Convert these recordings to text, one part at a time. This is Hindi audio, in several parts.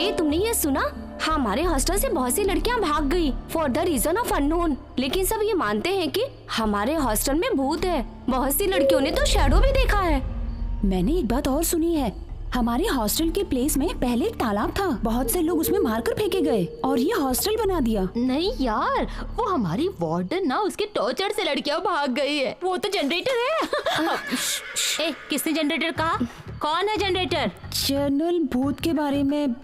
ए तुमने ये सुना? हमारे हॉस्टल से बहुत सी लड़कियां भाग गई for the reason of unknown. लेकिन सब ये मानते हैं कि हमारे हॉस्टल में भूत है। बहुत सी लड़कियों ने तो शैडो भी देखा है। मैंने एक बात और सुनी है, हमारे हॉस्टल के प्लेस में पहले एक तालाब था, बहुत से लोग उसमें मारकर फेंके गए और ये हॉस्टल बना दिया। नहीं यार, वो हमारी वार्डन ना उसके टॉर्चर से लड़कियां भाग गई है। वो तो जनरेटर है। ए, किसने जनरेटर कहा? कौन है जनरेटर? जनरल भूत के बारे में।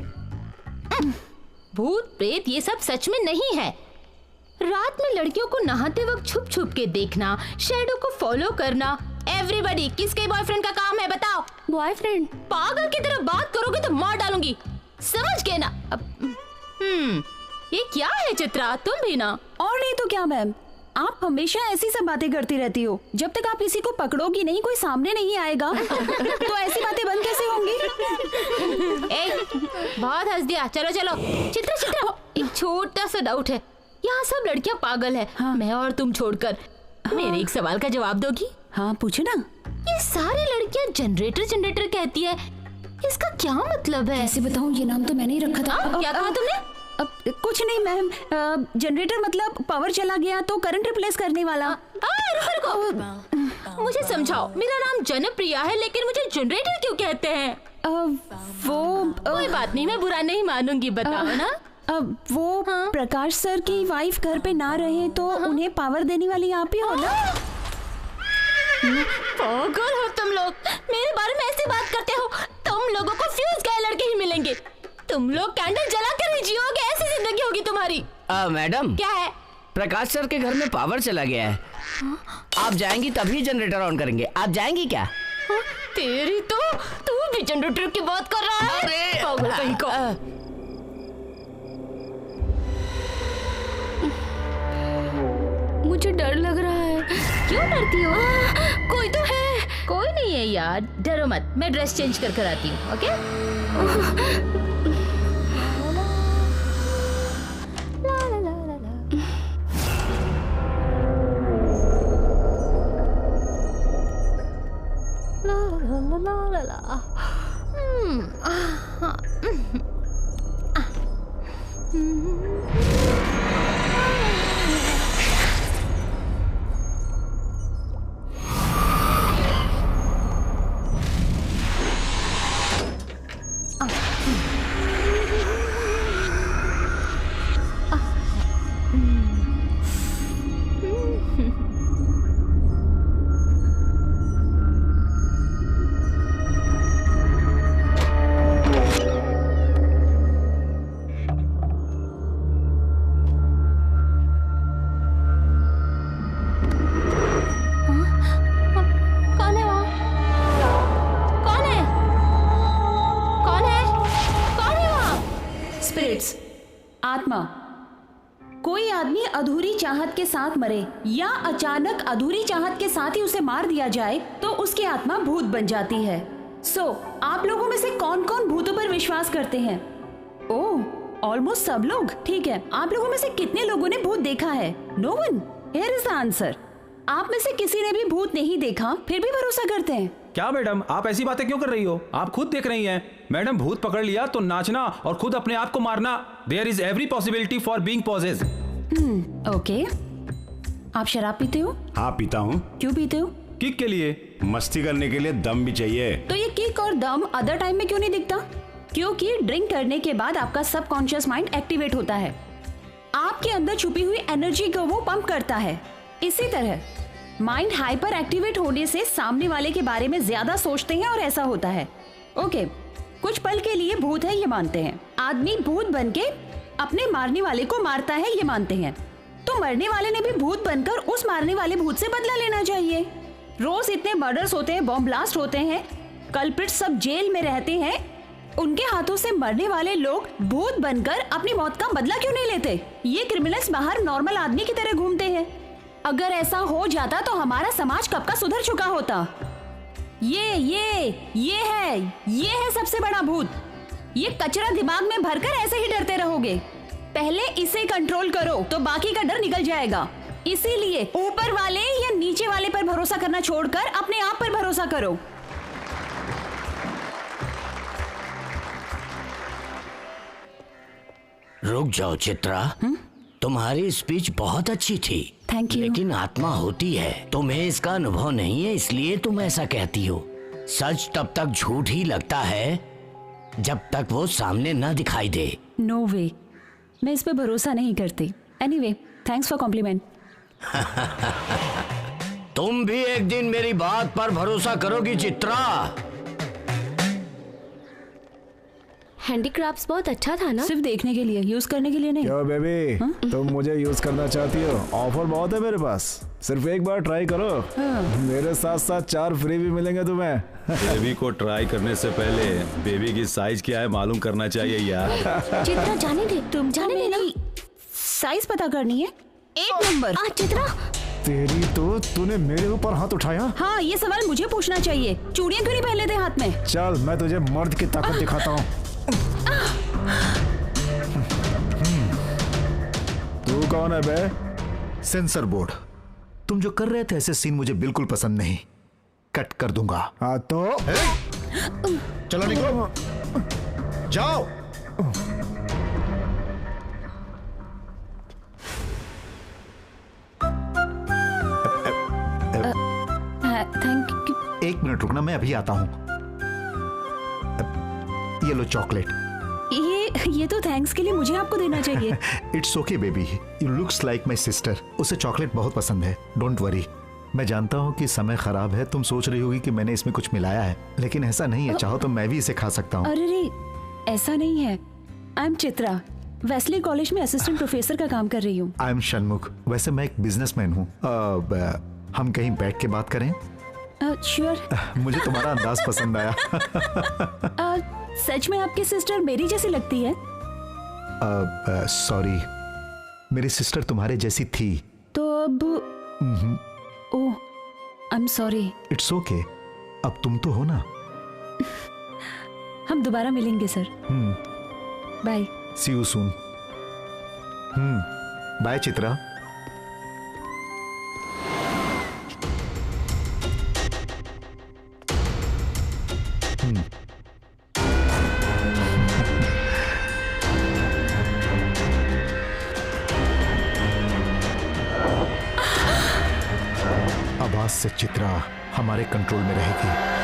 भूत प्रेत ये सब सच में नहीं है। रात में लड़कियों को नहाते वक्त छुप छुप के देखना, शैडो को फॉलो करना, एवरीबॉडी किसके बॉयफ्रेंड का काम है बताओ? बॉयफ्रेंड? पागल की तरह बात करोगे तो मार डालूंगी, समझ गए ना? ये क्या है चित्रा, तुम भी ना। और नहीं तो क्या मैम, आप हमेशा ऐसी सब बातें करती रहती हो। जब तक आप किसी को पकड़ोगी नहीं, कोई सामने नहीं आएगा तो ऐसी बातें बंद कैसे होंगी? बहुत हंस दिया। चलो चलो चित्रा चित्रा, एक छोटा सा डाउट है, यहाँ सब लड़कियाँ पागल है। हाँ। मैं और तुम छोड़कर। मेरे एक सवाल का जवाब दोगी? हाँ पूछो ना। ये सारी लड़कियाँ जनरेटर जनरेटर कहती है, इसका क्या मतलब है? कैसे बताऊँ, ये नाम तो मैंने ही रखा था। क्या कहा तुमने? कुछ नहीं मैम, जनरेटर मतलब पावर चला गया तो करंट रिप्लेस करने वाला। रुको, मुझे समझाओ। मेरा नाम जनप्रिया है लेकिन मुझे जनरेटर क्यों कहते हैं? कोई बात नहीं, मैं बुरा नहीं मानूंगी, बताओ ना। वो हाँ? प्रकाश सर की वाइफ घर पे ना रहे तो उन्हें पावर देने वाली आप ही हो ना? पागल हो तुम लोग, मेरे बारे में ऐसी बात करते हो। तुम लोगों को फ्यूज गए लड़के ही मिलेंगे। तुम लोग कैंडल जला कर ही जियोगे, ऐसी जिंदगी होगी तुम्हारी। मैडम क्या है? प्रकाश सर के घर में पावर चला गया है। आप जाएंगी तभी जनरेटर ऑन करेंगे। आप जाएंगी क्या? तेरी तो, तू भी जनरेटर की बात कर रहा है? पागल कहीं का। मुझे डर लग रहा है। क्यों डरती हो? कोई तो है। कोई नहीं है यार, डरो मत, मैं ड्रेस चेंज कर आती हूँ। ओके? आत्मा। कोई आदमी अधूरी चाहत के साथ मरे या अचानक अधूरी चाहत के साथ ही उसे मार दिया जाए तो उसकी आत्मा भूत बन जाती है। आप लोगों में से कौन कौन भूतों पर विश्वास करते हैं? ओह, ऑलमोस्ट सब लोग। ठीक है, आप लोगों में से कितने लोगों ने भूत देखा है? No one. Here is the answer. आप में से किसी ने भी भूत नहीं देखा फिर भी भरोसा करते हैं? क्या मैडम, आप ऐसी बातें क्यों कर रही हो? आप खुद देख रही हैं। मैडम, भूत पकड़ लिया तो नाचना और खुद अपने आप को मारना, there is every possibility for being possessed. Okay. आप शराब पीते हो? हाँ पीता हूँ। क्यों पीते हो? किक के लिए। मस्ती करने के लिए दम भी चाहिए। तो ये किक और दम अदर टाइम में क्यों नहीं दिखता? क्योंकि ड्रिंक करने के बाद आपका सबकॉन्शियस माइंड एक्टिवेट होता है, आपके अंदर छुपी हुई एनर्जी को वो पंप करता है। इसी तरह माइंड हाइपर एक्टिवेट होने से सामने वाले के बारे में ज्यादा सोचते हैं और ऐसा होता है। ओके, कुछ पल के लिए भूत है ये मानते हैं। आदमी भूत बनके अपने मारने वाले को मारता है ये मानते हैं। तो मरने वाले ने भी भूत बनकर उस मारने वाले भूत से बदला लेना चाहिए। रोज इतने मर्डर्स होते हैं, बॉम्ब ब्लास्ट होते हैं, कल्प्रिट सब जेल में रहते हैं, उनके हाथों से मरने वाले लोग भूत बनकर अपनी मौत का बदला क्यों नहीं लेते? ये क्रिमिनल्स बाहर नॉर्मल आदमी की तरह घूमते हैं। अगर ऐसा हो जाता तो हमारा समाज कब का सुधर चुका होता। ये है सबसे बड़ा भूत। ये कचरा दिमाग में भरकर ऐसे ही डरते रहोगे। पहले इसे कंट्रोल करो तो बाकी का डर निकल जाएगा। इसीलिए ऊपर वाले या नीचे वाले पर भरोसा करना छोड़कर अपने आप पर भरोसा करो। रुक जाओ चित्रा। तुम्हारी स्पीच बहुत अच्छी थी। Thank you. लेकिन आत्मा होती है, तुम्हें इसका अनुभव नहीं है, इसलिए तुम ऐसा कहती हो। सच तब तक झूठ ही लगता है जब तक वो सामने न दिखाई दे। नो वे, मैं इस पे भरोसा नहीं करती। Anyway, thanks for compliment. तुम भी एक दिन मेरी बात पर भरोसा करोगी चित्रा। हैंडीक्राफ्ट्स बहुत अच्छा था ना? सिर्फ देखने के लिए, यूज करने के लिए नहीं। क्यों बेबी, तुम मुझे यूज करना चाहती हो? ऑफर बहुत है मेरे पास, सिर्फ एक बार ट्राई करो। मेरे साथ साथ 4 फ्री भी मिलेंगे तुम्हें। बेबी को ट्राई करने से पहले बेबी की साइज क्या है मालूम करना चाहिए यार। चित्रा जाने दे, तुम जाने दे ना। साइज पता करनी है? 1 नंबर। चित्रा, तेरी तो, तूने मेरे ऊपर हाथ उठाया। हाँ, ये सवाल मुझे पूछना चाहिए। चूड़ियां क्यों नहीं पहन लेते हाथ में? चल, मैं तुझे मर्द की ताकत दिखाता हूँ। तू कौन है बे? Sensor board. तुम जो कर रहे थे ऐसे सीन मुझे बिल्कुल पसंद नहीं। कट कर दूंगा। हाँ तो चलो निकलो, जाओ। Thank you. 1 मिनट रुकना, मैं अभी आता हूं। ये लो चॉकलेट। ये तो थैंक्स के लिए मुझे आपको देना चाहिए। It's okay baby, you looks like my sister. उसे चॉकलेट बहुत पसंद है। Don't worry. मैं जानता हूँ कि समय खराब है, तुम सोच रही होगी कि मैंने इसमें कुछ मिलाया है, लेकिन ऐसा नहीं है। चाहो तो मैं भी इसे खा सकता हूँ। अरे रे, ऐसा नहीं है। I M Chitra, Wesley college में असिस्टेंट प्रोफेसर का काम कर रही हूँ। I am Shanmukh. वैसे मैं एक बिजनेसमैन हूँ। हम कहीं बैठ के बात करें? श्योर। मुझे तुम्हारा अंदाज पसंद आया। सच में आपकी सिस्टर मेरी जैसी लगती है? सॉरी, मेरी सिस्टर तुम्हारे जैसी थी। तो अब oh, I am sorry. It's okay, अब तुम तो हो ना। हम दोबारा मिलेंगे sir. Bye. See you soon. Bye Chitra. अब आज से चित्रा हमारे कंट्रोल में रहेगी।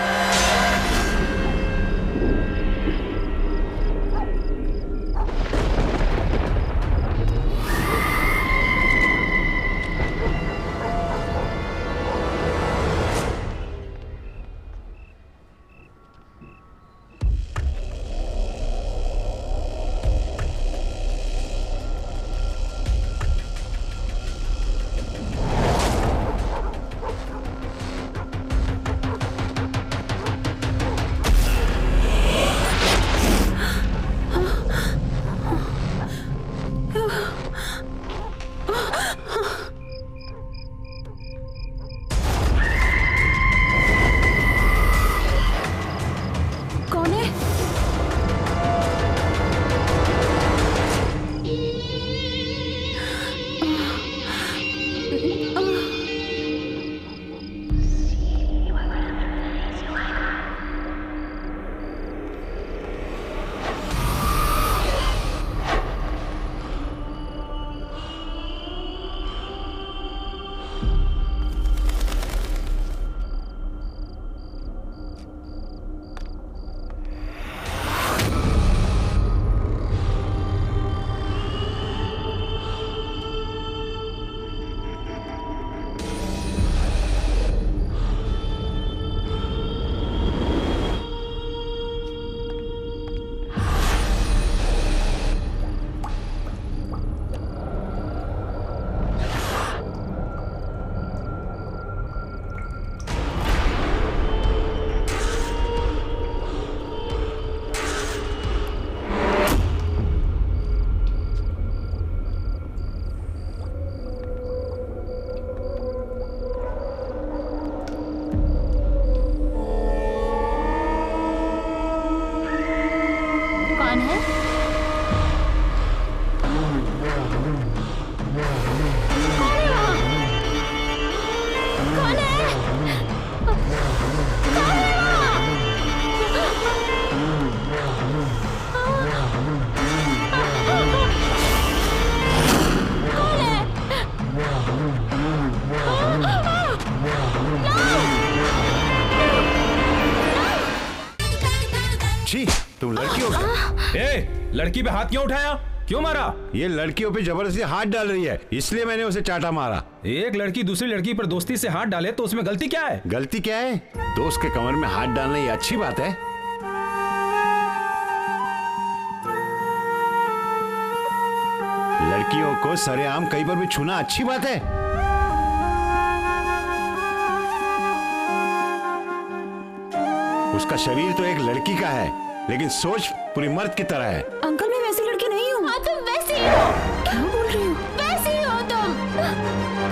छी, तुम लड़की हो क्या? ए, लड़की पे हाथ क्यों उठाया? क्यों मारा? ये लड़कियों पे जबरदस्ती हाथ डाल रही है, इसलिए मैंने उसे चाटा मारा। एक लड़की दूसरी लड़की पर दोस्ती से हाथ डाले तो उसमें गलती क्या है? गलती क्या है? दोस्त के कमर में हाथ डालना ये अच्छी बात है। लड़कियों को सरेआम कहीं पर भी छूना अच्छी बात है। उसका शरीर तो एक लड़की का है, लेकिन सोच पूरी मर्द की तरह है। अंकल मैं वैसी लड़की नहीं हूँ। हाँ तुम वैसी ही हो। क्या बोल रही हो? वैसी ही हो तुम।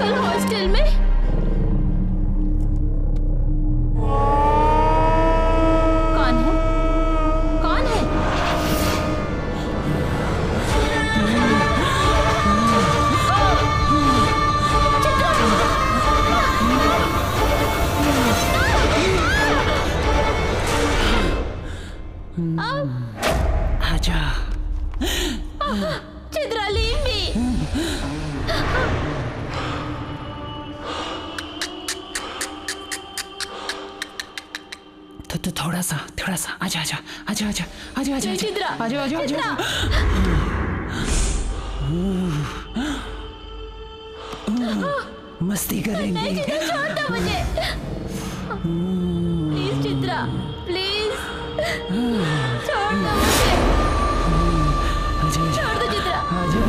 कल हॉस्टल में कौन है? कौन है? आजा। Chitra leave me. तो थोड़ा सा आजा आजा आजा आजा आजा आजा चित्रा, आजा आजा चित्रा। मस्ती करेंगे। नहीं चित्रा, छोड़ दो मुझे। प्लीज चित्रा, प्लीज छोड़ दो मुझे। आजा आजा छोड़ दो चित्रा। आजा,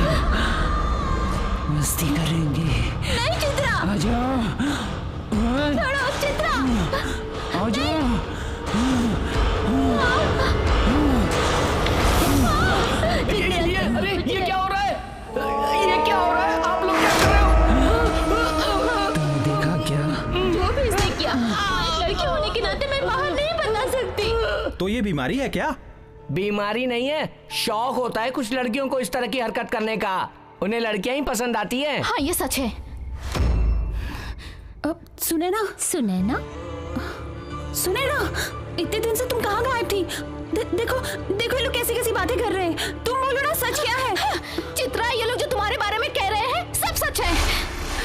मस्ती करेंगे। नहीं चित्रा, आजा छोड़ो चित्रा। आजा। अरे ये क्या हो रहा है? ये क्या हो रहा है? आप लोग क्या कर रहे हो? तुमने देखा क्या? जो भी इसने किया, एक लड़की होने के नाते मैं बाहर नहीं बता सकती। तो ये बीमारी है क्या? बीमारी नहीं है, शौक होता है कुछ लड़कियों को इस तरह की हरकत करने का। उन्हें लड़कियां ही पसंद आती है। हाँ ये सच है। सुने ना, इतने दिन से तुम कहाँ गायब थी? देखो देखो ये लोग कैसी कैसी बातें कर रहे हैं। तुम बोलो ना सच क्या है? चित्रा ये लोग जो तुम्हारे बारे में कह रहे हैं सब सच है।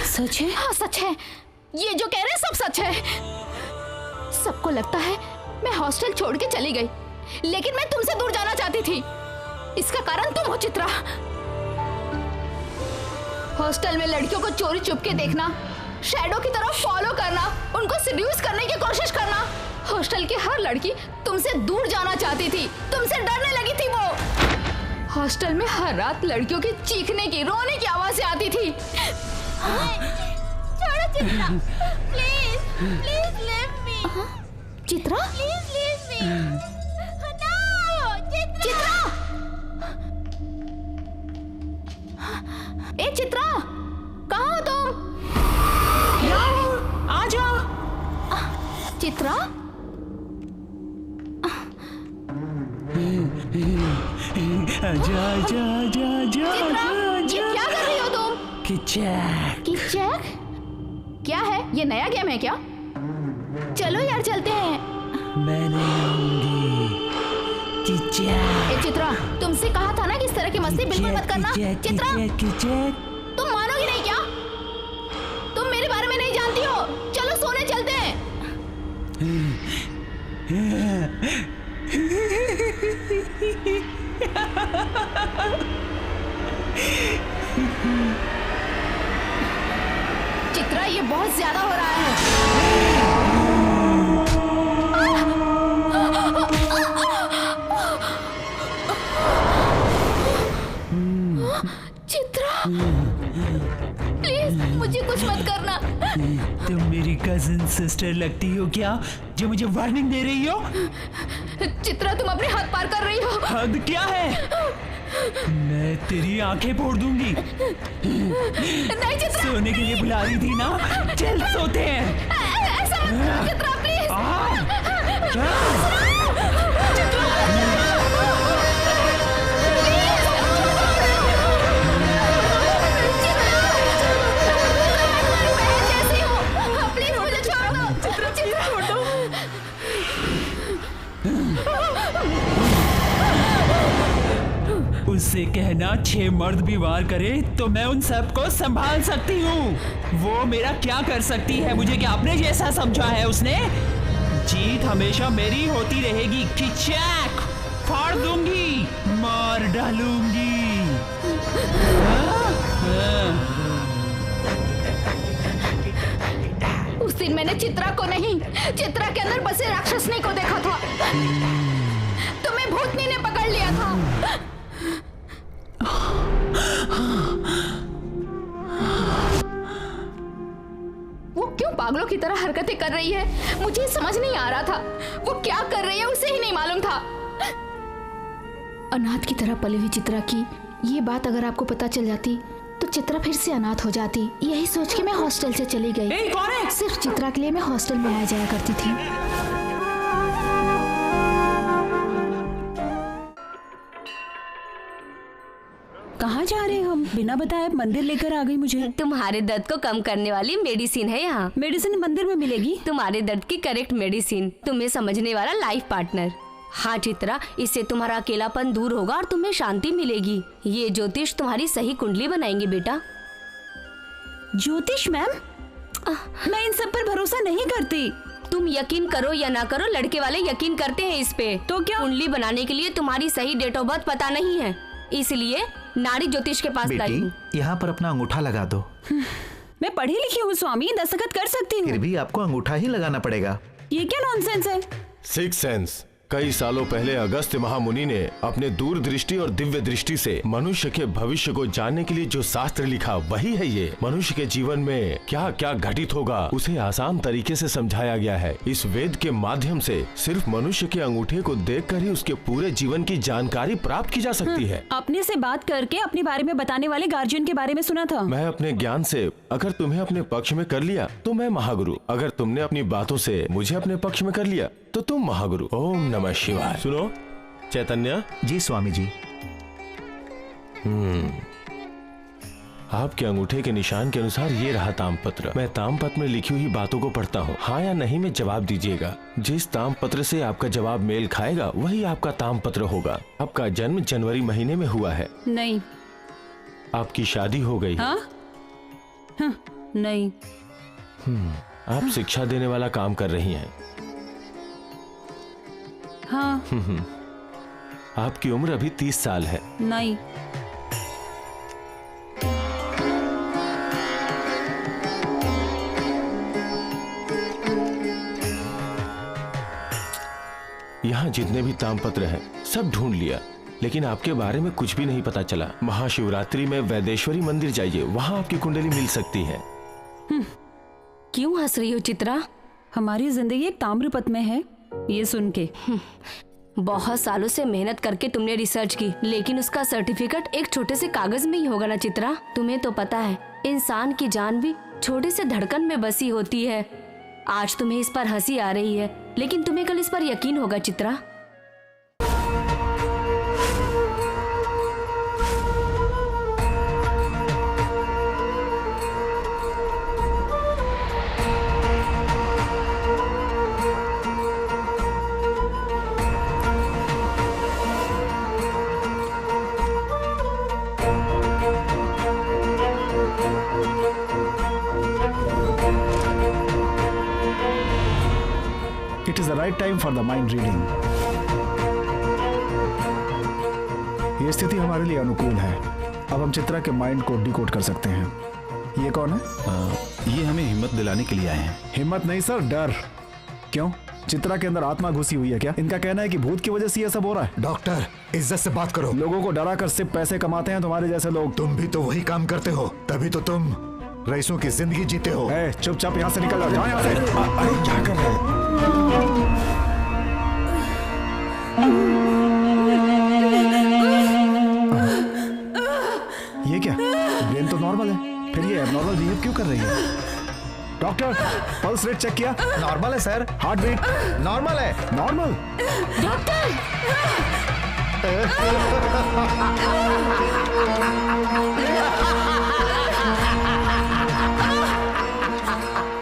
सच है? हाँ सच है, ये जो कह रहे हैं सब सच है। सबको लगता है मैं हॉस्टल छोड़ के चली गई, लेकिन मैं तुमसे दूर जाना चाहती थी। इसका कारण तुम हो चित्रा। हॉस्टल में लड़कियों को चोरी छुप के देखना, शैडो की तरफ फॉलो करना, उनको सिड्यूस करने की कोशिश करना। हॉस्टल की हर लड़की तुमसे दूर जाना चाहती थी, तुमसे डरने लगी थी वो। हॉस्टल में हर रात लड़कियों की चीखने की, रोने की आवाजें आती थी। छोड़ो Chitra, please please leave me. Chitra please leave me. No Chitra. ए चित्रा, कहाँ हो तुम? आजा। चित्रा आजा आजा आजा आजा ये क्या कर रही हो तुम? किचक। किचक? क्या है ये, नया गेम है क्या? चलो यार चलते हैं। मैं नहीं आऊंगी। किचक। ए चित्रा, तुमसे कहा था ना कि इस तरह की मस्ती बिल्कुल मत करना। चित्रा किचक। तुम मानोगी नहीं क्या? तुम मेरे बारे में नहीं जानती हो। चलो सोने चलते हैं। चित्रा ये बहुत ज्यादा हो रहा है। चित्रा प्लीज मुझे कुछ मत करना। तुम मेरी कजिन सिस्टर लगती हो क्या, जो मुझे वार्निंग दे रही हो? चित्रा तुम अपने हाथ पार कर रही हो। हद क्या है? मैं तेरी आंखें फोड़ दूंगी। नहीं चित्रा, सोने के लिए बुला रही थी ना, चल सोते हैं। ऐसा मत करो चित्रा प्लीज। प्लीज मुझे छोड़ दो। चित्रा छोड़ दो। उससे कहना 6 मर्द भी वार करे तो मैं उन सबको संभाल सकती हूँ। वो मेरा क्या कर सकती है, मुझे क्या अपने जैसा समझा है उसने? जीत हमेशा मेरी होती रहेगी। किचक। फाड़ दूंगी, मार डालूंगी। उस दिन मैंने चित्रा को नहीं, चित्रा के अंदर बसे राक्षसनी को देखा था। तुम्हें भूतनी ने पकड़ लिया था। वो क्यों पागलों की तरह हरकतें कर रही है, मुझे समझ नहीं आ रहा था। वो क्या कर रही है उसे ही नहीं मालूम था। अनाथ की तरह पली हुई चित्रा की ये बात अगर आपको पता चल जाती तो चित्रा फिर से अनाथ हो जाती। यही सोच के मैं हॉस्टल से चली गई। कौन है? सिर्फ चित्रा के लिए मैं हॉस्टल में आया जाया करती थी। कहाँ जा रहे हैं हम? बिना बताए मंदिर लेकर आ गई मुझे। तुम्हारे दर्द को कम करने वाली मेडिसिन है यहाँ। मेडिसिन मंदिर में मिलेगी? तुम्हारे दर्द की करेक्ट मेडिसिन, तुम्हें समझने वाला लाइफ पार्टनर। हाँ चित्रा, इससे तुम्हारा अकेलापन दूर होगा और तुम्हें शांति मिलेगी। ये ज्योतिष तुम्हारी सही कुंडली बनाएंगे बेटा। ज्योतिष मैम, मैं इन सब पर भरोसा नहीं करती। तुम यकीन करो या ना करो, लड़के वाले यकीन करते हैं इस पे। तो क्या? कुंडली बनाने के लिए तुम्हारी सही डेट ऑफ बर्थ पता नहीं है, इसलिए नाड़ी ज्योतिष के पास लाई हूँ। यहाँ पर अपना अंगूठा लगा दो। मैं पढ़ी लिखी हूँ स्वामी, दस्तखत कर सकती फिर हूँ। भी आपको अंगूठा ही लगाना पड़ेगा। ये क्या नॉनसेंस है? Six sense. कई सालों पहले अगस्त्य महामुनि ने अपने दूरदृष्टि और दिव्य दृष्टि से मनुष्य के भविष्य को जानने के लिए जो शास्त्र लिखा वही है ये। मनुष्य के जीवन में क्या क्या घटित होगा उसे आसान तरीके से समझाया गया है। इस वेद के माध्यम से सिर्फ मनुष्य के अंगूठे को देखकर ही उसके पूरे जीवन की जानकारी प्राप्त की जा सकती है। अपने से बात करके अपने बारे में बताने वाले गार्जियन के बारे में सुना था। मैं अपने ज्ञान से अगर तुम्हें अपने पक्ष में कर लिया तो मैं महागुरु, अगर तुमने अपनी बातों से मुझे अपने पक्ष में कर लिया तो तुम महागुरु। ओम नमः शिवाय। सुनो चैतन्य जी स्वामी जी। आपके अंगूठे के निशान के अनुसार ये रहा तामपत्र। मैं तामपत्र में लिखी हुई बातों को पढ़ता हूँ, हाँ या नहीं में जवाब दीजिएगा। जिस तामपत्र से आपका जवाब मेल खाएगा वही आपका तामपत्र होगा। आपका जन्म जनवरी महीने में हुआ है? नहीं। आपकी शादी हो गई? हाँ? नहीं। आप शिक्षा देने वाला काम कर रही हैं? हाँ। आपकी उम्र अभी 30 साल है? नहीं। यहाँ जितने भी तामपत्र हैं सब ढूंढ लिया, लेकिन आपके बारे में कुछ भी नहीं पता चला। महाशिवरात्रि में वैदेश्वरी मंदिर जाइए, वहाँ आपकी कुंडली मिल सकती है। क्यों हंस रही हो चित्रा? हमारी जिंदगी एक ताम्रपथ में है, ये सुन के। बहुत सालों से मेहनत करके तुमने रिसर्च की, लेकिन उसका सर्टिफिकेट एक छोटे से कागज में ही होगा ना चित्रा। तुम्हें तो पता है इंसान की जान भी छोटे से धड़कन में बसी होती है। आज तुम्हें इस पर हंसी आ रही है, लेकिन तुम्हें कल इस पर यकीन होगा Chitra. It is the right time for the mind reading. ये स्थिति हमारे लिए अनुकूल है। अब हम चित्रा के माइंड को डिकोड कर सकते हैं। ये कौन है? ये हमें हिम्मत दिलाने के लिए आए हैं। हिम्मत नहीं सर, डर। क्यों? चित्रा के अंदर आत्मा घुसी हुई है क्या? इनका कहना है कि भूत की वजह से ये सब हो रहा है। डॉक्टर इज्जत से बात करो। लोगों को डरा कर सिर्फ पैसे कमाते हैं तुम्हारे जैसे लोग। तुम भी तो वही काम करते हो, तभी तो तुम रईसों की जिंदगी जीते हो। चुपचाप यहाँ से निकल जाओ, यहाँ से। अरे क्या कर रहे हो? ये क्या? ब्रेन तो नॉर्मल है, फिर ये एबनॉर्मल बिहेव क्यों कर रही है? डॉक्टर पल्स रेट चेक किया? नॉर्मल है सर। हार्ट बीट नॉर्मल है। नॉर्मल?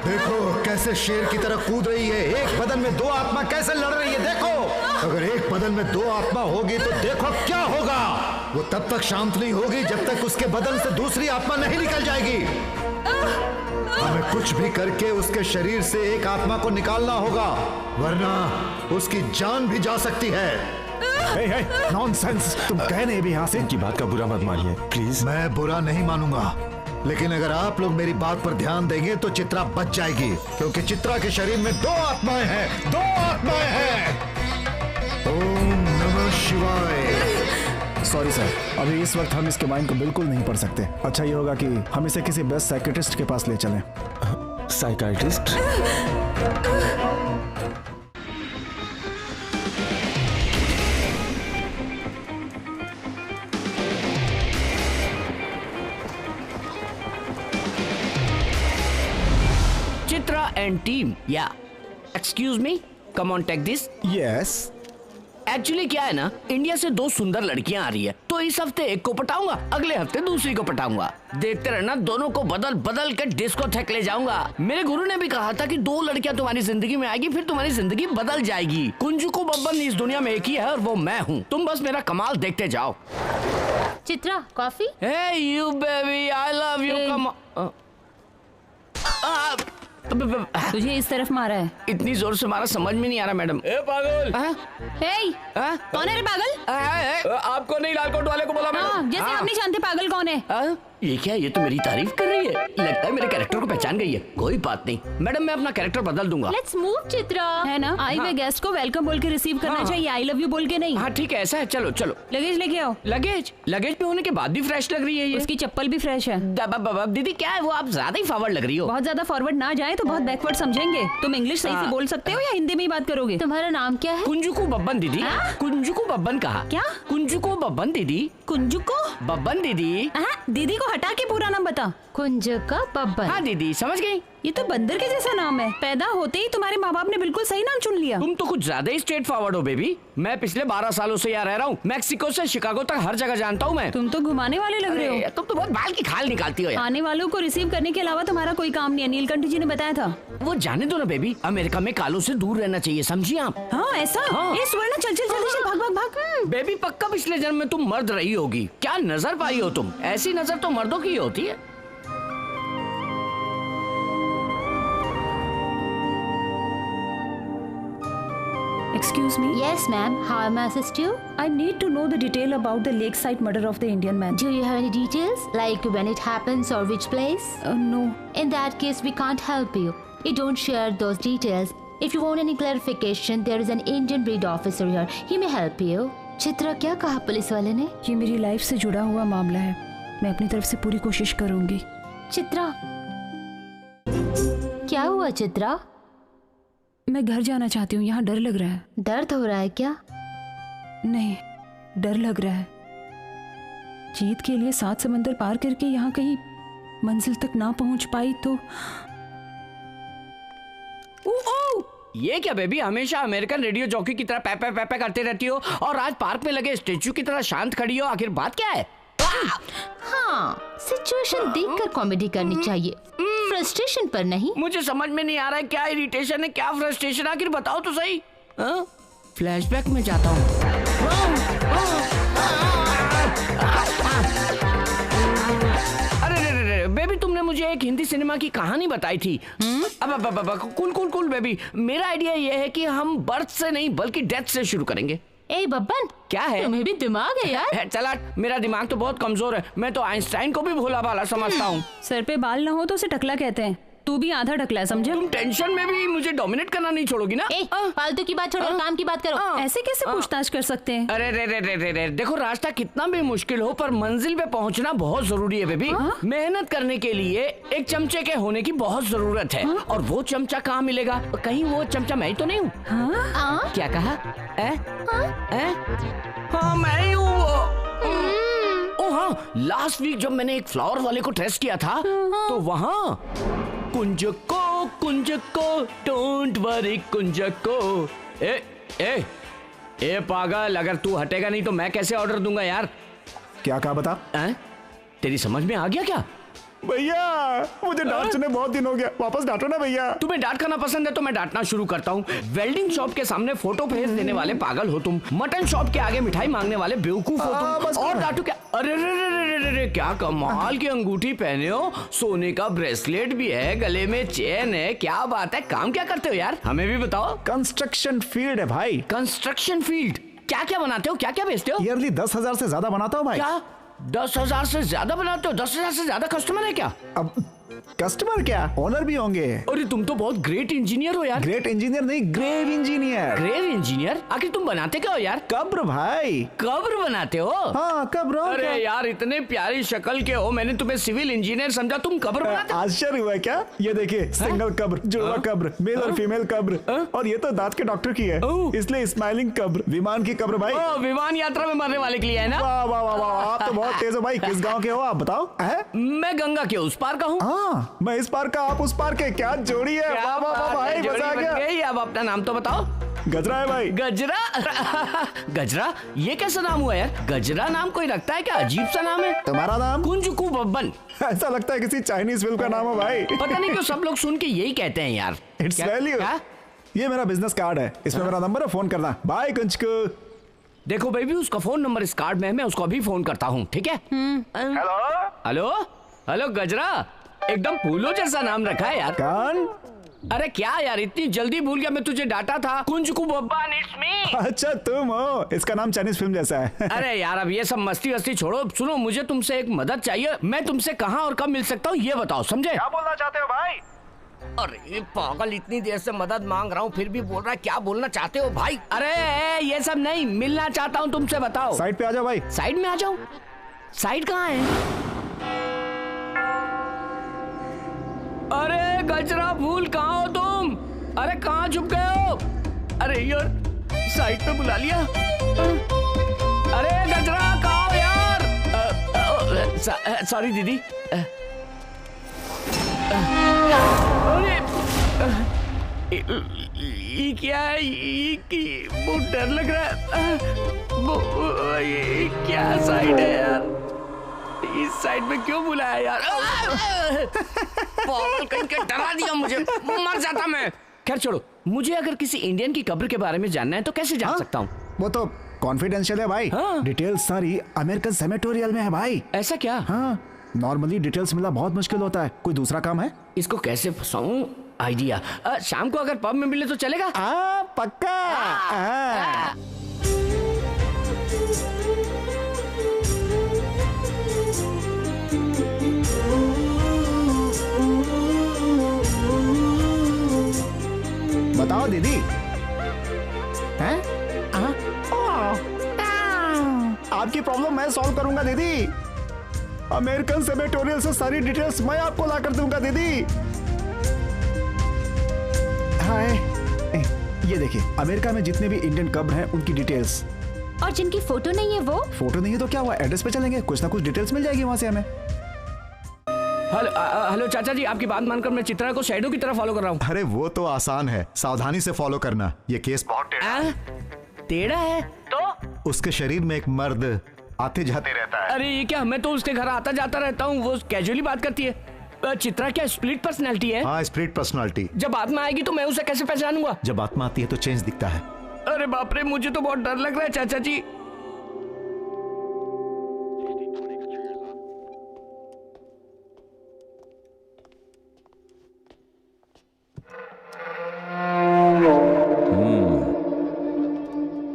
देखो कैसे शेर की तरह कूद रही है। एक बदन में दो आत्मा कैसे लड़ रही है, देखो। अगर एक बदन में दो आत्मा होगी तो देखो क्या होगा। वो तब तक शांत नहीं होगी जब तक उसके बदन से दूसरी आत्मा नहीं निकल जाएगी। हमें कुछ भी करके उसके शरीर से एक आत्मा को निकालना होगा, वरना उसकी जान भी जा सकती है। नॉनसेंस, तुम कह नहीं भी यहाँ से। इनकी बात का बुरा मत मानिए प्लीज। मैं बुरा नहीं मानूंगा, लेकिन अगर आप लोग मेरी बात पर ध्यान देंगे तो चित्रा बच जाएगी, क्योंकि चित्रा के शरीर में 2 आत्माएं हैं, 2 आत्माएं हैं। ओम नमः शिवाय। सॉरी सर, अभी इस वक्त हम इसके माइंड को बिल्कुल नहीं पढ़ सकते। अच्छा ये होगा कि हम इसे किसी बेस्ट साइकियाट्रिस्ट के पास ले चलें। साइकियाट्रिस्ट? चित्रा एंड टीम, या excuse me, come on take this. Yes. Actually क्या है ना, इंडिया से 2 सुंदर लड़कियां आ रही है, तो इस हफ्ते एक को पटाऊंगा, अगले हफ्ते दूसरी को पटाऊंगा। देखते रहना, दोनों को बदल बदल के डिस्को थक ले जाऊंगा। मेरे गुरु ने भी कहा था कि 2 लड़कियां तुम्हारी जिंदगी में आएगी, फिर तुम्हारी जिंदगी बदल जाएगी। कुंजुकू बब्बन इस दुनिया में एक ही है और वो मैं हूँ। तुम बस मेरा कमाल देखते जाओ। Chitra, coffee? Hey you baby, I love you. Come तुझे इस तरफ मारा है। इतनी जोर से मारा, समझ में नहीं आ रहा मैडम। ए पागल! कौन है रे पागल? आपको नहीं, लाल कोट वाले को बोला मैंने। जैसे आप नहीं जानते पागल कौन है। ये क्या, ये तो मेरी तारीफ कर रही है। लगता है मेरे कैरेक्टर को पहचान गई है। कोई बात नहीं मैडम, मैं अपना कैरेक्टर बदल दूंगा। Let's move Chitra. है ना, आई हुए गेस्ट को वेलकम बोल के रिसीव करना चाहिए, आई लव यू बोल के नहीं। हाँ ठीक है, ऐसा है। चलो चलो, लगेज लेके आओ। लगेज पे होने के बाद भी फ्रेश लग रही है ये। उसकी चप्पल भी फ्रेश है। दीदी क्या है वो, आप ज्यादा ही फॉरवर्ड लग रही हो। बहुत ज्यादा फॉरवर्ड ना जाए तो बहुत बैकवर्ड समझेंगे। तुम इंग्लिश सही से बोल सकते हो या हिंदी में ही बात करोगे? तुम्हारा नाम क्या है? कुंजुकू बब्बन दीदी। कुंजुकू बब्बन कहा? क्या? कुंजुकू बब्बन दीदी। कुंजुको बब्बन दीदी। दीदी को हटा के पूरा नाम बता। कुंजुका बब्बन। हाँ दीदी, समझ गई। ये तो बंदर के जैसा नाम है। पैदा होते ही तुम्हारे माँ बाप ने बिल्कुल सही नाम चुन लिया। तुम तो कुछ ज्यादा ही स्ट्रेट फॉरवर्ड हो बेबी। मैं पिछले 12 सालों से यहाँ रह रहा हूँ। मैक्सिको से शिकागो तक हर जगह जानता हूँ मैं। तुम तो घुमाने वाले लग रहे हो। तुम तो बहुत बाल की खाल निकालती हो यार। आने वालों को रिसीव करने के अलावा तुम्हारा कोई काम नहीं है, नीलकंठ जी ने बताया था। वो जाने दो ना बेबी, अमेरिका में कालों से दूर रहना चाहिए, समझिए आप। हाँ ऐसा? ये स्वर्ण, चल चल जल्दी चल, भाग भाग भाग। बेबी पक्का पिछले जन्म में तुम मर्द रही होगी। क्या नजर पाई हो तुम? ऐसी नजर तो मर्दों की होती है। Excuse me? Yes, ma'am. How may I assist you? I need to know the detail about the lakeside murder of the Indian man. Do you have any details, like when it happens or which place? No. In that case, we can't help you. You don't share those details. If you want any clarification, there is an Indian breed officer here. He may help you. Chitra, क्या कहा पुलिस वाले ने? ये मेरी लाइफ से जुड़ा हुआ मामला है, मैं अपनी तरफ से पूरी कोशिश करूंगी। चित्रा, क्या हुआ चित्रा? मैं घर जाना चाहती हूँ, यहाँ डर लग रहा है। दर्द हो रहा है क्या? नहीं, डर लग रहा है। जीत के लिए 7 समंदर पार करके यहाँ कहीं मंजिल तक ना पहुँच पाई तो। ये क्या बेबी, हमेशा अमेरिकन रेडियो जॉकी की तरह पैपे पैपे करते रहती हो और आज पार्क में लगे स्टेचू की तरह शांत खड़ी हो। आखिर बात क्या है? हाँ, सिचुएशन देखकर कॉमेडी करनी चाहिए, फ्रस्ट्रेशन पर नहीं। मुझे समझ में नहीं आ रहा है क्या इरिटेशन है, क्या फ्रस्ट्रेशन, आखिर बताओ तो सही। फ्लैशबैक में जाता हूँ। अरे बेबी, तुमने मुझे एक हिंदी सिनेमा की कहानी बताई थी। अब कुल बेबी, मेरा आइडिया ये है कि हम बर्थ से नहीं बल्कि डेथ से शुरू करेंगे। ए बब्बन, क्या है? तुम्हें भी दिमाग है यार। चला, मेरा दिमाग तो बहुत कमजोर है, मैं तो आइंस्टाइन को भी भोला भाला समझता हूँ। सर पे बाल ना हो तो उसे टकला कहते हैं। तू भी आधा टकला है, समझे? तुम टेंशन में भी मुझे डोमिनेट करना नहीं छोड़ोगी ना? फालतू की बात छोड़ो, काम की बात करो। ऐसे कैसे पूछताछ कर सकते हैं? अरे रे, देखो रास्ता कितना भी मुश्किल हो पर मंजिल पे पहुंचना बहुत जरूरी है बेबी। मेहनत करने के लिए एक चमचे के होने की बहुत जरूरत है। और वो चमचा कहाँ मिलेगा? कहीं वो चमचा मैं ही तो नहीं हूँ? क्या कहा? हाँ मैं ही हूँ। हाँ, लास्ट वीक जब मैंने एक फ्लावर वाले को टेस्ट किया था तो वहाँ कुंजको डोंट वरी कुंजको। ए पागल, अगर तू हटेगा नहीं तो मैं कैसे ऑर्डर दूंगा यार? क्या कहा बता? तेरी समझ में आ गया क्या? भैया मुझे डांट सुने बहुत दिन हो गया, वापस डांटो ना भैया। तुम्हें डांट खाना पसंद है तो मैं डांटना शुरू करता हूँ। वेल्डिंग शॉप के सामने फोटो भेज देने वाले पागल हो तुम। मटन शॉप के आगे मिठाई मांगने वाले बेवकूफ हो तुम। और डांटू क्या? अरे रे, क्या कमाल की अंगूठी पहने हो, सोने का ब्रेसलेट भी है, गले में चेन है, क्या बात है। काम क्या करते हो यार, हमें भी बताओ। कंस्ट्रक्शन फील्ड है भाई। Construction field? क्या क्या बनाते हो, क्या क्या बेचते हो? ईयरली 10,000 से ज्यादा बनाता हूँ भाई। क्या 10,000 से ज्यादा बनाते हो? 10,000 से ज्यादा कस्टमर है क्या? अब कस्टमर क्या, ओनर भी होंगे। अरे तुम तो बहुत ग्रेट इंजीनियर हो यार। ग्रेट इंजीनियर नहीं, ग्रेव इंजीनियर। Grave engineer? आखिर तुम बनाते क्या हो यार? कब्र भाई। कब्र बनाते हो? हाँ कब्र। अरे यार इतने प्यारी शक्ल के हो, मैंने तुम्हें सिविल इंजीनियर समझा, तुम कब्र बनाते हो? आश्चर्य हुआ क्या? ये देखिए, सिंगल कब्र, जुड़वा कब्र, मेल और फीमेल कब्र, और ये तो दांत के डॉक्टर की है, इसलिए स्माइलिंग कब्र, विमान की कब्र भाई। विमान यात्रा में मरने वाले के लिए है ना? वाह वाह वाह वाह, आप तो बहुत तेज हो भाई। किस गाँव के हो आप बताओ? मैं गंगा के उस पार का हूँ। हाँ, मैं इस पार का, आप उस पार के। क्या जोड़ी है, वाह वाह वाह भाई, मजा आ गया। अब अपना नाम तो बताओ। गजरा है भाई। गजरा? गजरा? ये कैसा नाम हुआ यार? गजरा नाम कोई रखता है क्या? अजीब सा नाम है। तुम्हारा नाम? कुंजुकू बब्बन। ऐसा लगता है किसी चाइनीज फिल्म का नाम है भाई। पता नहीं क्यों सब लोग सुन के यही कहते हैं यार। It's value. ये मेरा बिजनेस कार्ड है, इसमें मेरा नंबर है, फोन करना। बाय कुंजकू। देखो बेबी, उसका फोन नंबर इस कार्ड में है, मैं उसको अभी फोन करता हूँ, ठीक है? हेलो हेलो हेलो गजरा, एकदम फूलों जैसा नाम रखा है यार। कौन? अरे क्या यार, इतनी जल्दी भूल गया, मैं तुझे डांटा था। कुंजकू बब्बन, इट्स मी। अच्छा तुम हो, इसका नाम चाइनीज फिल्म जैसा है। अरे यार अब ये सब मस्ती वस्ती छोड़ो, सुनो मुझे तुमसे एक मदद चाहिए। मैं तुमसे कहाँ और कब मिल सकता हूँ ये बताओ, समझे? क्या बोलना चाहते हो भाई? अरे पागल, इतनी देर से मदद मांग रहा हूँ फिर भी बोल रहा है क्या बोलना चाहते हो भाई? अरे ये सब नहीं, मिलना चाहता हूँ तुमसे, बताओ। साइड पे आ जाओ भाई। साइड में आ जाऊँ? साइड कहाँ है? अरे गजरा फूल, कहाँ हो तुम? अरे कहाँ छुप गए हो? अरे यार साइड पे बुला लिया। अरे गजरा कहाँ हो यार? सॉरी दीदी। अरे ये क्या है? ये बहुत डर लग रहा है। ये क्या साइड है यार? इस साइड में क्यों बुलाया यार? पागल कहीं के, डरा दिया मुझे, मर जाता मैं। खैर छोड़ो, मुझे अगर किसी इंडियन की कब्र के बारे में जानना है तो कैसे जान सकता हूँ? वो तो कॉन्फिडेंशियल है भाई। डिटेल्स सारी अमेरिकन सेमेटोरियल में है भाई। ऐसा क्या? हाँ, नॉर्मली डिटेल्स मिलना बहुत मुश्किल होता है। कोई दूसरा काम है? इसको कैसे फंसाऊं? आइडिया। शाम को अगर पब में मिले तो चलेगा? पक्का। बताओ दीदी। हैं? आपकी प्रॉब्लम मैं सॉल्व करूंगा दीदी। अमेरिकन सेमेटोरियल से सारी डिटेल्स मैं आपको ला कर दूंगा दीदी। हाय, ये देखिए, अमेरिका में जितने भी इंडियन कब्र हैं उनकी डिटेल्स। और जिनकी फोटो नहीं है वो? फोटो नहीं है तो क्या हुआ, एड्रेस पे चलेंगे, कुछ ना कुछ डिटेल्स मिल जाएगी वहां से हमें। हेलो चाचा जी, आपकी बात मानकर मैं चित्रा को शैडो की तरह फॉलो कर रहा हूँ। अरे वो तो आसान है, सावधानी से फॉलो करना। ये केस बहुत टेढ़ा है तो? उसके शरीर में एक मर्द आते जाते रहता है। अरे ये क्या, मैं तो उसके घर आता जाता रहता हूँ, वो कैजुअली बात करती है। चित्रा क्या स्प्लिट पर्सनालिटी है? हाँ, स्प्लिट पर्सनालिटी। जब आत्मा आएगी तो मैं उसे कैसे पहचानूंगा? जब आत्मा आती है तो चेंज दिखता है। अरे बाप रे, मुझे तो बहुत डर लग रहा है चाचा जी।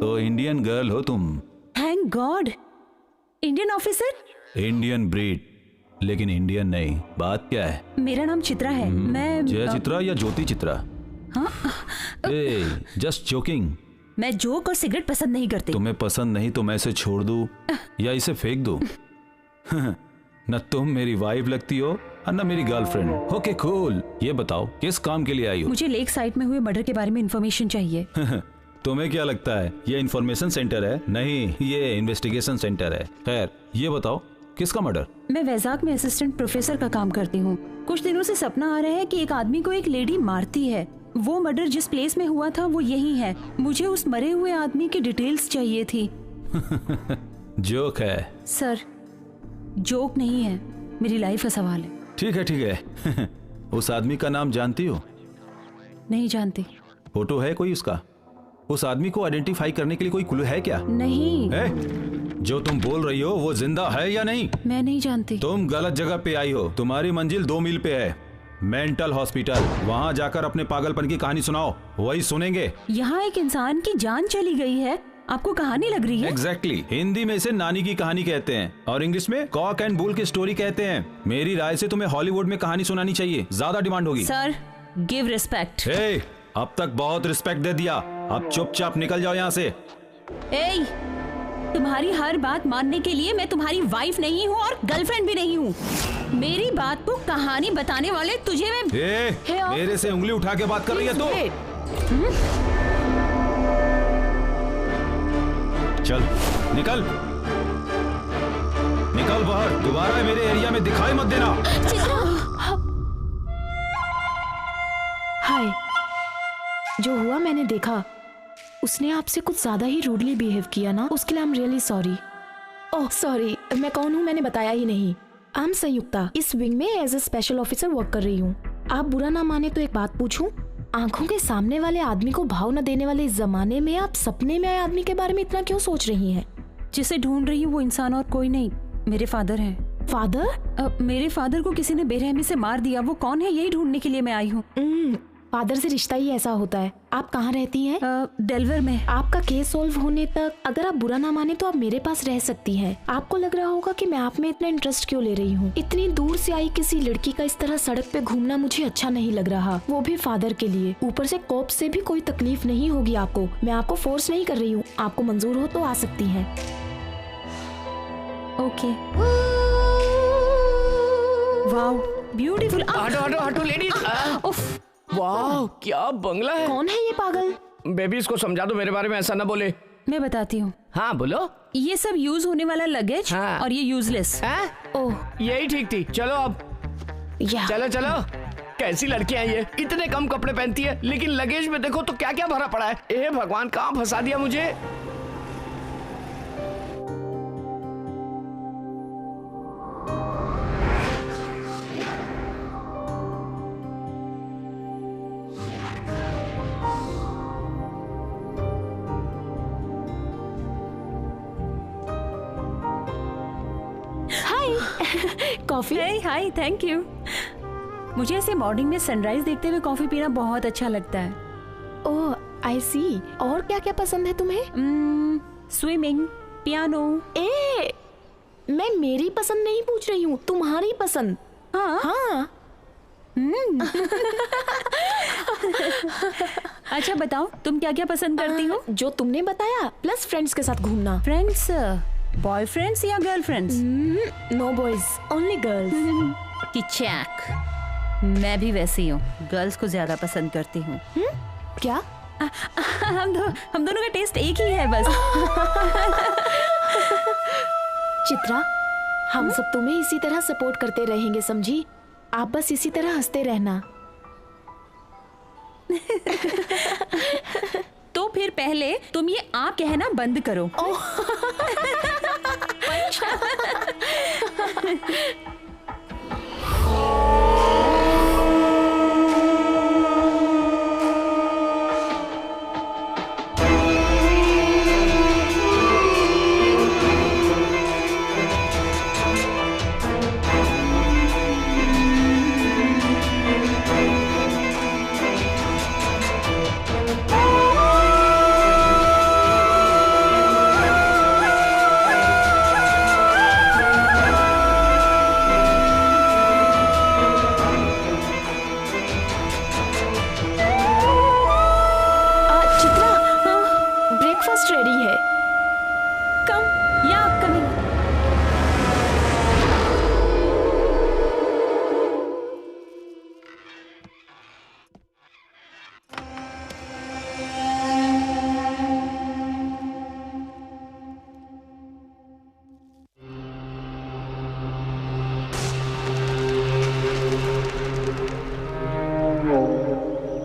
तो इंडियन गर्ल हो तुम? Thank God. Indian officer? Indian breed, लेकिन इंडियन नहीं। बात क्या है? मेरा नाम चित्रा है। मैं जय चित्रा या ज्योति चित्रा? Just joking. मैं जोक और सिगरेट पसंद नहीं करती। तुम्हें पसंद नहीं तो मैं इसे छोड़ दूं या इसे फेंक दूं? न तुम मेरी वाइफ लगती हो और न मेरी गर्लफ्रेंड। ओके कूल, ये बताओ किस काम के लिए आई हो? मुझे लेक साइड में हुए मर्डर के बारे में इंफॉर्मेशन चाहिए। तुम्हें क्या लगता है ये इंफॉर्मेशन सेंटर है? नहीं, ये इन्वेस्टिगेशन सेंटर है। खैर ये बताओ किसका मर्डर? मैं वैजाग में असिस्टेंट प्रोफेसर का काम करती हूँ। कुछ दिनों से सपना आ रहा है कि एक आदमी को एक लेडी मारती है। वो मर्डर जिस प्लेस में हुआ था वो यही है। मुझे उस मरे हुए आदमी की डिटेल्स चाहिए थी। जोक है? सर, जोक नहीं है, मेरी लाइफ का सवाल है। ठीक है ठीक है। उस आदमी का नाम जानती हो? नहीं जानती। फोटो है कोई उसका? उस आदमी को आइडेंटिफाई करने के लिए कोई क्लू है क्या? नहीं। जो तुम बोल रही हो वो जिंदा है या नहीं? मैं नहीं जानती। तुम गलत जगह पे आई हो। तुम्हारी मंजिल 2 मील पे है, मेंटल हॉस्पिटल। वहाँ जाकर अपने पागलपन की कहानी सुनाओ, वही सुनेंगे। यहाँ एक इंसान की जान चली गई है आपको कहानी लग रही है? एग्जैक्टली हिंदी में इसे नानी की कहानी कहते हैं और इंग्लिश में कॉक एंड बुल की स्टोरी कहते हैं। मेरी राय से तुम्हें हॉलीवुड में कहानी सुनानी चाहिए, ज्यादा डिमांड होगी। Sir give respect. अब तक बहुत रिस्पेक्ट दे दिया, अब चुपचाप निकल जाओ यहाँ से। तुम्हारी हर बात मानने के लिए मैं तुम्हारी वाइफ नहीं हूँ और गर्लफ्रेंड भी नहीं हूँ। मेरी बात को कहानी बताने वाले तुझे मैं मेरे से उंगली उठा के बात कर रही है तो चल निकल बाहर, दोबारा मेरे एरिया में दिखाई मत देना। हाय, जो हुआ मैंने देखा। उसने आपसे कुछ ज्यादा ही रूडली बिहेव किया ना, उसके लिए I am really sorry. Oh sorry, मैं कौन हूँ मैंने बताया ही नहीं। आई एम संयुक्ता, इस विंग में as a special officer work कर रही हूँ। आप बुरा ना माने तो एक बात पूछूं? आंखों के सामने वाले आदमी को भाव न देने वाले इस जमाने में आप सपने में आए आदमी के बारे में इतना क्यों सोच रही हैं? जिसे ढूंढ रही हूँ वो इंसान और कोई नहीं, मेरे फादर हैं। फादर? मेरे फादर को किसी ने बेरहमी से मार दिया। वो कौन है यही ढूंढने के लिए मैं आई हूँ। फादर से रिश्ता ही ऐसा होता है। आप कहाँ रहती हैं? डेल्वर में। आपका केस सॉल्व होने तक अगर आप बुरा ना माने तो आप मेरे पास रह सकती हैं। आपको लग रहा होगा कि मैं आप में इतना इंटरेस्ट क्यों ले रही हूँ। इतनी दूर से आई किसी लड़की का इस तरह सड़क पे घूमना मुझे अच्छा नहीं लग रहा, वो भी फादर के लिए। ऊपर से कॉप से भी कोई तकलीफ नहीं होगी आपको। मैं आपको फोर्स नहीं कर रही हूँ, आपको मंजूर हो तो आ सकती है। ओके। Wow beautiful. हटो लेडीज। वाह क्या बंगला है। कौन है ये पागल? बेबी इसको समझा दो, मेरे बारे में ऐसा ना बोले। मैं बताती हूँ। हाँ बोलो। ये सब यूज होने वाला लगेज और ये यूजलेस। ओह यही ठीक थी। चलो अब चलो। कैसी लड़कियां ये, इतने कम कपड़े पहनती है लेकिन लगेज में देखो तो क्या क्या भरा पड़ा है। ए भगवान कहाँ फंसा दिया मुझे। कॉफी? Hi thank you. मुझे ऐसे मॉर्निंग में सनराइज देखते हुए कॉफी पीना बहुत अच्छा लगता है। ओह आई सी। और क्या क्या पसंद है तुम्हें? Swimming, piano. मैं मेरी पसंद नहीं पूछ रही हूँ, तुम्हारी पसंद। हाँ। अच्छा बताओ तुम क्या क्या पसंद करती हो? जो तुमने बताया प्लस फ्रेंड्स के साथ घूमना। फ्रेंड्स? बॉयफ्रेंड्स या girlfriends? No boys, only girls. किचैक। मैं भी वैसी हूँ, गर्ल्स को ज्यादा पसंद करती हूँ। क्या? हम दोनों का टेस्ट एक ही है बस। चित्रा, हम सब तुम्हें इसी तरह सपोर्ट करते रहेंगे, समझी? आप बस इसी तरह हंसते रहना। तो फिर पहले तुम ये आ कहना बंद करो।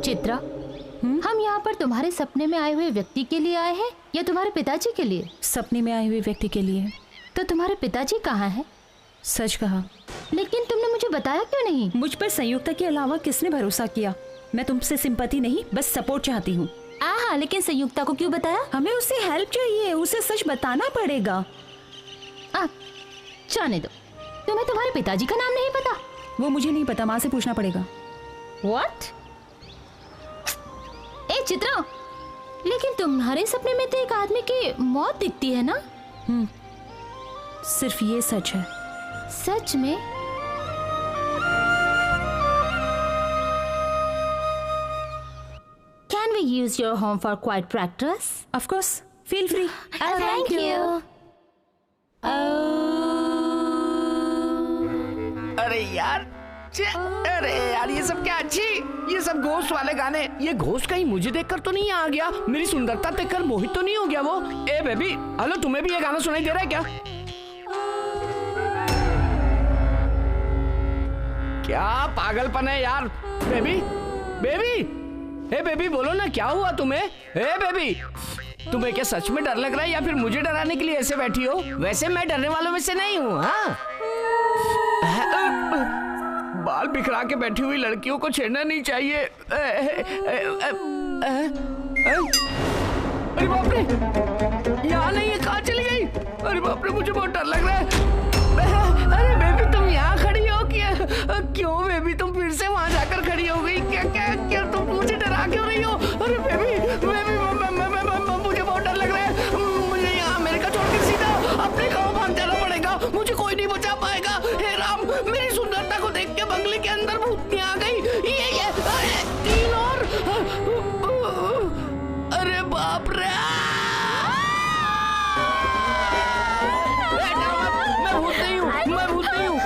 चित्रा, हम यहाँ पर तुम्हारे सपने में आए हुए व्यक्ति के लिए आए हैं या तुम्हारे पिताजी के लिए? सपने में आए हुए व्यक्ति के लिए। तो तुम्हारे पिताजी कहाँ हैं? सच कहा। लेकिन तुमने मुझे बताया क्यों नहीं? मुझ पर संयुक्ता के अलावा किसने भरोसा किया? मैं तुमसे सिंपैथी नहीं बस सपोर्ट चाहती हूँ। हाँ, लेकिन संयुक्ता को क्यों बताया? हमें उससे हेल्प चाहिए, उसे सच बताना पड़ेगा। जाने दो। तुम्हें तुम्हारे पिताजी का नाम नहीं पता? वो मुझे नहीं पता, माँ से पूछना पड़ेगा। What? ए चित्रा, लेकिन तुम्हारे सपने में तो एक आदमी की मौत दिखती है ना? सिर्फ ये सच है। सच में? Can we use your home for quiet practice? Of course, feel free. Thank you. अरे यार ये सब क्या अच्छी, ये सब घोस्ट वाले गाने। ये घोस्ट कहीं मुझे देखकर तो नहीं आ गया? मेरी सुंदरता देखकर मोहित तो नहीं हो गया वो? ए बेबी, हेलो, तुम्हें भी ये गाना सुनाई दे रहा है क्या? क्या पागलपन है यार। बेबी, बेबी, ए बेबी बोलो ना, क्या हुआ तुम्हें? ए बेबी, तुम्हें क्या सच में डर लग रहा है या फिर मुझे डराने के लिए ऐसे बैठी हो? वैसे मैं डरने वालों में से नहीं हूँ। हाँ, बाल बिखरा के बैठी हुई लड़कियों को छेड़ना नहीं चाहिए। अरे बाप रे, यहाँ नहीं है, कहाँ चली गई? अरे बाप रे, मुझे बहुत डर लग रहा है। अरे बेबी, तुम यहाँ खड़ी हो क्या? क्यों बेबी, तुम फिर से वहाँ जाकर खड़ी हो गई? क्या क्या क्या तुम मुझे डरा क्यों रही हो? अरे बेबी, बेबी, मुझे बहुत डर लग रहा है। मुझे यहाँ अमेरिका छोड़ के सीधा अपने गाँव भाग जाना पड़ेगा। मुझे कोई नहीं बचा पाएगा। हे राम, मेरी सुंदरता को देख के बंगले के अंदर भूतनी आ गई। ये अरे 3 और। अरे बाप रे, मैं भूत नहीं हूँ, मैं भूत नहीं हूँ।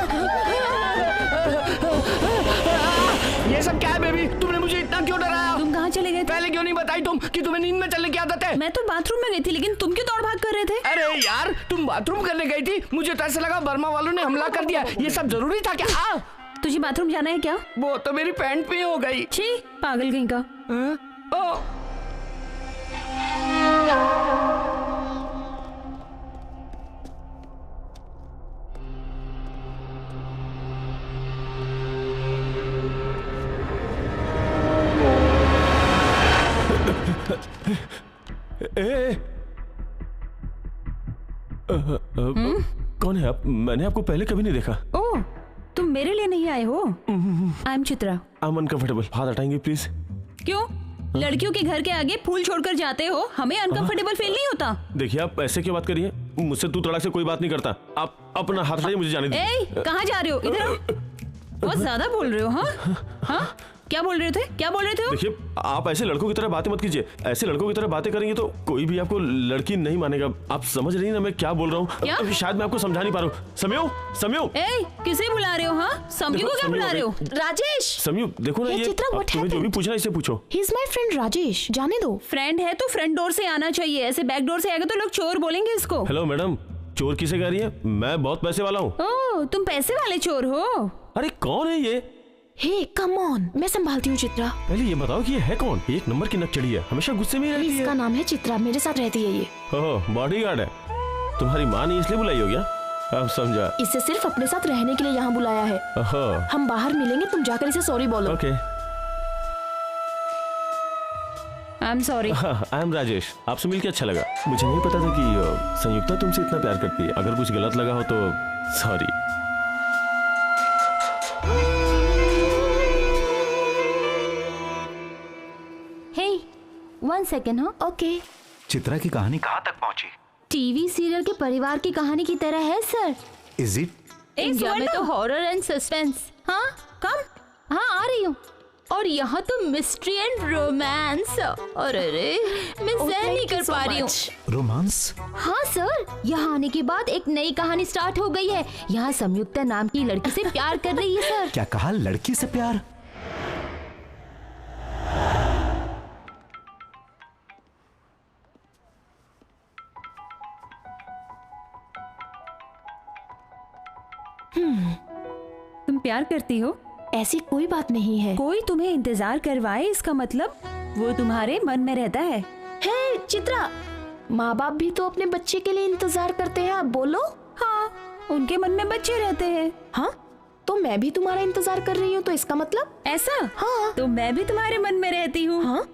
ये सब क्या है बेबी? तुमने मुझे इतना क्यों डराया? तुम कहाँ चले गए? पहले क्यों नहीं बताई तुम कि तुम्हें नींद में चलने की आदत है? मैं तो बाथरूम में गई थी, लेकिन तुम क्यों दौड़ भाग कर रहे थे? अरे यार, तुम बाथरूम करने गई थी, मुझे तो ऐसा लगा बर्मा वालों ने हमला कर दिया। ये सब जरूरी था क्या? तुझे बाथरूम जाना है क्या? वो तो मेरी पैंट पे हो गई। छी, पागल कहीं का। कौन है आप? मैंने आपको पहले कभी नहीं देखा। ओह, तुम मेरे लिए नहीं आए हो? I am Chitra. I am uncomfortable. हाथ हटाएंगे प्लीज। क्यों? लड़कियों के घर के आगे फूल छोड़कर जाते हो, हमें अनकंफर्टेबल फील नहीं होता? देखिए, आप ऐसे क्यों बात करिए? मुझसे तू तड़ाक से कोई बात नहीं करता। आप अपना हाथ हटाइए, मुझे जाने दीजिए। कहाँ जा रहे हो? इधर। बहुत ज्यादा बोल रहे हो। हाँ, क्या बोल रहे थे? क्या बोल रहे थे? देखिए, आप ऐसे लड़कों की तरह बातें मत कीजिए। ऐसे लड़कों की तरह बातें करेंगे तो कोई भी आपको लड़की नहीं मानेगा। आप समझ रही हैं ना मैं क्या बोल रहा हूँ? शायद मैं आपको समझा नहीं पा रहा हूँ। समयू, समयू, किसे बुला रहे हो? हाँ, समयू को क्या बुला रहे हो? राजेश। समयू, देखो ना, ये तुम्हें जो भी पूछना इसे पूछो। He is my friend Rajesh, जाने दो। फ्रेंड है तो फ्रंट डोर से आना चाहिए, ऐसे बैक डोर से आएगा तो लोग चोर बोलेंगे इसको। हेलो मैडम, चोर किसे कह रही है? मैं बहुत पैसे वाला हूँ। ओह, तुम पैसे वाले चोर हो? अरे कौन है ये? हे कम ऑन, मैं संभालती हूँ चित्रा। पहले ये बताओ कि ये है कौन? एक नंबर की नकचड़ी है, हमेशा गुस्से में रहती है। इसका नाम है चित्रा, मेरे साथ रहती है ये। ओह, बॉडीगार्ड है। तुम्हारी माँ ने इसलिए बुलाई हो गया? अब समझा। इसे सिर्फ अपने साथ रहने के लिए यहाँ बुलाया है। हम बाहर मिलेंगे, तुम जाकर इसे सॉरी बोलो। Okay. I am sorry. I am Rajesh. आपसे मिलकर अच्छा लगा। मुझे नहीं पता था कि संयुक्ता तुमसे इतना प्यार करती है। अगर कुछ गलत लगा हो तो सॉरी। One second, हाँ? ओके। चित्रा की कहानी कहाँ तक पहुँची? टीवी सीरियल के परिवार की कहानी की तरह है सर। Is it? इंडिया में तो हॉरर एंड सस्पेंस। हाँ, कम। हाँ, आ रही हूँ। और यहाँ तो मिस्ट्री एंड रोमांस। और अरे, मैं सहन नहीं कर पा रही हूँ। रोमांस? हाँ सर, यहाँ आने के बाद एक नई कहानी स्टार्ट हो गई है। यहाँ संयुक्ता नाम की लड़की से प्यार कर रही है सर। क्या कहा? लड़की से प्यार? तुम प्यार करती हो? ऐसी कोई बात नहीं है। कोई तुम्हें इंतजार करवाए, इसका मतलब वो तुम्हारे मन में रहता है। हे चित्रा, माँ बाप भी तो अपने बच्चे के लिए इंतजार करते हैं। आप बोलो। हाँ, उनके मन में बच्चे रहते हैं। हाँ, तो मैं भी तुम्हारा इंतजार कर रही हूँ, तो इसका मतलब? ऐसा? हाँ, तो मैं भी तुम्हारे मन में रहती हूँ। हाँ?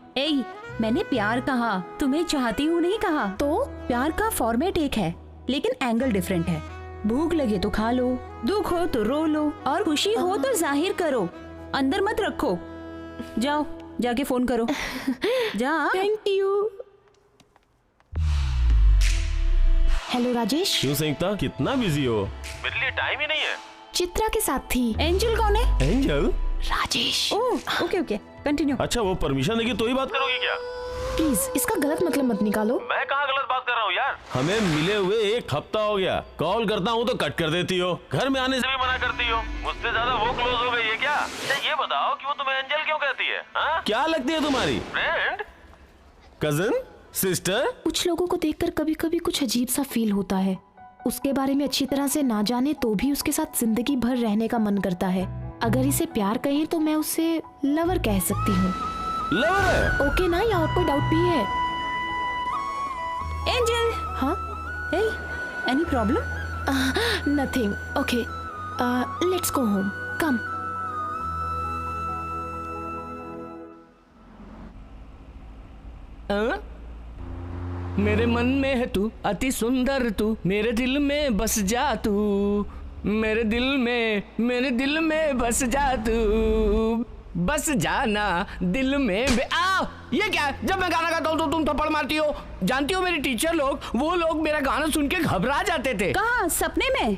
मैंने प्यार कहा, तुम्हें चाहती हूँ नहीं कहा। तो प्यार का फॉर्मेट एक है, लेकिन एंगल डिफरेंट है। भूख लगे तो खा लो, दुख हो तो रो लो, और खुशी हो तो जाहिर करो, अंदर मत रखो। जाओ, जाके फोन करो। जा। Thank you. हेलो राजेश। क्यों संयुक्ता, कितना बिजी हो? मेरे लिए टाइम ही नहीं है। चित्रा के साथ थी। एंजल कौन है? एंजल? राजेश। ओह ओके ओके, कंटिन्यू। अच्छा, वो परमिशन देगी तो ही बात करोगी क्या? प्लीज इसका गलत मतलब मत निकालो। मैं कहाँ गलत बात कर रहा हूँ यार? हमें मिले हुए 1 हफ्ता हो गया। कॉल करता हूँ तो कट कर देती हो, घर में आने से भी मना करती हो। मुझसे ज्यादा वो क्लोज हो गई है क्या? ये बताओ कि वो तुम्हें एंजल क्यों कहती है? क्या लगती है तुम्हारी? Friend, cousin, sister? कुछ लोगों को देखकर कभी कभी कुछ अजीब सा फील होता है। उसके बारे में अच्छी तरह से ना जाने तो भी उसके साथ जिंदगी भर रहने का मन करता है। अगर इसे प्यार कहें तो मैं उसे लवर कह सकती हूँ। लवर है? ओके ना, या और कोई डाउट भी है? एंजल। हाँ? Hey, any problem? Nothing. Okay, let's go home. Come. मेरे मन में है तू, अति सुंदर तू, मेरे दिल में बस जा तू, मेरे दिल में बस जा तू, बस जाना दिल में ये क्या? जब मैं गाना गाता हूँ तो तुम थप्पड़ मारती हो। जानती हो मेरी टीचर लोग, वो लोग मेरा गाना सुन के घबरा जाते थे। कहाँ? सपने में?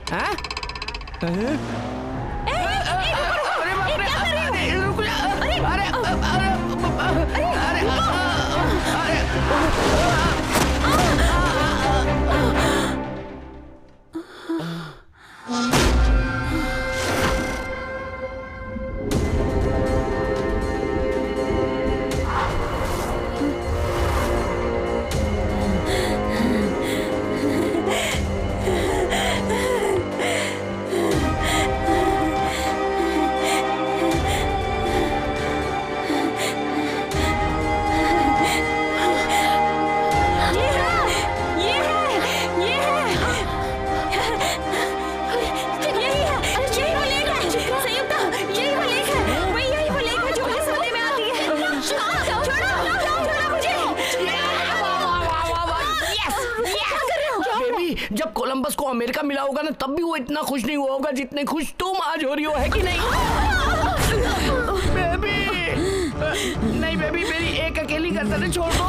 जब कोलंबस को अमेरिका मिला होगा ना, तब भी वो इतना खुश नहीं हुआ होगा जितने खुश तुम आज हो रही हो, है कि नहीं? बेबी, नहीं बेबी, मेरी एक अकेली गर्दन छोड़ दो।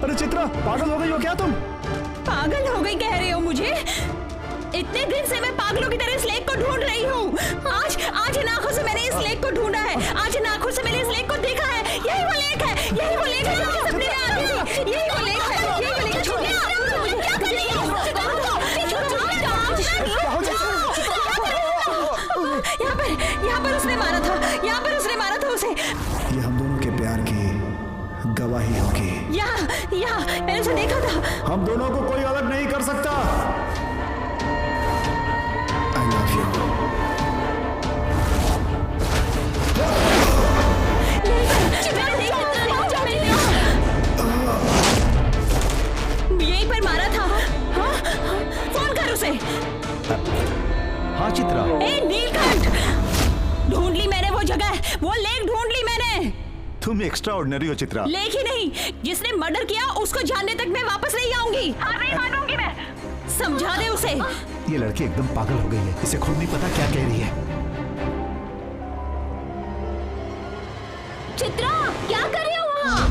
अरे चित्रा, पागल हो गई हो क्या तुम? पागल हो गई कह रहे हो मुझे? इतने दिन से मैं पागलों की तरह इस लेक को ढूंढ रही हूँ। आज इन आंखों से मैंने इस लेक को ढूंढा है। आज इन आंखों से मैंने इस लेक को देखा है। यही वो लेक है, यही वो लेक है जो मेरे सपने में आती थी। यही वो लेक है, यही वो लेक है। छोड़ दो, क्या कर रही हो? यहाँ पर उसने मारा था, यहाँ पर उसने मारा था उसे। ये हम दोनों के प्यार की गवाही होगी। यहाँ मैंने उसे देखा था। हम दोनों को कोई अलग नहीं कर सकता। I love you. यहीं पर मारा था। फोन कर उसे। हाँ चित्रा। ए नीलकंठ, ढूंढ ली मैंने वो जगह, वो लेक ढूंढ ली मैंने। तुम एक्स्ट्रा ऑर्डिनरी हो चित्रा। लेक ही नहीं, जिसने मर्डर किया उसको जानने तक मैं वापस नहीं आऊंगी। हार नहीं मानूंगी मैं। समझा दे उसे। ये लड़की एकदम पागल हो गई है, इसे खुद नहीं पता क्या कह रही है। चित्रा, क्या कर रही हो वहाँ?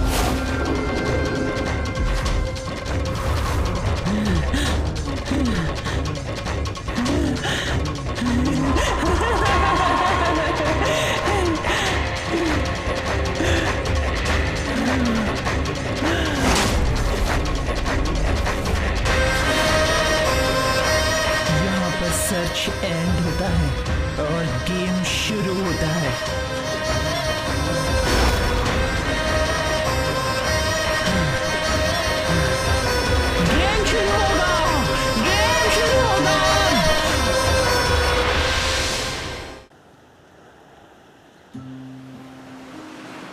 सर्च एंड होता है और गेम शुरू होता है। गेम शुरू होगा, गेम शुरू होगा।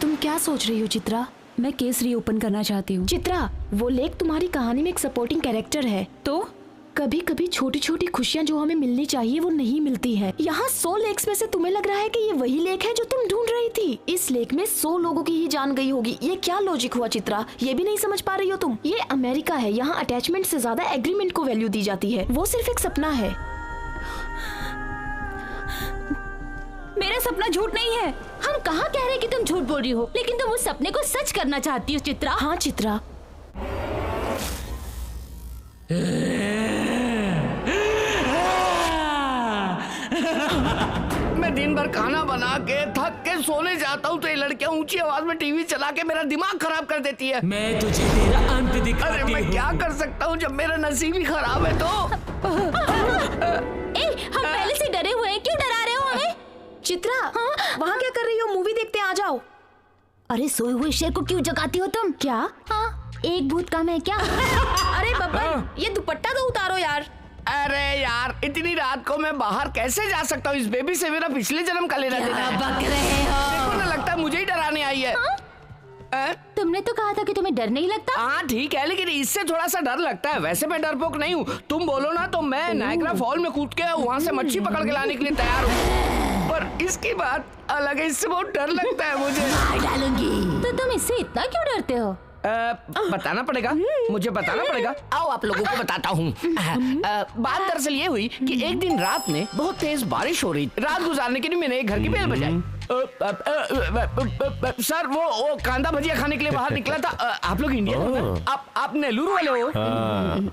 तुम क्या सोच रही हो चित्रा? मैं केस रीओपन करना चाहती हूँ। चित्रा, वो लेक तुम्हारी कहानी में एक सपोर्टिंग कैरेक्टर है। तो कभी कभी छोटी छोटी खुशियाँ जो हमें मिलनी चाहिए वो नहीं मिलती है। यहाँ 100 लेक्स में से तुम्हें लग रहा है कि ये वही लेक है जो तुम ढूंढ रही थी। इस लेक में 100 लोगों की ही जान गई होगी। ये क्या लॉजिक हुआ चित्रा? ये भी नहीं समझ पा रही हो तुम? ये अमेरिका है, यहाँ अटैचमेंट से ज्यादा एग्रीमेंट को वैल्यू दी जाती है। वो सिर्फ एक सपना है। मेरा सपना झूठ नहीं है। हम कहाँ कह रहे कि तुम झूठ बोल रही हो, लेकिन तुम उस सपने को सच करना चाहती हो चित्रा। हाँ चित्रा, मैं दिन भर खाना बना के थक के सोने जाता हूँ तो ये लड़कियाँ ऊंची आवाज में टीवी चला के मेरा दिमाग खराब कर देती है। मैं तुझे तेरा अंत दिखाती अरे मैं क्या कर सकता हूँ जब मेरा नसीब ही खराब है तो। हम पहले से डरे हुए हैं, क्यों डरा रहे हो हमें? चित्रा, वहाँ क्या कर रही हो? मूवी देखते आ जाओ। अरे सोए हुए शेर को क्यों जगाती हो तुम? क्या? एक भूत कम है क्या? अरे बब्बन, ये दुपट्टा तो उतारो यार। अरे यार इतनी रात को मैं बाहर कैसे जा सकता हूँ? इस बेबी से मेरा पिछले जन्म का लेना देना है। बक रहे हो? देखो ना, लगता है मुझे ही डराने आई है। तुमने तो कहा था कि तुम्हें डर नहीं लगता। हाँ ठीक है, लेकिन इससे थोड़ा सा डर लगता है। वैसे मैं डरपोक नहीं हूँ, तुम बोलो ना तो मैं नायग्रा फॉल में कूद के वहाँ से मच्छी पकड़ के लाने के लिए तैयार हूँ। पर इसकी बात अलग है, इससे बहुत डर लगता है मुझे। मार डालूंगी। तो तुम इससे इतना क्यों डरते हो? बताना पड़ेगा, मुझे बताना पड़ेगा। आओ आप लोगों को बताता हूँ। बात दरअसल ये हुई कि एक दिन रात में बहुत तेज बारिश हो रही। रात गुजारने के लिए मैंने एक घर की बेल बजाई। सर वो कांदा भजिया खाने के लिए बाहर निकला था। आप लोग इंडियन हो? आप नेलूर वाले हो?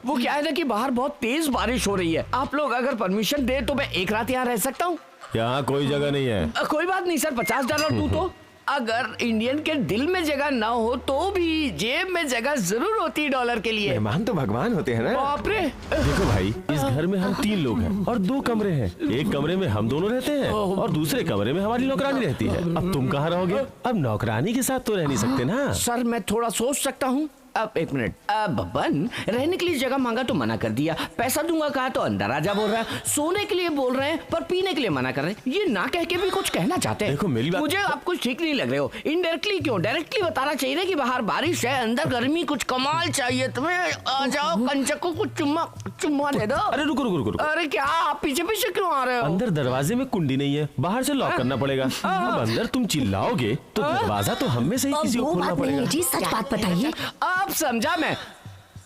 वो क्या है ना कि बाहर बहुत तेज बारिश हो रही है। आप लोग अगर परमिशन दे तो मैं एक रात यहाँ रह सकता हूँ? यहाँ कोई जगह नहीं है। कोई बात नहीं सर, $50 तू तो। अगर इंडियन के दिल में जगह ना हो तो भी जेब में जगह जरूर होती है डॉलर के लिए। मेहमान तो भगवान होते हैं ना। बाप रे। देखो भाई, इस घर में हम 3 लोग हैं और 2 कमरे हैं। एक कमरे में हम दोनों रहते हैं और दूसरे कमरे में हमारी नौकरानी रहती है। अब तुम कहाँ रहोगे? अब नौकरानी के साथ तो रह नहीं सकते ना। सर मैं थोड़ा सोच सकता हूँ। अब एक मिनट, बब्बन रहने के लिए जगह मांगा तो मना कर दिया, पैसा दूंगा कहा तो अंदर आजा बोल रहा है, सोने के लिए बोल रहे हैं पर पीने के लिए मना कर रहे हैं। ये ना कह के भी कुछ कहना चाहते हैं। देखो मेरी बात, मुझे आप कुछ ठीक नहीं लग रहे हो। इनडायरेक्टली क्यों, डायरेक्टली बताना चाहिए कि बाहर बारिश है, अंदर गर्मी, कुछ कमाल चाहिए तुम्हें। आ जाओ, कंचक को कुछ चुम्मा दे दो। अरे रुको रुको रुको। अरे क्या आप पीछे पीछे क्यों आ रहे हो? अंदर दरवाजे में कुंडी नहीं है, बाहर से लॉक करना पड़ेगा। अब अंदर तुम चिल्लाओगे तो दरवाजा तो हम में से ही किसी को खोलना पड़ेगा। जी सच बात बताइए। आप समझा मैं।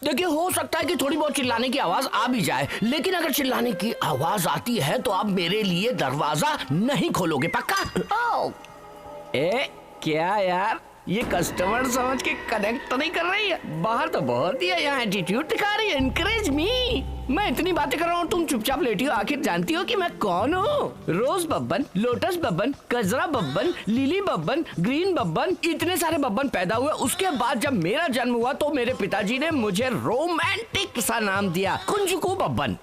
देखिए हो सकता है कि थोड़ी बहुत चिल्लाने की आवाज आ भी जाए, लेकिन अगर चिल्लाने की आवाज आती है तो आप मेरे लिए दरवाजा नहीं खोलोगे, पक्का? क्या यार, ये कस्टमर समझ के कनेक्ट तो नहीं कर रही है? बाहर तो बहुत ही है, यहाँ एटीट्यूड दिखा रही है। Encourage me. मैं इतनी बातें कर रहा हूँ, तुम चुपचाप लेटी हो। आखिर जानती हो कि मैं कौन हूँ? रोज बब्बन, लोटस बब्बन, कजरा बब्बन, लिली बब्बन, ग्रीन बब्बन, इतने सारे बब्बन पैदा हुए। उसके बाद जब मेरा जन्म हुआ तो मेरे पिताजी ने मुझे रोमांटिक सा नाम दिया, कुंजुकू बब्बन।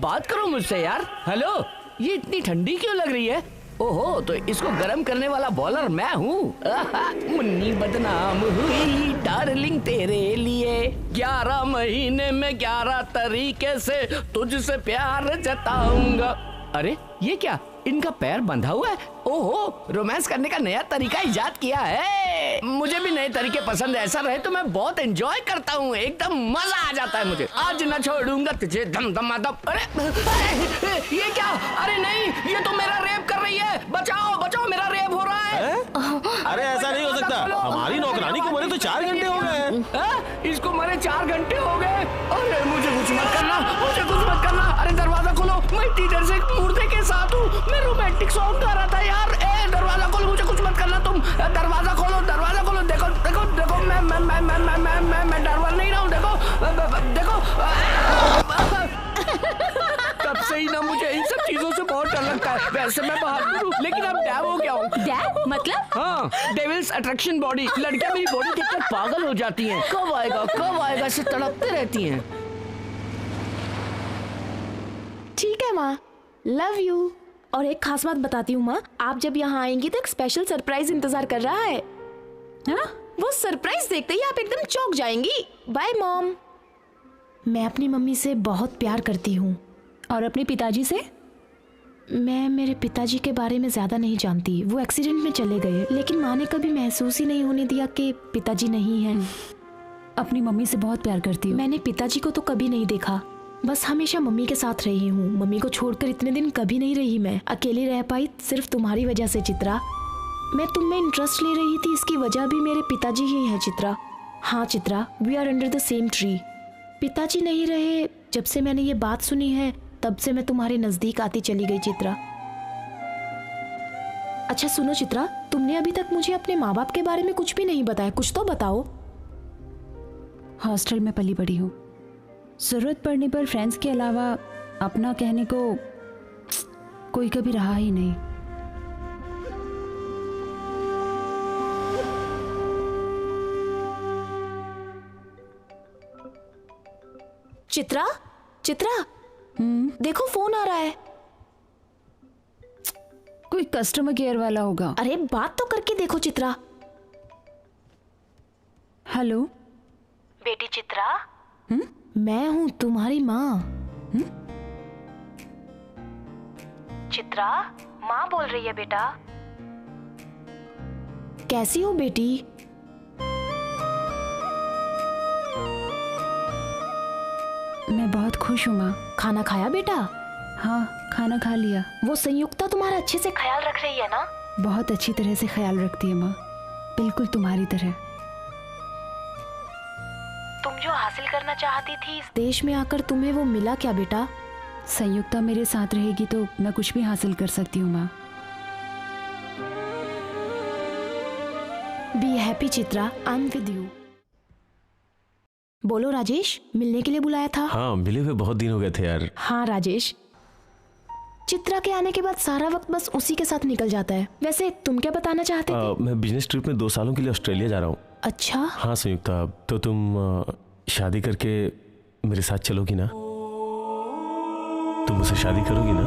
बात करो मुझसे यार। हेलो, ये इतनी ठंडी क्यों लग रही है? ओहो, तो इसको गर्म करने वाला बॉलर मैं हूँ। मुन्नी बदनाम हुई डार्लिंग तेरे लिए, 11 महीने में 11 तरीके से तुझसे प्यार जताऊंगा। अरे ये क्या, इनका पैर बंधा हुआ है? ओहो, रोमांस करने का नया तरीका इजाद किया है। मुझे भी नए तरीके पसंद है, ऐसा रहे तो मैं बहुत एंजॉय करता हूँ, एकदम मजा आ जाता है मुझे। आज न छोड़ूंगा तुझे दम दम दम। अरे ये क्या? अरे नहीं, ये तो मेरा रेप कर रही है। बचाओ बचाओ, मेरा रेप हो रहा है। अरे ऐसा नहीं हो सकता, हमारी नौकरानी को मरे तो 4 घंटे हो गए। इसको मरे 4 घंटे हो गए। अरे मुझे कुछ मत करना, मुझे कुछ मत करना। अरे दरवाजा खोलो, मैं इतनी देर से मुर्दे के साथ हूँ। मैं रोमांटिक सॉन्ग गा रहा था यार। दरवाजा खोलो, मुझे कुछ मत करना तुम। दरवाजा खोलो, दरवाजा खोलो। देखो देखो देखो, मैं डरवा नहीं रहा हूँ। देखो तब से ही ना मुझे इन सब चीजों से बहुत डर लगता है। वैसे मैं बहादुर हूँ, लेकिन अब डैव हो गया हूँ। डैव मतलब? हाँ, डेविल्स अट्रैक्शन बॉडी। लड़कियां मेरी बॉडी देखकर पागल हो जाती हैं। कब आएगा से तड़पते रहती हैं। ठीक है माँ, लव यू। और एक खास बात बताती हूँ माँ, आप जब यहाँ आएंगी तो एक स्पेशल सरप्राइज इंतजार कर रहा है। हाँ? वो सरप्राइज देखते ही आप एकदम चौंक जाएंगी। Bye mom. मैं अपनी मम्मी से बहुत प्यार करती हूँ। और अपने पिताजी से? मैं मेरे पिताजी के बारे में ज्यादा नहीं जानती, वो एक्सीडेंट में चले गए, लेकिन माँ ने कभी महसूस ही नहीं होने दिया कि पिताजी नहीं हैं। अपनी मम्मी से बहुत प्यार करती हूँ। मैंने पिताजी को तो कभी नहीं देखा, बस हमेशा मम्मी के साथ रही हूँ। मम्मी को छोड़कर इतने दिन कभी नहीं रही मैं, अकेली रह पाई सिर्फ तुम्हारी वजह से चित्रा। मैं तुम में इंटरेस्ट ले रही थी, इसकी वजह भी मेरे पिताजी ही हैं चित्रा। हाँ Chitra, we are under the same tree. पिताजी नहीं रहे, जब से मैंने ये बात सुनी है तब से मैं तुम्हारे नजदीक आती चली गई चित्रा। अच्छा सुनो चित्रा, तुमने अभी तक मुझे अपने माँ बाप के बारे में कुछ भी नहीं बताया, कुछ तो बताओ। हॉस्टल में पली बड़ी हूँ, जरूरत पड़ने पर फ्रेंड्स के अलावा अपना कहने को कोई कभी रहा ही नहीं। चित्रा, चित्रा, देखो फोन आ रहा है। कोई कस्टमर केयर वाला होगा। अरे बात तो करके देखो चित्रा। हेलो बेटी चित्रा, मैं हूं तुम्हारी माँ। चित्रा, माँ बोल रही है बेटा। कैसी हो बेटी? मैं बहुत खुश हूँ माँ। खाना खाया बेटा? हाँ, खाना खा लिया। वो संयुक्ता तुम्हारा अच्छे से ख्याल रख रही है ना? बहुत अच्छी तरह से ख्याल रखती है माँ, बिल्कुल तुम्हारी तरह। तुम जो हासिल करना चाहती थी इस देश में आकर तुम्हें वो मिला क्या बेटा? संयुक्ता मेरे साथ रहेगी तो मैं कुछ भी हासिल कर सकती हूँ माँ। Be happy Chitra, I am with you. बोलो राजेश, मिलने के लिए बुलाया था? हाँ, मिले हुए बहुत दिन हो गए थे यार। हाँ राजेश, चित्रा के आने के बाद सारा वक्त बस उसी के साथ निकल जाता है। वैसे तुम क्या बताना चाहते थे? मैं बिजनेस ट्रिप में 2 सालों के लिए ऑस्ट्रेलिया जा रहा हूँ। अच्छा। हाँ संयुक्ता, तो तुम शादी करके मेरे साथ चलोगी ना? तुम मुझसे शादी करोगी ना?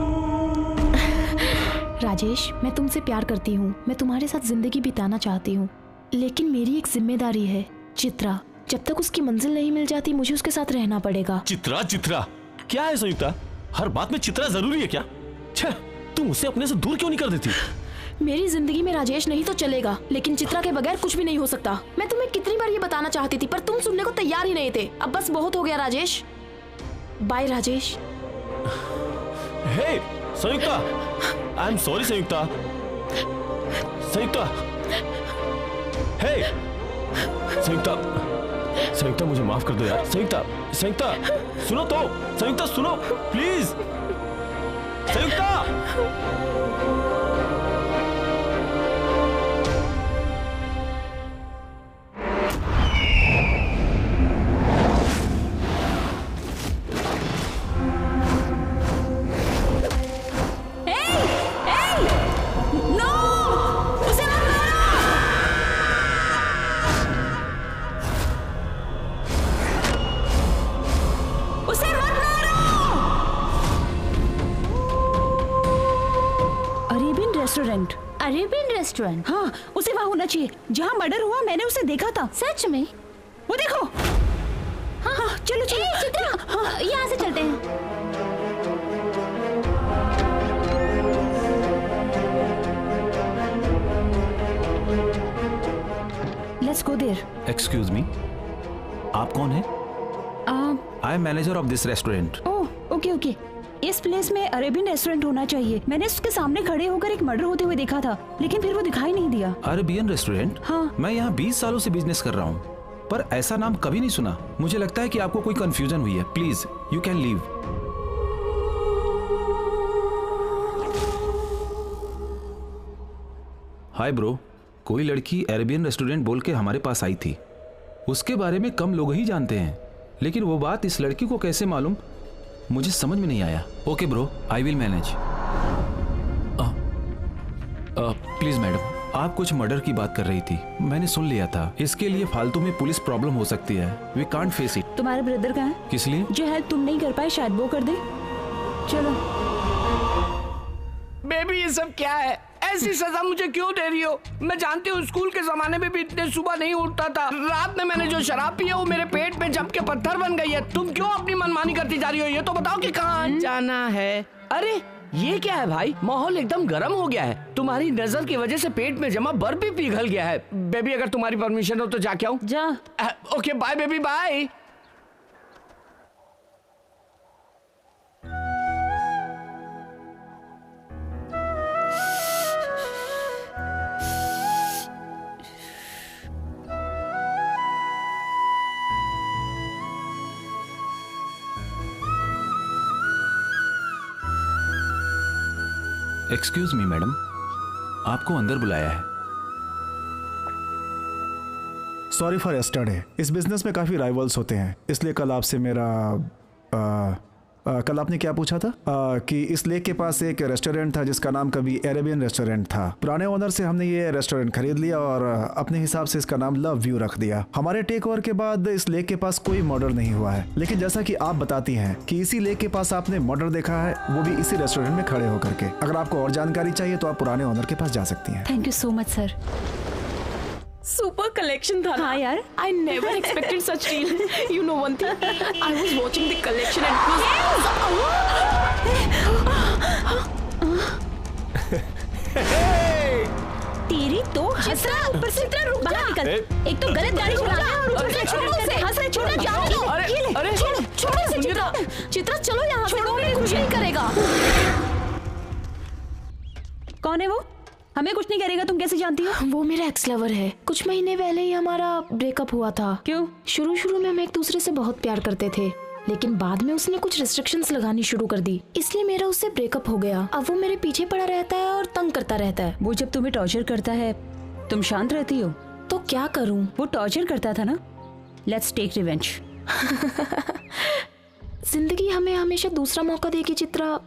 राजेश, मैं तुमसे प्यार करती हूँ, मैं तुम्हारे साथ जिंदगी बिताना चाहती हूँ, लेकिन मेरी एक जिम्मेदारी है चित्रा। जब तक उसकी मंजिल नहीं मिल जाती मुझे उसके साथ रहना पड़ेगा। चित्रा, चित्रा क्या है संयुक्ता? हर बात में चित्रा जरूरी है क्या? छे, तुम उसे अपने से दूर क्यों नहीं कर देती? मेरी जिंदगी में राजेश नहीं तो चलेगा, लेकिन चित्रा के बगैर कुछ भी नहीं हो सकता। मैं तुम्हें कितनी बार ये बताना चाहती थी पर तुम सुनने को तैयार ही नहीं थे। अब बस बहुत हो गया Rajesh. Bye Rajesh. Hey Sanyukta, I am sorry Sanyukta. Sanyukta, hey Sanyukta, Sanyukta मुझे माफ कर दो यार। संयुक्ता, संयुक्ता सुनो तो, संयुक्ता सुनो प्लीज। Sanyukta, Arabian restaurant? हाँ, उसे वहाँ होना चाहिए जहाँ मर्डर हुआ। मैंने उसे देखा था। सच में? वो देखो। हाँ, हाँ, चलो चलो। चित्रा, हाँ, यहाँ से चलते हैं। Let's go there. Excuse me, आप कौन है? I am manager of this restaurant. Oh, okay okay. इस प्लेस में अरेबियन रेस्टोरेंट होना चाहिए। मैंने उसके सामने खड़े होकर एक मर्डर होते हुए देखा था, लेकिन फिर वो दिखाई नहीं दिया। Arabian restaurant? हाँ। मैं यहाँ 20 सालों से बिजनेस कर रहा हूँ, पर ऐसा नाम कभी नहीं सुना। मुझे लगता है कि आपको कोई कंफ्यूजन हुई है। Please you can leave. Hi bro, कोई लड़की अरेबियन रेस्टोरेंट बोल के हमारे पास आई थी। उसके बारे में कम लोग ही जानते हैं, लेकिन वो बात इस लड़की को कैसे मालूम मुझे समझ में नहीं आया। Okay bro, I will manage. Please madam, आप कुछ मर्डर की बात कर रही थी, मैंने सुन लिया था। इसके लिए फालतू में पुलिस प्रॉब्लम हो सकती है। We can't face it. तुम्हारे ब्रदर कहाँ है? किस लिए? जो हेल्प तुम नहीं कर पाए शायद वो कर दे। चलो। बेबी ये सब क्या है? ऐसी सजा मुझे क्यों दे रही हो? मैं जानती हूँ स्कूल के जमाने में भी इतने सुबह नहीं उठता था। रात में मैंने जो शराब पी है वो मेरे पेट में जम के पत्थर बन गई है। तुम क्यों अपनी मनमानी करती जा रही हो? ये तो बताओ कि कहाँ जाना है। अरे ये क्या है भाई? माहौल एकदम गर्म हो गया है। तुम्हारी नजर की वजह से पेट में जमा बर्फ भी पिघल गया है। बेबी अगर तुम्हारी परमिशन हो तो जाके आऊं? जा। Okay bye baby, bye. Excuse me madam, आपको अंदर बुलाया है। Sorry for yesterday. इस बिजनेस में काफी राइवल्स होते हैं, इसलिए कल आपसे मेरा कल आपने क्या पूछा था? कि इस लेक के पास एक रेस्टोरेंट था जिसका नाम कभी अरेबियन रेस्टोरेंट था। पुराने ओनर से हमने ये रेस्टोरेंट खरीद लिया और अपने हिसाब से इसका नाम लव व्यू रख दिया। हमारे टेक ओवर के बाद इस लेक के पास कोई मर्डर नहीं हुआ है, लेकिन जैसा कि आप बताती हैं कि इसी लेक के पास आपने मर्डर देखा है, वो भी इसी रेस्टोरेंट में खड़े होकर के। अगर आपको और जानकारी चाहिए तो आप पुराने ओनर के पास जा सकती हैं। Thank you so much sir. Super collection था हाँ यार, I never expected such deal. You know one thing? I was watching the collection and it तेरी तो चित्रा ऊपर से इतना रुक जा, निकल। एक तो गलत गाड़ी चला रहा है और ऊपर से छोड़ो उसे, हंस रहे, छोड़ो जाओ। अरे छोड़ो इसे चित्रा, चित्रा चलो यहाँ से, छोड़ो कुछ नहीं करेगा। कौन है वो? हमें कुछ नहीं करेगा, तुम कैसे जानती हो? वो मेरा एक्स लवर है। कुछ महीने पहले ही हमारा ब्रेकअप हुआ था। क्यों? शुरू में हम एक दूसरे से बहुत प्यार करते थे, लेकिन बाद में उसने कुछ रिस्ट्रिक्शंस लगानी शुरू कर दी, इसलिए मेरा उससे ब्रेकअप हो गया। अब वो मेरे पीछे पड़ा रहता है और तंग करता रहता है। वो जब तुम्हें टॉर्चर करता है तुम शांत रहती हो? तो क्या करूं? वो टॉर्चर करता था ना, लेट्स टेक रिवेंज। जिंदगी हमें हमेशा दूसरा मौका देगी चित्रा,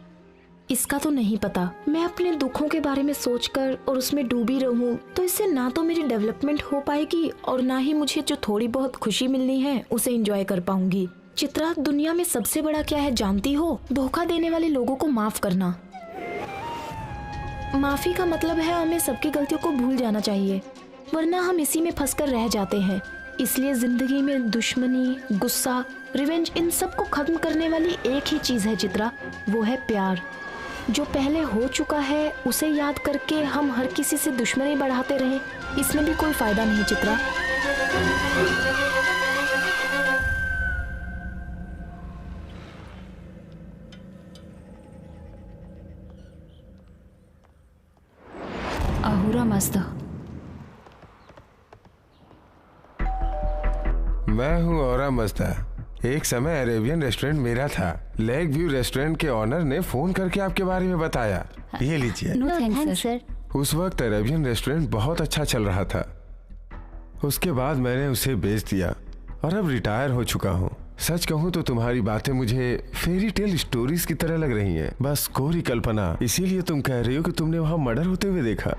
इसका तो नहीं पता। मैं अपने दुखों के बारे में सोचकर और उसमें डूबी रहूं तो इससे ना तो मेरी डेवलपमेंट हो पाएगी और ना ही मुझे जो थोड़ी बहुत खुशी मिलनी है उसे एंजॉय कर पाऊंगी। चित्रा, दुनिया में सबसे बड़ा क्या है जानती हो? धोखा देने वाले लोगों को माफ करना। माफी का मतलब है हमें सबकी गलतियों को भूल जाना चाहिए, वरना हम इसी में फंसकर रह जाते हैं। इसलिए जिंदगी में दुश्मनी, गुस्सा, रिवेंज, इन सब को खत्म करने वाली एक ही चीज है चित्रा, वो है प्यार। जो पहले हो चुका है उसे याद करके हम हर किसी से दुश्मनी बढ़ाते रहें, इसमें भी कोई फायदा नहीं चित्रा। अहूरा मस्ता। मैं हूँ औरा मस्ता। एक समय अरेबियन रेस्टोरेंट मेरा था। लेक व्यू रेस्टोरेंट के ऑनर ने फोन करके आपके बारे में बताया। ये लीजिए। No thanks sir. उस वक्त अरेबियन रेस्टोरेंट बहुत अच्छा चल रहा था। उसके बाद मैंने उसे बेच दिया और अब रिटायर हो चुका हूँ। सच कहूँ तो तुम्हारी बातें मुझे फेरी टेल स्टोरीज की तरह लग रही हैं, बस कोरी कल्पना। इसीलिए तुम कह रही हो कि तुमने वहाँ मर्डर होते हुए देखा।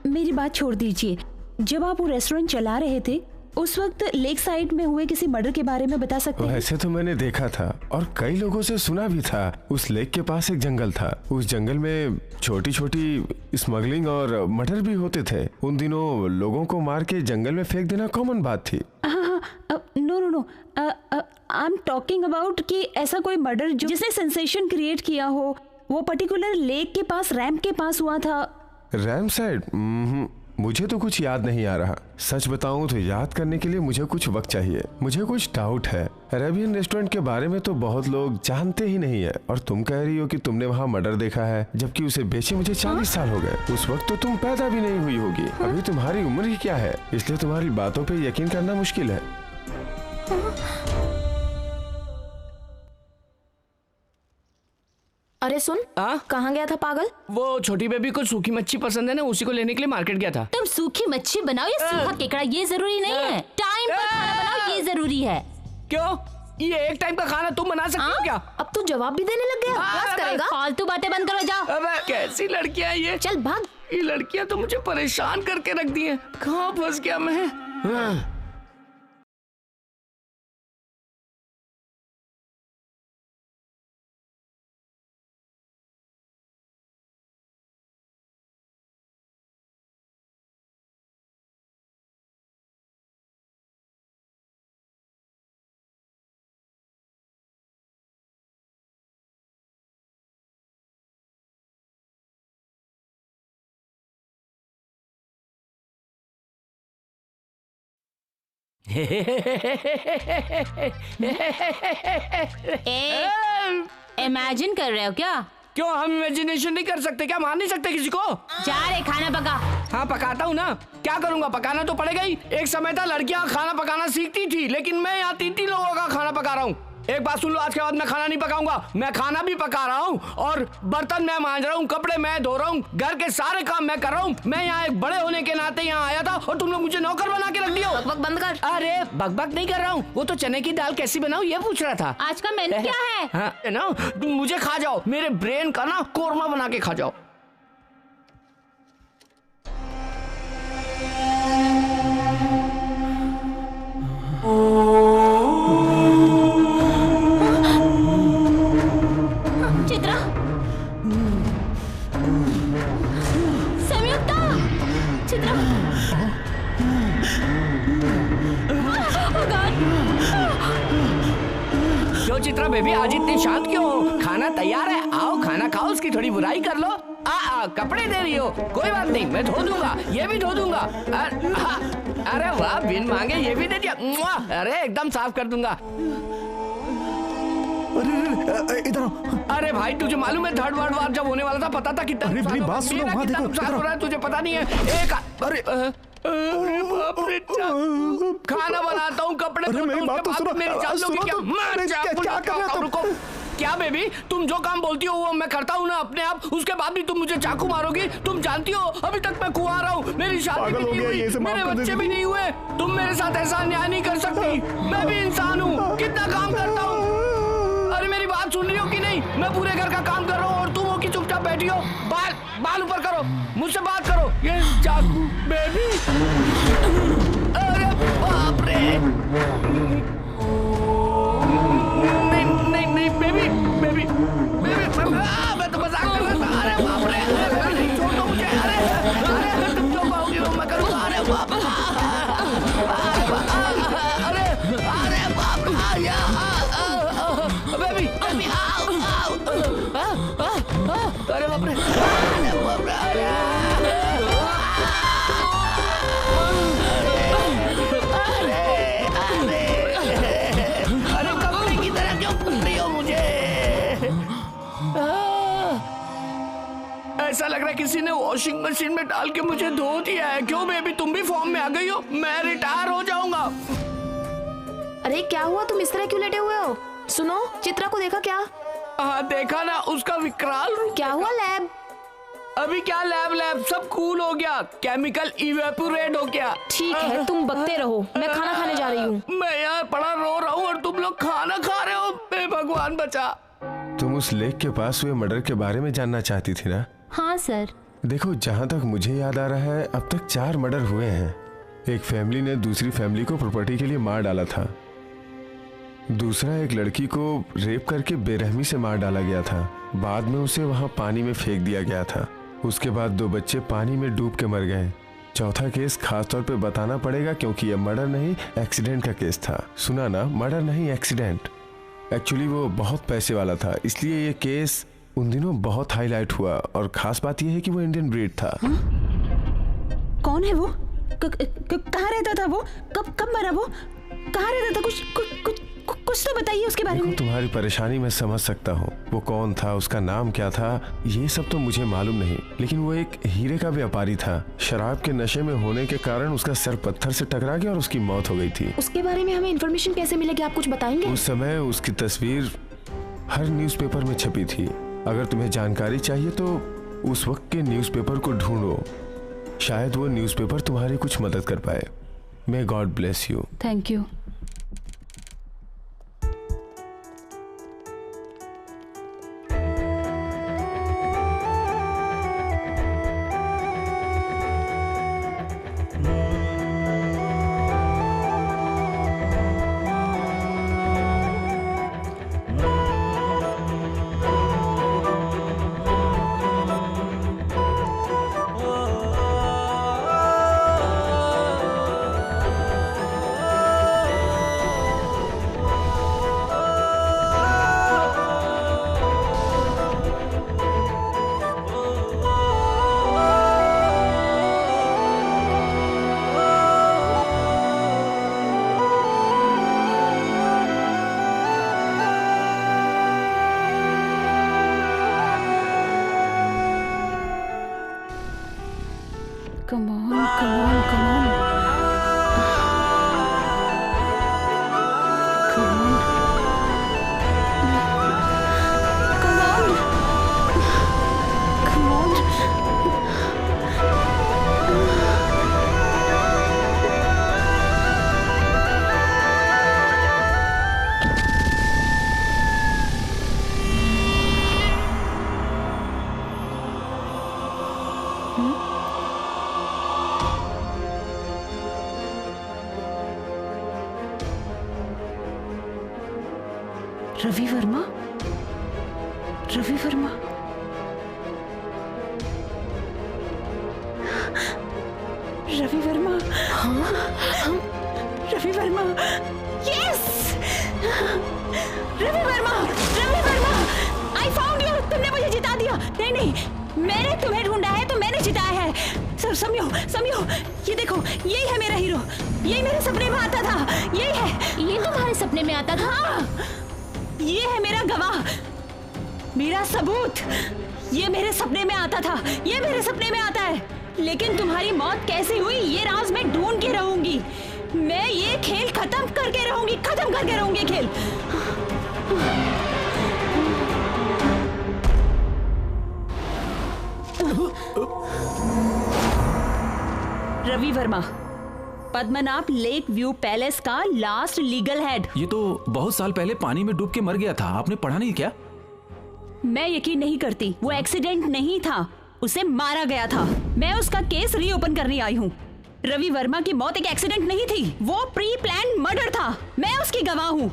मेरी बात छोड़ दीजिए। जब आप वो रेस्टोरेंट चला रहे थे उस वक्त लेक साइड में हुए किसी मर्डर के बारे में बता सकते हैं? वैसे तो मैंने देखा था और कई लोगों से सुना भी था। उस लेक के पास एक जंगल था। उस जंगल में छोटी छोटी स्मगलिंग और मर्डर भी होते थे। उन दिनों लोगों को मार के जंगल में फेंक देना कॉमन बात थी। No I am talking about कि ऐसा कोई मर्डर जिसने सेंसेशन क्रिएट किया हो, वो पर्टिकुलर लेक के पास, रैम्प के पास हुआ था। Ramp side? मुझे तो कुछ याद नहीं आ रहा। सच बताऊं तो याद करने के लिए मुझे कुछ वक्त चाहिए। मुझे कुछ डाउट है। अरेबियन रेस्टोरेंट के बारे में तो बहुत लोग जानते ही नहीं है और तुम कह रही हो कि तुमने वहाँ मर्डर देखा है, जबकि उसे बेचे मुझे 40 साल हो गए। उस वक्त तो तुम पैदा भी नहीं हुई होगी। अभी तुम्हारी उम्र ही क्या है, इसलिए तुम्हारी बातों पे यकीन करना मुश्किल है। अरे सुन, कहाँ गया था पागल? वो छोटी बेबी को सूखी मच्छी पसंद है ना, उसी को लेने के लिए मार्केट गया था। तुम सूखी मच्छी बनाओ या सूखा केकड़ा, ये जरूरी नहीं है। टाइम पर खाना बनाओ, ये जरूरी है। क्यों? ये एक टाइम का खाना तुम बना सकती हो क्या? अब तू जवाब भी देने लग गया। बस करेगा? फालतू बातें बंद करो, जाओ। अबे कैसी लड़कियां ये? चल भाग। ये लड़कियां तो मुझे परेशान करके रख दी हैं। कहाँ फंस गया मैं? इमेजिन कर रहे हो क्या? क्यों, हम इमेजिनेशन नहीं कर सकते क्या? मार नहीं सकते किसी को? जा रे, खाना पका। हाँ पकाता हूँ ना, क्या करूँगा, पकाना तो पड़ेगा ही। एक समय था लड़कियाँ खाना पकाना सीखती थी, लेकिन मैं यहाँ 3 लोगों का खाना पका रहा हूँ। एक बात सुन लो, आज के बाद मैं खाना नहीं पकाऊंगा। मैं खाना भी पका रहा हूँ और बर्तन मैं मांज रहा हूँ, कपड़े मैं धो रहा हूँ, घर के सारे काम मैं कर रहा हूँ। मैं यहाँ एक बड़े होने के नाते यहाँ आया था और तुम लोग मुझे नौकर बना के रख दिया। बकबक बंद कर। अरे बकबक नहीं कर रहा हूँ, वो तो चने की दाल कैसी बनाऊँ ये पूछ रहा था। आज का मेन्यू क्या है? हाँ ना, तुम मुझे खा जाओ, मेरे ब्रेन का ना कोरमा बना के खा जाओ। चित्रा, संयुक्ता, चित्रा, क्यों चित्रा बेबी आज इतनी शांत क्यों हो? खाना तैयार है, आओ खाना खाओ, उसकी थोड़ी बुराई कर लो। कपड़े दे रही हो, कोई बात नहीं, मैं धो दूंगा, ये भी धो दूंगा। अरे वाह, बिन मांगे ये भी दे दिया। अरे एकदम साफ कर दूंगा। इधर। अरे भाई तुझे मालूम है थर्ड वर्ल्ड वार जब होने वाला था पता था कितना मेरी बात सुनो, वहाँ देखो, नुकसान हो रहा है, तुझे पता नहीं है। एक अरे बाप रे, खाना बनाता हूँ, कपड़े धोता हूँ, उसके बाद मेरी जान लोगे क्या? मैं क्या कर रहा हूँ? क्या बेबी, तुम जो काम बोलती हो वो मैं करता हूँ ना अपने आप, उसके बाद भी तुम मुझे चाकू मारोगी? तुम जानती हो अभी तक मैं कुंवारा हूँ, मेरी शादी भी नहीं हुई, मेरे बच्चे भी नहीं हुए। तुम मेरे साथ ऐसा अन्याय नहीं कर सकती। मैं भी इंसान हूँ, कितना काम करता हूँ। अरे मेरी बात सुन रही हो कि नहीं? मैं पूरे घर का काम कर रहा हूँ और तुम हो कि चुपचाप बैठी हो। बाल ऊपर करो, मुझसे बात करो। ये चाकू बेबी, अरे बाप रे। नहीं बेबी, मैं तो मजाक कर रहा था। अरे बाप रे, छोड़ दो मुझे। अरे तुम जो कहोगी वो मैं करूँगा। अरे बाप रे, अरे बाप रे, बेबी अरे बाप रे, अरे कपड़े की तरह क्यों पकड़ रही हो मुझे? ऐसा लग रहा है किसी ने वॉशिंग मशीन में डाल के मुझे धो दिया है। क्यों बेबी, तुम भी फॉर्म में आ गई हो? मैं रिटायर हो जाऊंगा। अरे क्या हुआ, तुम इस तरह क्यों लेटे हुए हो? सुनो, चित्रा को देखा क्या? हाँ देखा ना, उसका विकराल रूप। क्या हुआ? लैब? अभी क्या लैब, सब कूल हो गया, केमिकल इवेपोरेट हो गया। ठीक है, तुम बकते रहो, मैं खाना खाने जा रही हूँ। मैं यार पड़ा रो रहा हूँ और तुम लोग खाना खा रहे हो। हे भगवान बचा। तुम उस लेक के पास हुए मर्डर के बारे में जानना चाहती थी ना? हाँ सर। देखो, जहाँ तक मुझे याद आ रहा है अब तक 4 मर्डर हुए हैं। एक फैमिली ने दूसरी फैमिली को प्रॉपर्टी के लिए मार डाला था। दूसरा एक लड़की को रेप करके बेरहमी से मार डाला गया था। बाद में उसे वहाँ पानी में फेंक दिया गया था। उसके बाद 2 बच्चे पानी में डूब के मर गए। चौथा केस खास तौर पे बताना पड़ेगा क्योंकि यह मर्डर नहीं एक्सीडेंट का केस था। सुना ना, मर्डर नहीं एक्सीडेंट। एक्चुअली वो बहुत पैसे वाला था, इसलिए ये केस उन दिनों बहुत हाईलाइट हुआ। और खास बात यह है कि वो इंडियन ब्रीड था। कौन है वो? कहाँ रहता था वो? कब मरा वो? कहाँ रहता था? कुछ तो बताइए उसके बारे में। तुम्हारी परेशानी मैं समझ सकता हूँ। वो कौन था, उसका नाम क्या था, ये सब तो मुझे मालूम नहीं, लेकिन वो एक हीरे का व्यापारी था। शराब के नशे में होने के कारण उसका सर पत्थर से टकरा गया और उसकी मौत हो गई थी। उसके बारे में हमें इन्फॉर्मेशन कैसे मिलेगी, आप कुछ बताएंगे? उस समय उसकी तस्वीर हर न्यूज़पेपर में छपी थी। अगर तुम्हें जानकारी चाहिए तो उस वक्त के न्यूज़पेपर को ढूंढो, शायद वो न्यूज़पेपर तुम्हारी कुछ मदद कर पाए। May God bless you. Thank you. Come on, come on, come on. Come on. Ravi Varma, Ravi Varma, Ravi Varma, Ravi Varma, yes, Ravi Varma, Ravi Varma, I found you. तुमने मुझे जिता दिया। नहीं नहीं, मैंने तुम्हें ढूंढा है तो मैंने जिताया है। सर समझो समझो, ये देखो, यही है मेरा हीरो, यही मेरे सपने में आता था, यही है। ये तुम्हारे सपने में आता था? हाँ, ये है मेरा गवाह, मेरा सबूत। ये मेरे सपने में आता था, ये मेरे सपने में आता है। लेकिन तुम्हारी मौत कैसे हुई ये राज मैं ढूंढ के रहूंगी। मैं ये खेल खत्म करके रहूंगी, खत्म करके रहूंगी खेल। Ravi Varma, Padmanabh lake view palace का लास्ट लीगल हेड। ये तो बहुत साल पहले पानी में डूब के मर गया था, आपने पढ़ा नहीं क्या? मैं यकीन नहीं करती, वो एक्सीडेंट नहीं था, उसे मारा गया था। मैं उसका केस रीओपन करने आई हूँ। रवि वर्मा की मौत एक एक्सीडेंट नहीं थी, वो प्री प्लान मर्डर था। मैं उसकी गवाह हूँ।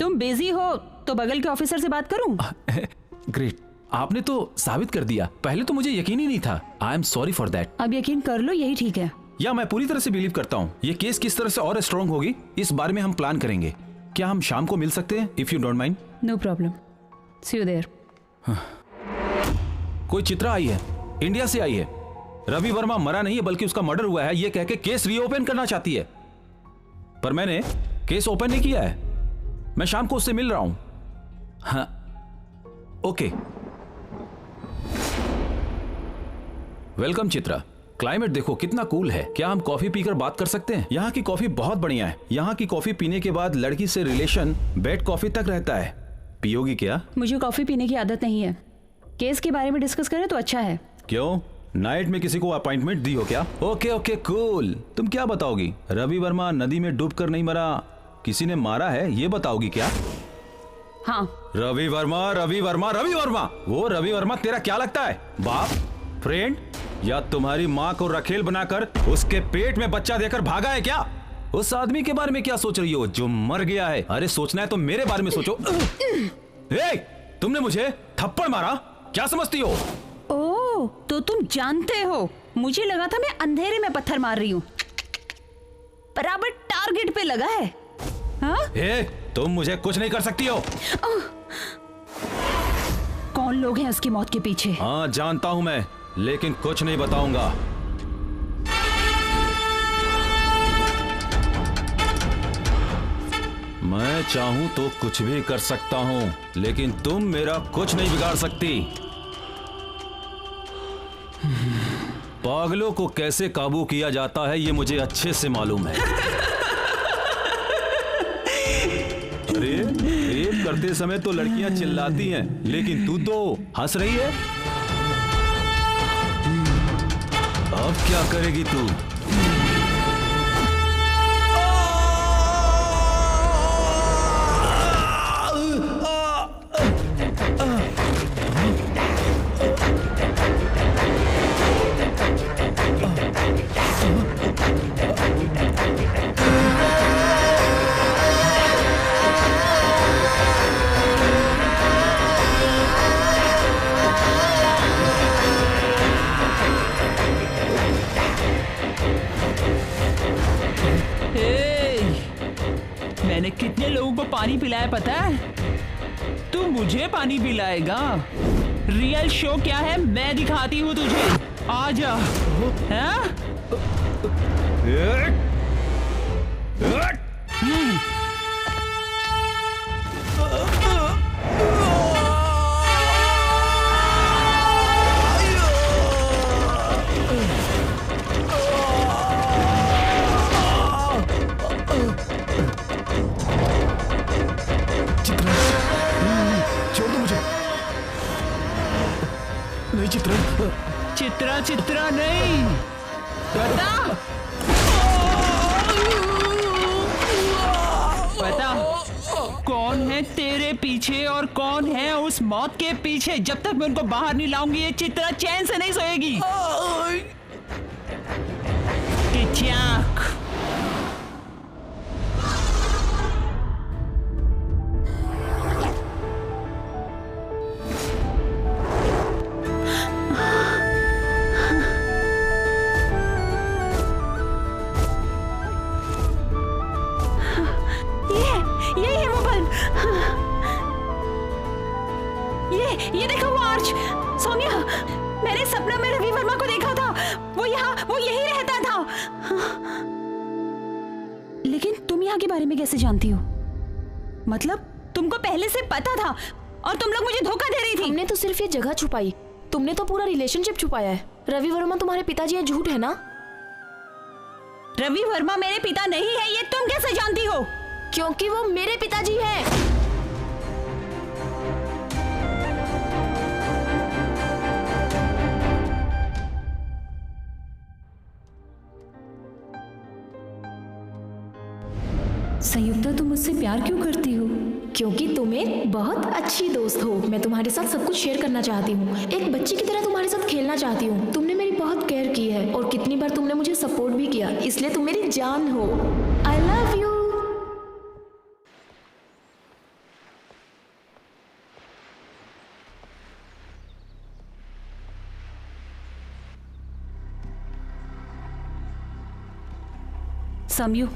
तुम बिजी हो तो बगल के ऑफिसर से बात करूँ? ग्रेट, आपने तो साबित कर दिया। पहले तो मुझे यकीन ही नहीं था। आई एम सॉरी फॉर दैट। अब यकीन कर लो, यही ठीक है। या मैं पूरी तरह से बिलीव करता हूँ। ये केस किस तरह से और स्ट्रॉन्ग होगी इस बारे में हम प्लान करेंगे। क्या हम शाम को मिल सकते हैं, if you don't mind? No problem, see you there. कोई चित्रा आई है, इंडिया से आई है। रवि वर्मा मरा नहीं है बल्कि उसका मर्डर हुआ है, ये कह के केस रीओपन करना चाहती है। पर मैंने केस ओपन नहीं किया है। मैं शाम को उससे मिल रहा हूं। हाँ, ओके। वेलकम चित्रा। क्लाइमेट देखो कितना कूल है। क्या हम कॉफी पीकर बात कर सकते हैं? यहाँ की कॉफी बहुत बढ़िया है। यहाँ की कॉफी पीने के बाद लड़की से रिलेशन बेड कॉफी तक रहता है। पियोगी क्या? मुझे कॉफी पीने की आदत नहीं है। केस के बारे में डिस्कस करें तो अच्छा है। क्यों, नाइट में किसी को अपॉइंटमेंट दी हो क्या? Okay okay cool. तुम क्या बताओगी? रवि वर्मा नदी में डूबकर नहीं मरा, किसी ने मारा है, ये बताओगी क्या? हाँ। रवि वर्मा, रवि वर्मा, रवि वर्मा। वो रवि वर्मा तेरा क्या लगता है? बाप, फ्रेंड, या तुम्हारी माँ को रखेल बनाकर उसके पेट में बच्चा देकर भागा है क्या? उस आदमी के बारे में क्या सोच रही हो जो मर गया है? अरे सोचना है तो मेरे बारे में सोचो। ए, तुमने मुझे थप्पड़ मारा, क्या समझती हो? ओह, तो तुम जानते हो। मुझे लगा था मैं अंधेरे में पत्थर मार रही हूँ। बराबर टारगेट पे लगा है। हाँ? ए, तुम मुझे कुछ नहीं कर सकती हो। कौन लोग हैं उसकी मौत के पीछे? हाँ जानता हूं मैं, लेकिन कुछ नहीं बताऊंगा। मैं चाहूं तो कुछ भी कर सकता हूं, लेकिन तुम मेरा कुछ नहीं बिगाड़ सकती। पागलों को कैसे काबू किया जाता है ये मुझे अच्छे से मालूम है। अरे रेप करते समय तो लड़कियां चिल्लाती हैं, लेकिन तू तो हंस रही है। अब क्या करेगी तू? मैंने कितने लोगों को पानी पिलाया पता है? तू मुझे पानी पिलाएगा? रियल शो क्या है मैं दिखाती हूँ तुझे। आजा। हाँ? चित्रा चित्रा नहीं, पता कौन है तेरे पीछे और कौन है उस मौत के पीछे। जब तक मैं उनको बाहर नहीं लाऊंगी ये चित्रा चैन से नहीं सोएगी। ये देखो वो आर्च। सौम्या, मैंने सपना में रवि वर्मा को देखा था। वो यही रहता था। लेकिन तुम यहाँ के बारे में कैसे जानती हो? मतलब तुमको पहले से पता था और तुम लोग मुझे धोखा दे रही थी। हमने तो सिर्फ ये जगह छुपाई, तुमने तो पूरा रिलेशनशिप छुपाया है। रवि वर्मा तुम्हारे पिताजी हैं, झूठ है ना? रवि वर्मा मेरे पिता नहीं है, ये तुम कैसे जानती हो? क्योंकि वो मेरे पिताजी हैं। संयुक्ता, तुम मुझसे प्यार क्यों करती हो? क्योंकि तुम एक बहुत अच्छी दोस्त हो। मैं तुम्हारे साथ सब कुछ शेयर करना चाहती हूँ, एक बच्ची की तरह तुम्हारे साथ खेलना चाहती हूँ। तुमने मेरी बहुत केयर की है और कितनी बार तुमने मुझे सपोर्ट भी किया, इसलिए तुम मेरी जान हो। आई लव यू। समयू,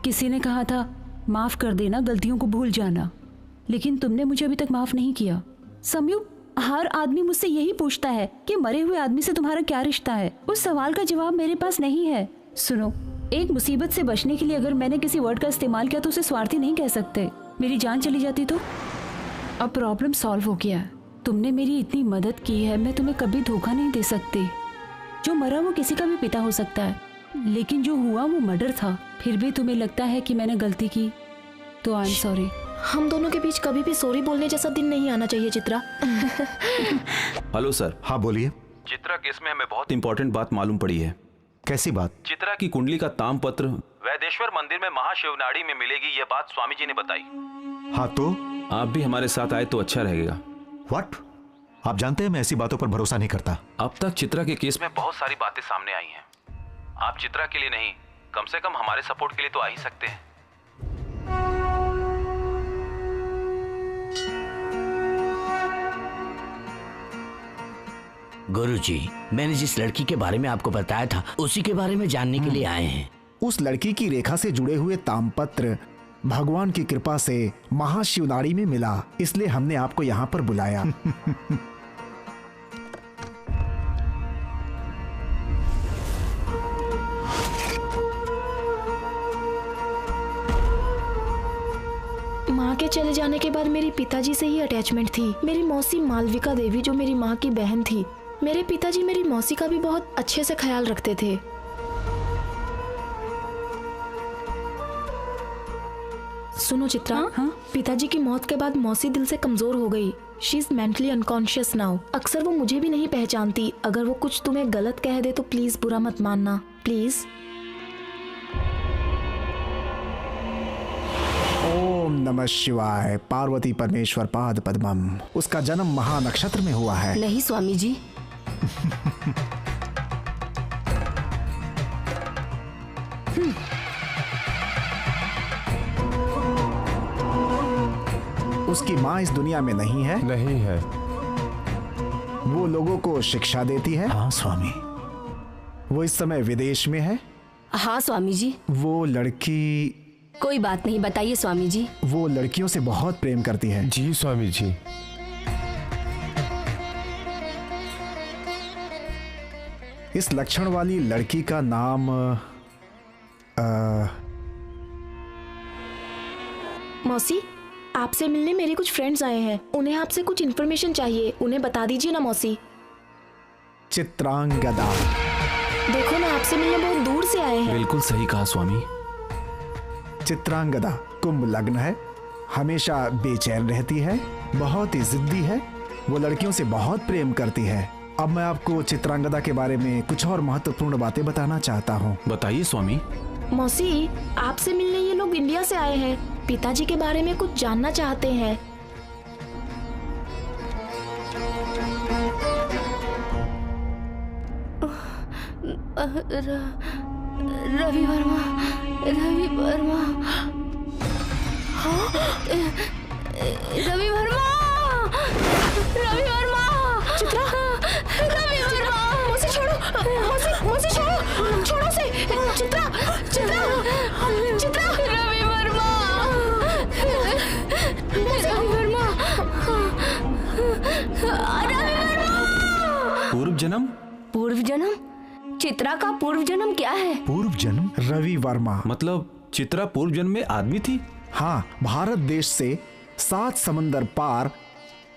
किसी ने कहा था माफ कर देना, गलतियों को भूल जाना, लेकिन तुमने मुझे अभी तक माफ नहीं किया। समयू, हर आदमी मुझसे यही पूछता है कि मरे हुए आदमी से तुम्हारा क्या रिश्ता है। उस सवाल का जवाब मेरे पास नहीं है। सुनो, एक मुसीबत से बचने के लिए अगर मैंने किसी वर्ड का इस्तेमाल किया तो उसे स्वार्थी नहीं कह सकते। मेरी जान चली जाती तो? अब प्रॉब्लम सॉल्व हो गया। तुमने मेरी इतनी मदद की है, मैं तुम्हें कभी धोखा नहीं दे सकती। जो मरा वो किसी का भी पिता हो सकता है, लेकिन जो हुआ वो मर्डर था। फिर भी तुम्हें लगता है कि मैंने गलती की, तो आई एम सॉरी। हम दोनों के बीच कभी भी सॉरी बोलने जैसा दिन नहीं आना चाहिए चित्रा। Hello sir. हाँ बोलिए। चित्रा केस में हमें बहुत इंपॉर्टेंट बात मालूम पड़ी है। कैसी बात? चित्रा की कुंडली का तामपत्र वैदेश्वर मंदिर में महाशिवनाड़ी में मिलेगी, ये बात स्वामी जी ने बताई। हाँ तो? आप भी हमारे साथ आए तो अच्छा रहेगा। व्हाट? आप जानते हैं मैं ऐसी बातों पर भरोसा नहीं करता। अब तक चित्रा के केस में बहुत सारी बातें सामने आई हैं। आप चित्रा के लिए नहीं, कम से कम हमारे सपोर्ट के लिए तो आ ही सकते हैं। गुरुजी, मैंने जिस लड़की के बारे में आपको बताया था उसी के बारे में जानने के लिए आए हैं। उस लड़की की रेखा से जुड़े हुए तामपत्र भगवान की कृपा से महाशिवनाड़ी में मिला, इसलिए हमने आपको यहाँ पर बुलाया। माँ के चले जाने के बाद मेरी पिताजी से ही अटैचमेंट थी। मेरी मौसी मालविका देवी जो मेरी माँ की बहन थी, मेरे पिताजी मेरी मौसी का भी बहुत अच्छे से ख्याल रखते थे। सुनो चित्रा, पिताजी की मौत के बाद मौसी दिल से कमजोर हो गई। She is mentally unconscious now. अक्सर वो मुझे भी नहीं पहचानती। अगर वो कुछ तुम्हें गलत कह दे तो प्लीज बुरा मत मानना, प्लीज। ओम नमः शिवाय। पार्वती परमेश्वर पाद पद्मम। उसका जन्म महानक्षत्र में हुआ है। नहीं स्वामी जी। उसकी माँ इस दुनिया में नहीं है। नहीं है। वो लोगों को शिक्षा देती है। हाँ स्वामी। वो इस समय विदेश में है। हाँ स्वामी जी। वो लड़की, कोई बात नहीं, बताइए स्वामी जी। वो लड़कियों से बहुत प्रेम करती है। जी स्वामी जी। इस लक्षण वाली लड़की का नाम मौसी, आपसे मिलने मेरे कुछ फ्रेंड्स आए हैं। उन्हें आपसे कुछ इन्फॉर्मेशन चाहिए, उन्हें बता दीजिए ना मौसी। चित्रांगदा। देखो ना, आपसे मिलने बहुत दूर से आए हैं। बिल्कुल सही कहा स्वामी। चित्रांगदा कुंभ लग्न है, हमेशा बेचैन रहती है, बहुत ही जिद्दी है, वो लड़कियों से बहुत प्रेम करती है। अब मैं आपको चित्रांगदा के बारे में कुछ और महत्वपूर्ण बातें बताना चाहता हूँ। बताइए स्वामी। मौसी, आपसे मिलने ये लोग इंडिया से आए हैं, पिताजी के बारे में कुछ जानना चाहते हैं। रवि वर्मा, रवि वर्मा, रवि वर्मा, रवि वर्मा, चित्रा, रवि वर्मा, मौसी छोड़ो, मौसी छोड़ो, छोड़ो से, चित्रा, चित्रा, चित्रा, रवि वर्मा, रवि वर्मा, जन्म? पूर्व जन्म? चित्रा का पूर्व जन्म क्या है? पूर्व जन्म? रवि वर्मा। मतलब चित्रा पूर्व जन्म में आदमी थी? हाँ, भारत देश से 7 समंदर पार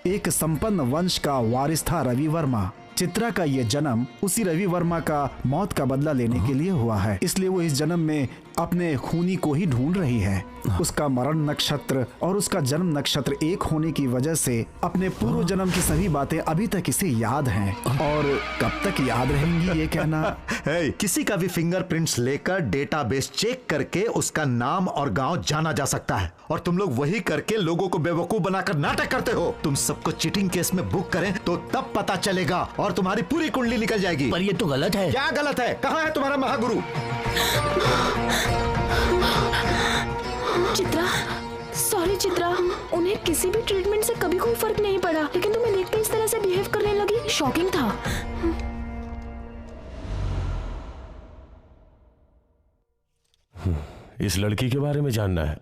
एक संपन्न वंश का वारिस था रवि वर्मा। चित्रा का ये जन्म उसी रवि वर्मा का मौत का बदला लेने के लिए हुआ है, इसलिए वो इस जन्म में अपने खूनी को ही ढूंढ रही है। उसका मरण नक्षत्र और उसका जन्म नक्षत्र एक होने की वजह से अपने पूर्व जन्म की सभी बातें अभी तक इसे याद हैं। और कब तक याद रहेंगी ये कहना। किसी का भी फिंगरप्रिंट्स लेकर डेटाबेस चेक करके उसका नाम और गांव जाना जा सकता है, और तुम लोग वही करके लोगों को बेवकूफ बनाकर नाटक करते हो। तुम सबको चीटिंग केस में बुक करें तो तब पता चलेगा और तुम्हारी पूरी कुंडली निकल जाएगी। पर ये तो गलत है। क्या गलत है? कहाँ है तुम्हारा महागुरु? चित्रा, सॉरी चित्रा, उन्हें किसी भी ट्रीटमेंट से कभी कोई फर्क नहीं पड़ा, लेकिन तुम्हें देखते इस तरह से बिहेव करने लगी, शॉकिंग था। इस लड़की के बारे में जानना है,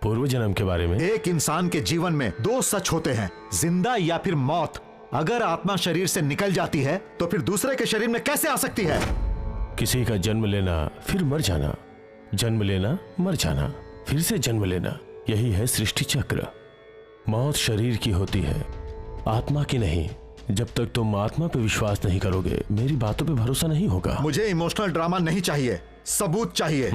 पूर्व जन्म के बारे में। एक इंसान के जीवन में 2 सच होते हैं, जिंदा या फिर मौत। अगर आत्मा शरीर से निकल जाती है तो फिर दूसरे के शरीर में कैसे आ सकती है? किसी का जन्म लेना फिर मर जाना, जन्म लेना मर जाना, फिर से जन्म लेना, यही है सृष्टि चक्र। मौत शरीर की होती है, आत्मा की नहीं। जब तक तुम आत्मा पे विश्वास नहीं करोगे, मेरी बातों पे भरोसा नहीं होगा। मुझे इमोशनल ड्रामा नहीं चाहिए, सबूत चाहिए।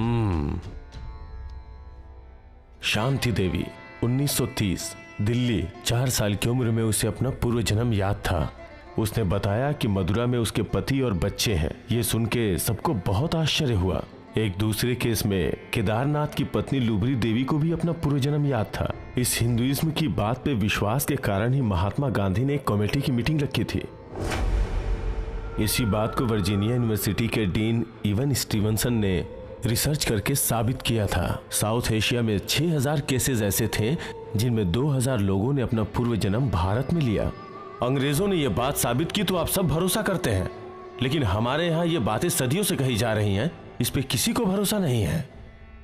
शांति देवी, 1930, दिल्ली। 4 साल की उम्र में उसे अपना पूर्व जन्म याद था। उसने बताया कि मदुरा में उसके पति और बच्चे हैं। ये सुन के सबको बहुत आश्चर्य हुआ। एक दूसरे केस में केदारनाथ की पत्नी लुबरी देवी को भी अपना पूर्व जन्म याद था। इस हिंदुइज्म की बात पे विश्वास के कारण ही महात्मा गांधी ने एक कमेटी की मीटिंग रखी थी। इसी बात को वर्जीनिया यूनिवर्सिटी के डीन इवन स्टीवनसन ने रिसर्च करके साबित किया था। साउथ एशिया में 6000 केसेस ऐसे थे जिनमें 2000 लोगों ने अपना पूर्व जन्म भारत में लिया। अंग्रेजों ने यह बात साबित की तो आप सब भरोसा करते हैं, लेकिन हमारे यहाँ ये बातें सदियों से कही जा रही हैं, इस पे किसी को भरोसा नहीं है।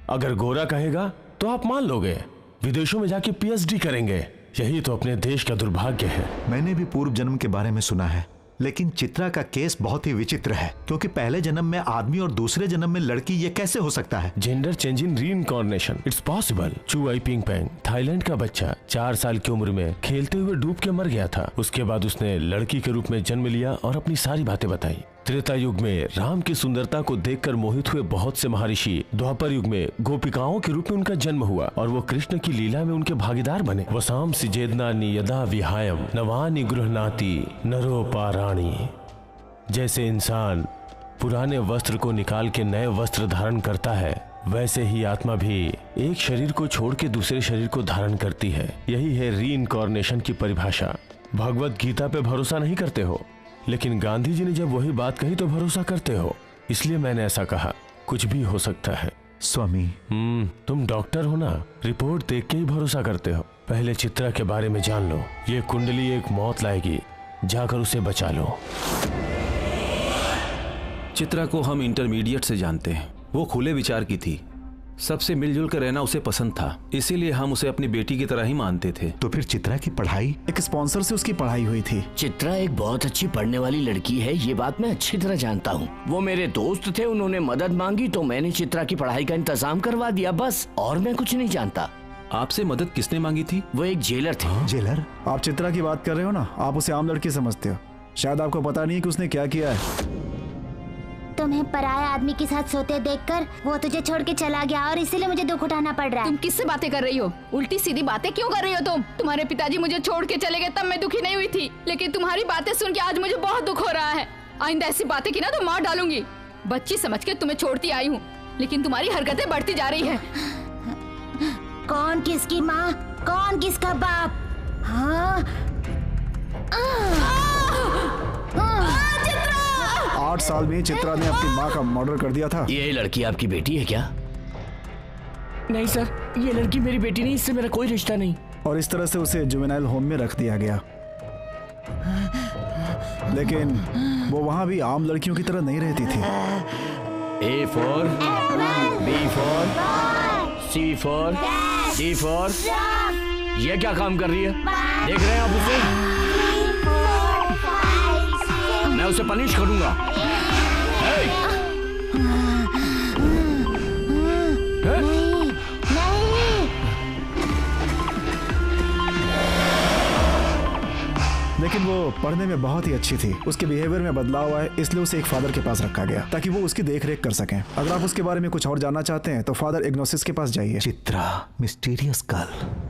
अगर गोरा कहेगा तो आप मान लोगे, विदेशों में जाके पीएचडी करेंगे। यही तो अपने देश का दुर्भाग्य है। मैंने भी पूर्व जन्म के बारे में सुना है, लेकिन चित्रा का केस बहुत ही विचित्र है, क्योंकि पहले जन्म में आदमी और दूसरे जन्म में लड़की, ये कैसे हो सकता है? Gender change in reincarnation, it's possible. चू आई पिंग पैंग, थाईलैंड का बच्चा 4 साल की उम्र में खेलते हुए डूब के मर गया था। उसके बाद उसने लड़की के रूप में जन्म लिया और अपनी सारी बातें बताई। त्रेता युग में राम की सुंदरता को देखकर मोहित हुए बहुत से महर्षि। द्वापर युग में गोपिकाओं के रूप में उनका जन्म हुआ और वो कृष्ण की लीला में उनके भागीदार बने। वसाम सिजेदनानि यदा विहायम नवानि गृहनाति नरो पाराणी। जैसे इंसान पुराने वस्त्र को निकाल के नए वस्त्र धारण करता है, वैसे ही आत्मा भी एक शरीर को छोड़ के दूसरे शरीर को धारण करती है। यही है रीइंकार्नेशन की परिभाषा। भगवत गीता पे भरोसा नहीं करते हो, लेकिन गांधी जी ने जब वही बात कही तो भरोसा करते हो। इसलिए मैंने ऐसा कहा, कुछ भी हो सकता है। स्वामी, तुम डॉक्टर हो ना, रिपोर्ट देख के ही भरोसा करते हो। पहले चित्रा के बारे में जान लो। ये कुंडली एक मौत लाएगी, जाकर उसे बचा लो। चित्रा को हम इंटरमीडिएट से जानते हैं। वो खुले विचार की थी, सबसे मिलजुल कर रहना उसे पसंद था, इसीलिए हम उसे अपनी बेटी की तरह ही मानते थे। तो फिर चित्रा की पढ़ाई? एक स्पॉन्सर से उसकी पढ़ाई हुई थी। चित्रा एक बहुत अच्छी पढ़ने वाली लड़की है, ये बात मैं अच्छी तरह जानता हूँ। वो मेरे दोस्त थे, उन्होंने मदद मांगी तो मैंने चित्रा की पढ़ाई का इंतजाम करवा दिया, बस। और मैं कुछ नहीं जानता। आपसे मदद किसने मांगी थी? वो एक जेलर थे। जेलर? आप चित्रा की बात कर रहे हो ना, आप उसे आम लड़की समझते हो। शायद आपको पता नहीं है कि उसने क्या किया है। तुम्हें पराये आदमी के साथ सोते देखकर वो तुझे छोड़ के चला गया और इसीलिए मुझे दुख उठाना पड़ रहा है। तुम किससे बातें कर रही हो? उल्टी सीधी बातें क्यों कर रही हो तुम? तुम्हारे पिताजी मुझे छोड़ के चले गए तब मैं दुखी नहीं हुई थी, लेकिन तुम्हारी बातें सुन के आज मुझे बहुत दुख हो रहा है। आइंदा ऐसी बातें की ना तो मार डालूंगी। बच्ची समझ के तुम्हें छोड़ती आई हूँ, लेकिन तुम्हारी हरकतें बढ़ती जा रही है। कौन किसकी माँ, कौन किसका बाप? हाँ? 8 साल में चित्रा ने अपनी माँ का मर्डर कर दिया था। ये लड़की आपकी बेटी है क्या? नहीं सर, ये लड़की मेरी बेटी नहीं, इससे मेरा कोई रिश्ता नहीं। और इस तरह से उसे जुवेनाइल होम में रख दिया गया। लेकिन वो वहाँ भी आम लड़कियों की तरह नहीं रहती थी। A for B for C for D for। ये क्या काम कर रही है? देख रहे हैं आप उसे? मैं उसे पनिश करूंगा। लेकिन वो पढ़ने में बहुत ही अच्छी थी। उसके बिहेवियर में बदलाव आया, इसलिए उसे एक फादर के पास रखा गया ताकि वो उसकी देख रेख कर सकें। अगर आप उसके बारे में कुछ और जानना चाहते हैं तो फादर इग्नोसिस के पास जाइए। Chitra, mysterious girl.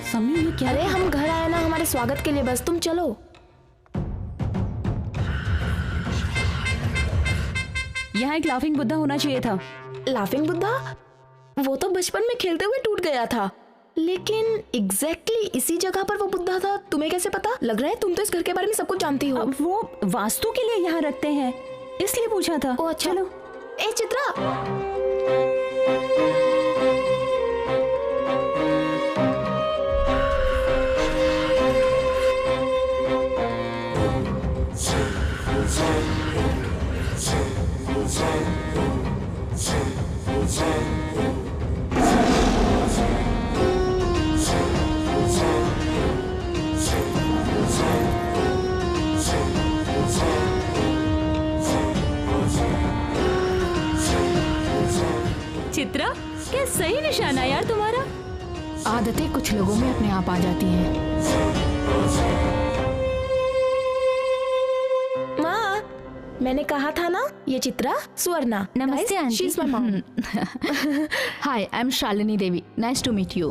सम्यू, ये क्या? अरे हम घर आए ना हमारे स्वागत के लिए, बस तुम चलो। यहाँ एक लाफिंग बुद्धा होना चाहिए था। लाफिंग बुद्धा? वो तो बचपन में खेलते हुए टूट गया था, लेकिन एग्जैक्टली इसी जगह पर वो बुद्धा था। तुम्हें कैसे पता? लग रहा है तुम तो इस घर के बारे में सब कुछ जानती हो। वो वास्तु के लिए यहाँ रखते हैं, इसलिए पूछा था। ओ अच्छा। चलो। ए चित्रा, चित्रा, क्या सही निशाना यार तुम्हारा। आदतें कुछ लोगों में अपने आप आ जाती हैं। माँ, मैंने कहा था ना, ये चित्रा स्वर्णा। नमस्ते aunty. She is my mom. Hi, I am Shalini Devi. Nice to meet you.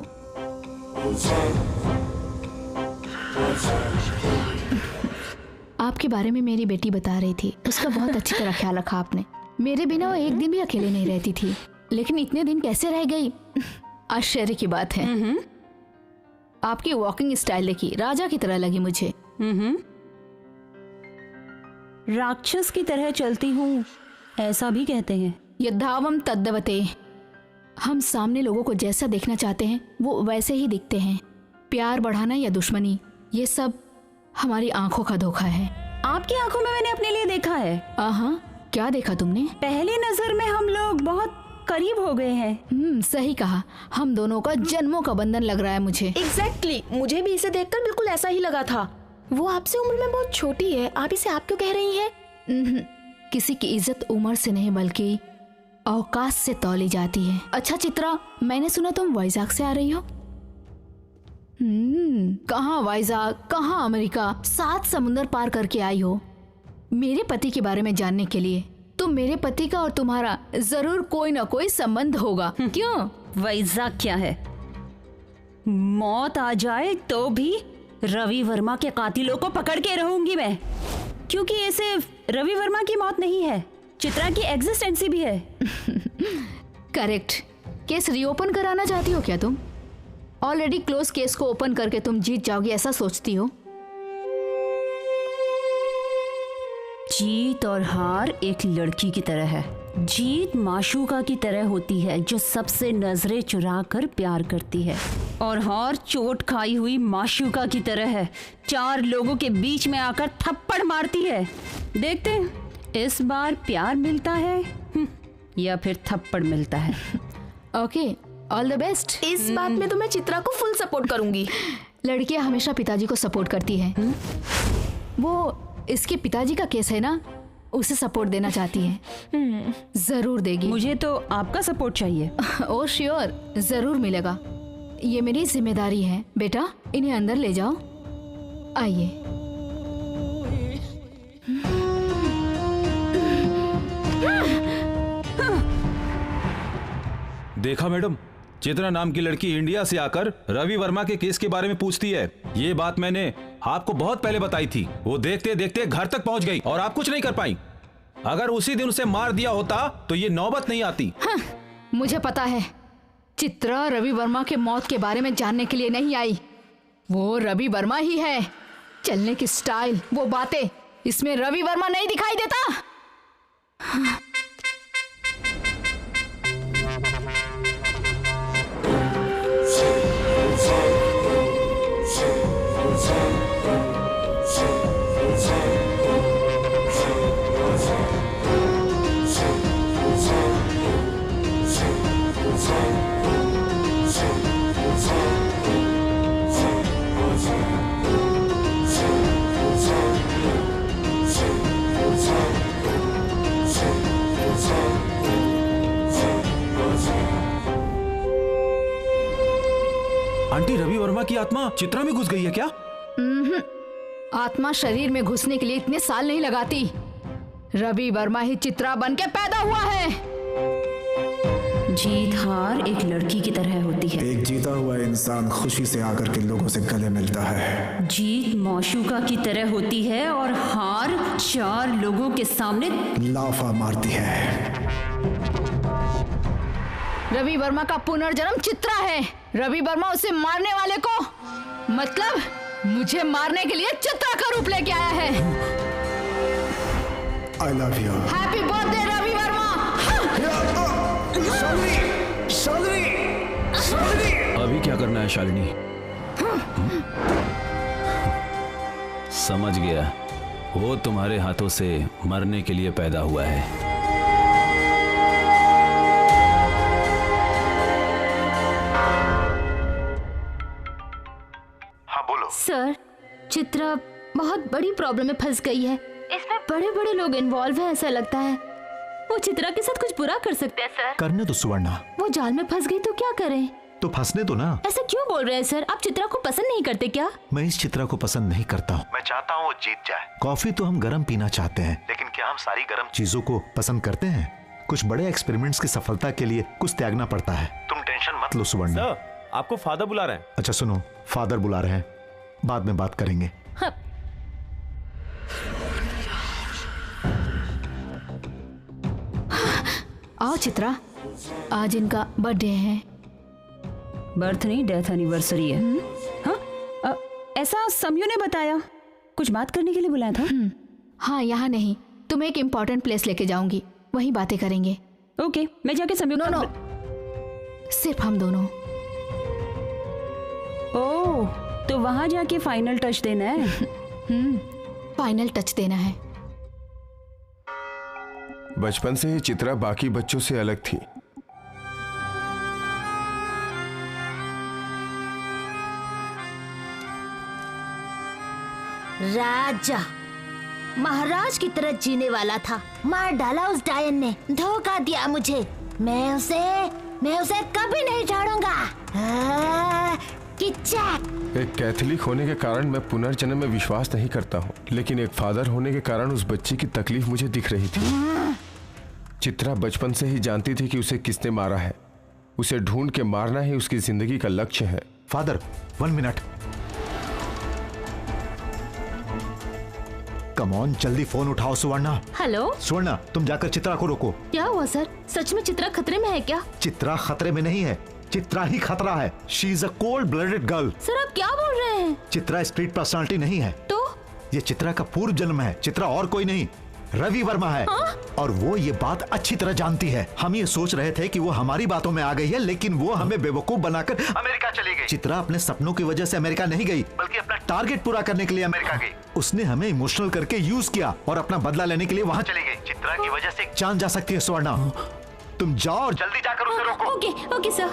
आपके बारे में मेरी बेटी बता रही थी, उसका बहुत अच्छी तरह ख्याल रखा आपने। मेरे बिना वो एक दिन भी अकेले नहीं रहती थी, लेकिन इतने दिन कैसे रह गई, आश्चर्य की बात है। आपकी वॉकिंग स्टाइल देखी, राजा की तरह लगी मुझे। राक्षस की तरह चलती हूँ, ऐसा भी कहते हैं। यद्धावम तद्दवते। हम सामने लोगों को जैसा देखना चाहते हैं वो वैसे ही दिखते हैं। प्यार बढ़ाना या दुश्मनी, ये सब हमारी आंखों का धोखा है। आपकी आंखों में मैंने अपने लिए देखा है। क्या देखा तुमने? पहली नजर में हम लोग बहुत करीब हो गए हैं। सही कहा, हम दोनों का जन्मों का बंधन लग रहा है मुझे। एग्जैक्टली, मुझे भी इसे देखकर बिल्कुल ऐसा ही लगा था। वो आपसे उम्र में बहुत छोटी है, आप इसे आप क्यों कह रही हैं? किसी की इज्जत उम्र से नहीं बल्कि औकात से तौली जाती है। अच्छा चित्रा, मैंने सुना तुम वाइजाग से आ रही हो। कहाँ वाइजाग, कहाँ अमेरिका, 7 समुंदर पार करके आई हो मेरे पति के बारे में जानने के लिए। तो मेरे पति का और तुम्हारा जरूर कोई ना कोई संबंध होगा। क्यों? वैजाग क्या है? मौत आ जाए तो भी रवि वर्मा के कातिलों को पकड़ के रहूंगी मैं, क्योंकि ये सिर्फ रवि वर्मा की मौत नहीं है, चित्रा की एग्जिस्टेंसी भी है। करेक्ट। केस रीओपन कराना चाहती हो क्या तुम? ऑलरेडी क्लोज केस को ओपन करके तुम जीत जाओगी ऐसा सोचती हो? जीत और हार एक लड़की की तरह है। जीत माशूका की तरह होती है जो सबसे नजरें चुरा कर प्यार करती है, और हार चोट खाई हुई माशूका की तरह है, 4 लोगों के बीच में आकर थप्पड़ मारती है। देखते हैं इस बार प्यार मिलता है या फिर थप्पड़ मिलता है। Okay, all the best. इस बात में तो मैं चित्रा को फुल सपोर्ट करूंगी। लड़कियां हमेशा पिताजी को सपोर्ट करती हैं। वो इसके पिताजी का केस है ना, उसे सपोर्ट देना चाहती है। जरूर देगी। मुझे तो आपका सपोर्ट चाहिए। ओ श्योर, जरूर मिलेगा। ये मेरी जिम्मेदारी है। बेटा, इन्हें अंदर ले जाओ। आइए। देखा मैडम, चित्रा नाम की लड़की इंडिया से आकर रवि वर्मा के केस के बारे में पूछती है। ये बात मैंने आपको बहुत पहले बताई थी। वो देखते देखते घर तक पहुंच गई और आप कुछ नहीं कर पाई। अगर उसी दिन उसे मार दिया होता तो ये नौबत नहीं आती। मुझे पता है, चित्रा रवि वर्मा के मौत के बारे में जानने के लिए नहीं आई। वो रवि वर्मा ही है। चलने की स्टाइल, वो बातें, इसमें रवि वर्मा नहीं दिखाई देता। आंटी, रवि वर्मा की आत्मा चित्रा में घुस गई है क्या? आत्मा शरीर में घुसने के लिए इतने साल नहीं लगाती। रवि वर्मा ही चित्रा बन के पैदा हुआ है। जीत हार एक लड़की की तरह होती है। एक जीता हुआ इंसान खुशी से आकर के लोगों से गले मिलता है। जीत मौशूका की तरह होती है और हार 4 लोगों के सामने लाफा मारती है। रवि वर्मा का पुनर्जन्म चित्रा है। रवि वर्मा उसे मारने वाले को, मतलब मुझे मारने के लिए चित्रा का रूप लेके आया है। I love you. Happy birthday Ravi Verma. Shalini! अभी क्या करना है शालिनी? समझ गया, वो तुम्हारे हाथों से मरने के लिए पैदा हुआ है। सर, चित्रा बहुत बड़ी प्रॉब्लम में फंस गई है। इसमें बड़े बड़े लोग इन्वॉल्व हैं, ऐसा लगता है। वो चित्रा के साथ कुछ बुरा कर सकते हैं सर। करने तो सुवर्णा। वो जाल में फंस गई तो क्या करें? तो फंसने तो ना। ऐसा क्यों बोल रहे हैं सर? आप चित्रा को पसंद नहीं करते क्या? मैं इस चित्रा को पसंद नहीं करता हूँ। मैं चाहता हूँ वो जीत जाए। कॉफी तो हम गरम पीना चाहते हैं, लेकिन क्या हम सारी गरम चीजों को पसंद करते हैं? कुछ बड़े एक्सपेरिमेंट्स की सफलता के लिए कुछ त्यागना पड़ता है। तुम टेंशन मत लो सुवर्णा। आपको फादर बुला रहे हैं। अच्छा सुनो, फादर बुला रहे हैं, बाद में बात करेंगे। हाँ। आओ चित्रा, आज इनका बर्थडे है। बर्थ नहीं, डेथ एनिवर्सरी है। हाँ, ऐसा समयू ने बताया। कुछ बात करने के लिए बुलाया था। हाँ, यहाँ नहीं, तुम्हें एक इम्पोर्टेंट प्लेस लेके जाऊंगी, वहीं बातें करेंगे। ओके, मैं जाके समयू। नो, सिर्फ हम दोनों। ओह, तो वहां जाके फाइनल टच देना है। फाइनल टच देना है। बचपन से ही चित्रा बाकी बच्चों से अलग थी। राजा महाराज की तरह जीने वाला था, मार डाला उस डायन ने, धोखा दिया मुझे। मैं उसे कभी नहीं छोड़ूंगा। एक कैथोलिक होने के कारण मैं पुनर्जन्म में विश्वास नहीं करता हूँ, लेकिन एक फादर होने के कारण उस बच्ची की तकलीफ मुझे दिख रही थी। चित्रा बचपन से ही जानती थी कि उसे किसने मारा है। उसे ढूंढ के मारना ही उसकी जिंदगी का लक्ष्य है। Father 1 minute. कम ऑन, जल्दी फोन उठाओ सुवर्णा। हेलो सुवर्णा, तुम जाकर चित्रा को रोको। क्या हुआ सर? सच में चित्रा खतरे में है क्या? चित्रा खतरे में नहीं है, चित्रा ही खतरा है। She is a cold blooded girl. Sir आप क्या बोल रहे हैं? चित्रा स्ट्रीट पर्सनालिटी नहीं है। तो ये चित्रा का पूर्व जन्म है। चित्रा और कोई नहीं, रवि वर्मा है। और वो ये बात अच्छी तरह जानती है। हम ये सोच रहे थे कि वो हमारी बातों में आ गई है, लेकिन वो हमें बेवकूफ बनाकर अमेरिका चली गई। चित्रा अपने सपनों की वजह से अमेरिका नहीं गई, बल्कि अपना टारगेट पूरा करने के लिए अमेरिका गई। उसने हमें इमोशनल करके यूज किया और अपना बदला लेने के लिए वहाँ चली गई। चित्रा की वजह से जान जा सकती है सुवर्णा। तुम जाओ और जल्दी जाकर उसे रोको। Okay sir.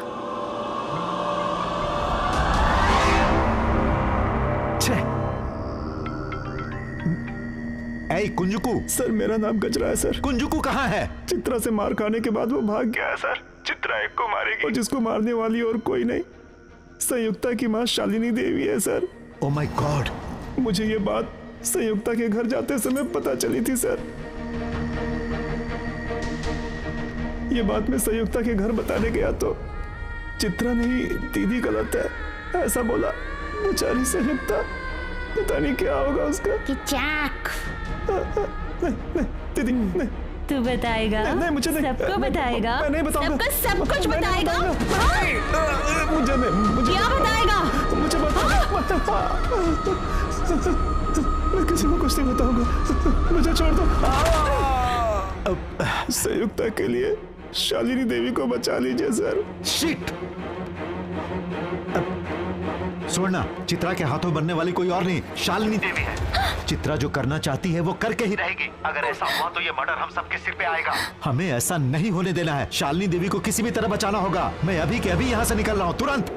ऐ कुंजुकू। सर मेरा नाम गजरा है सर। कुंजुकू कहाँ है? चित्रा से मार खाने के बाद वो भाग गया है सर। चित्रा एक को मारेगी और जिसको मारने वाली और कोई नहीं, संयुक्ता की माँ शालिनी देवी है सर। Oh my God. मुझे ये बात संयुक्ता के घर जाते समय पता चली थी सर। ये बात मैं संयुक्ता के घर बताने गया तो चित्रा नहीं, दीदी गलत है ऐसा बोला। बेचारी संयुक्ता, पता नहीं क्या होगा उसका। नहीं, दीदी नहीं। तू बताएगा? नहीं, मुझे नहीं। सबको बताएगा? मैं नहीं बताऊंगा। सबको सब कुछ बताएगा? मुझे नहीं। क्या बताएगा? मुझे मैं किसी को कुछ नहीं बताऊंगा। मुझे छोड़ दो। संयुक्ता के लिए शालिनी देवी को बचा लीजिए सर। शिट। सुवर्णा, चित्रा के हाथों बनने वाली कोई और नहीं, शालिनी देवी है। चित्रा जो करना चाहती है वो करके ही रहेगी। अगर ऐसा हुआ तो ये मर्डर हम सबके सिर पे आएगा। हमें ऐसा नहीं होने देना है। शालिनी देवी को किसी भी तरह बचाना होगा। मैं अभी के अभी यहाँ से निकल रहा हूँ, तुरंत।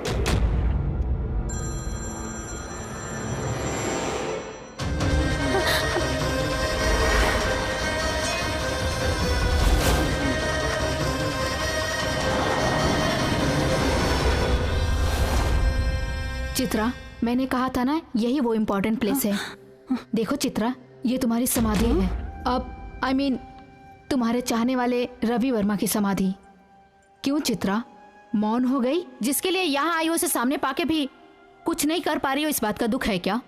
चित्रा, मैंने कहा था ना यही वो इम्पोर्टेंट प्लेस है। देखो चित्रा, ये तुम्हारी समाधि है। अब I mean, तुम्हारे चाहने वाले रवि वर्मा की समाधि। क्यों चित्रा, मौन हो गई? जिसके लिए यहाँ आई हो उसे सामने पाके भी कुछ नहीं कर पा रही हो, इस बात का दुख है क्या?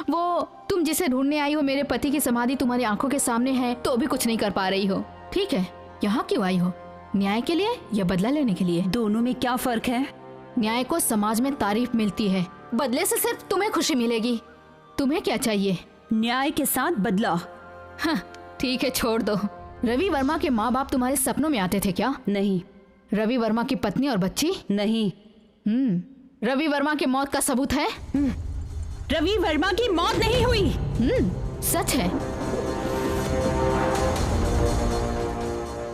वो तुम जिसे ढूंढने आई हो, मेरे पति की समाधि तुम्हारी आंखों के सामने है तो भी कुछ नहीं कर पा रही हो। ठीक है, यहाँ क्यों आई हो? न्याय के लिए या बदला लेने के लिए? दोनों में क्या फर्क है? न्याय को समाज में तारीफ मिलती है, बदले से सिर्फ तुम्हें खुशी मिलेगी। तुम्हें क्या चाहिए? न्याय के साथ बदला। हाँ, ठीक है, छोड़ दो। रवि वर्मा के माँ बाप तुम्हारे सपनों में आते थे क्या? नहीं। रवि वर्मा की पत्नी और बच्ची? नहीं। रवि वर्मा की मौत का सबूत है? रवि वर्मा की मौत नहीं हुई। सच है?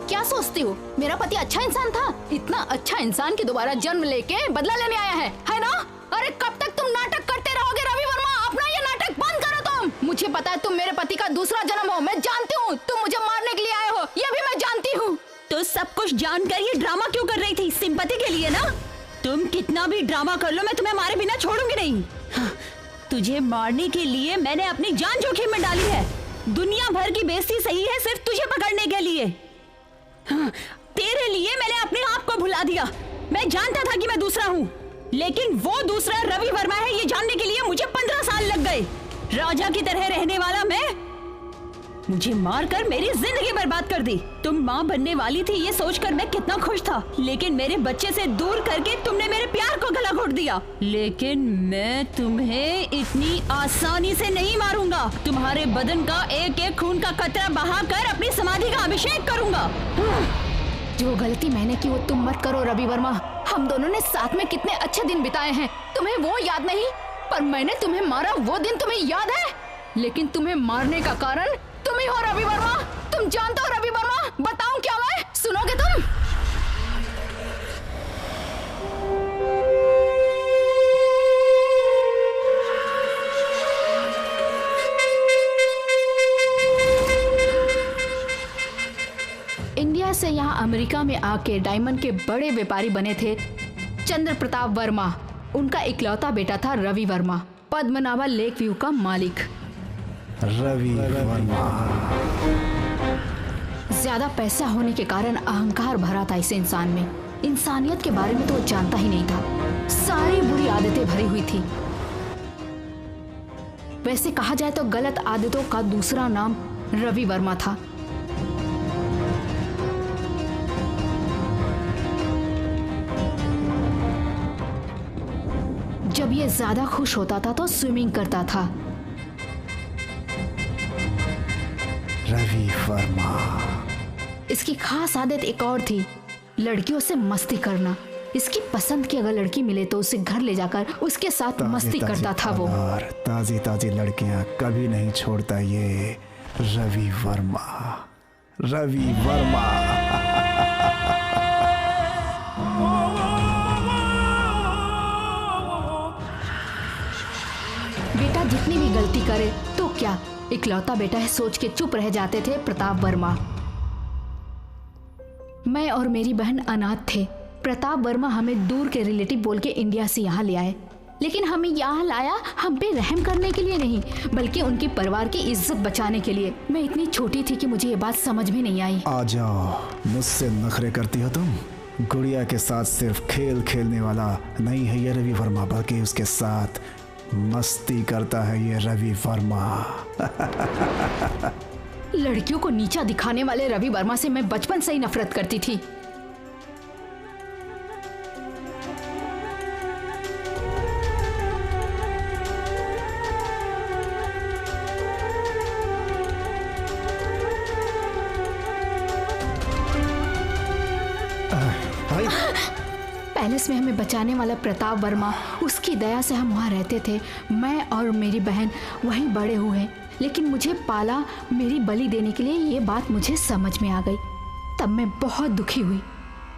क्या सोचती हो, मेरा पति अच्छा इंसान था? इतना अच्छा इंसान की दोबारा जन्म लेके बदला लेने आया है ना? अरे कब तक तुम नाटक करते रहोगे रवि वर्मा? अपना ये नाटक बंद करो तुम। मुझे पता है तुम मेरे पति का दूसरा जन्म हो, मैं जानती हूँ। तुम मुझे मारने के लिए आए हो, ये भी मैं जानती हूँ। तो सब कुछ जानकर ये ड्रामा क्यों कर रही थी? सिंपैथी के लिए ना? तुम कितना भी ड्रामा कर लो, मैं तुम्हें मारे बिना छोड़ूंगी नहीं। तुझे मारने के लिए मैंने अपनी जान जोखिम में डाली है। दुनिया भर की बेइज्जती सही है सिर्फ तुझे पकड़ने के लिए। तेरे लिए मैंने अपने आप को भुला दिया। मैं जानता था कि मैं दूसरा हूँ, लेकिन वो दूसरा रवि वर्मा है ये जानने के लिए मुझे 15 साल लग गए। राजा की तरह रहने वाला मैं, मुझे मारकर मेरी जिंदगी बर्बाद कर दी। तुम माँ बनने वाली थी ये सोचकर मैं कितना खुश था, लेकिन मेरे बच्चे से दूर करके तुमने मेरे प्यार को गला घोट दिया। लेकिन मैं तुम्हें इतनी आसानी से नहीं मारूंगा। तुम्हारे बदन का एक एक खून का कतरा बहाकर अपनी समाधि का अभिषेक करूंगा। जो गलती मैंने की वो तुम मत करो रवि वर्मा। हम दोनों ने साथ में कितने अच्छे दिन बिताए हैं, तुम्हें वो याद नहीं? पर मैंने तुम्हें मारा वो दिन तुम्हें याद है? लेकिन तुम्हें मारने का कारण तुम ही हो रवि वर्मा। तुम जानते हो रवि वर्मा, बताऊं क्या मैं? सुनोगे तुम? इंडिया से यहाँ अमेरिका में आके डायमंड के बड़े व्यापारी बने थे चंद्र प्रताप वर्मा। उनका इकलौता बेटा था रवि वर्मा, पद्मनाभा लेक व्यू का मालिक। रवि वर्मा। ज्यादा पैसा होने के कारण अहंकार भरा था इस इंसान में। इंसानियत के बारे में तो वो जानता ही नहीं था। सारी बुरी आदतें भरी हुई थी। वैसे कहा जाए तो गलत आदतों का दूसरा नाम रवि वर्मा था। जब ये ज्यादा खुश होता था तो स्विमिंग करता था। रवि वर्मा। इसकी खास आदत एक और थी, लड़कियों से मस्ती करना। इसकी पसंद की अगर लड़की मिले तो उसे घर ले जाकर उसके साथ मस्ती करता था। वो ताजी ताजी लड़कियां कभी नहीं छोड़ता ये रवि वर्मा। रवि वर्मा। बेटा जितनी भी गलती करे तो क्या, इकलौता बेटा है सोच के चुप रह जाते थे प्रताप वर्मा। मैं और मेरी बहन अनाथ थे। प्रताप वर्मा हमें दूर के रिलेटिव बोल के इंडिया से यहाँ ले आए, लेकिन हमें यहाँ लाया हम पे रहम करने के लिए नहीं, बल्कि उनके परिवार की इज्जत बचाने के लिए। मैं इतनी छोटी थी कि मुझे ये बात समझ में नहीं आई। आ जाओ, मुझसे नखरे करती हो तुम? गुड़िया के साथ सिर्फ खेल खेलने वाला नहीं है ये रवि वर्मा, बल्कि उसके साथ मस्ती करता है ये रवि वर्मा। लड़कियों को नीचा दिखाने वाले रवि वर्मा से मैं बचपन से ही नफरत करती थी। पैलेस में हमें बचाने वाला प्रताप वर्मा, उसकी दया से हम वहाँ रहते थे। मैं और मेरी बहन वहीं बड़े हुए, लेकिन मुझे पाला मेरी बलि देने के लिए, ये बात मुझे समझ में आ गई। तब मैं बहुत दुखी हुई।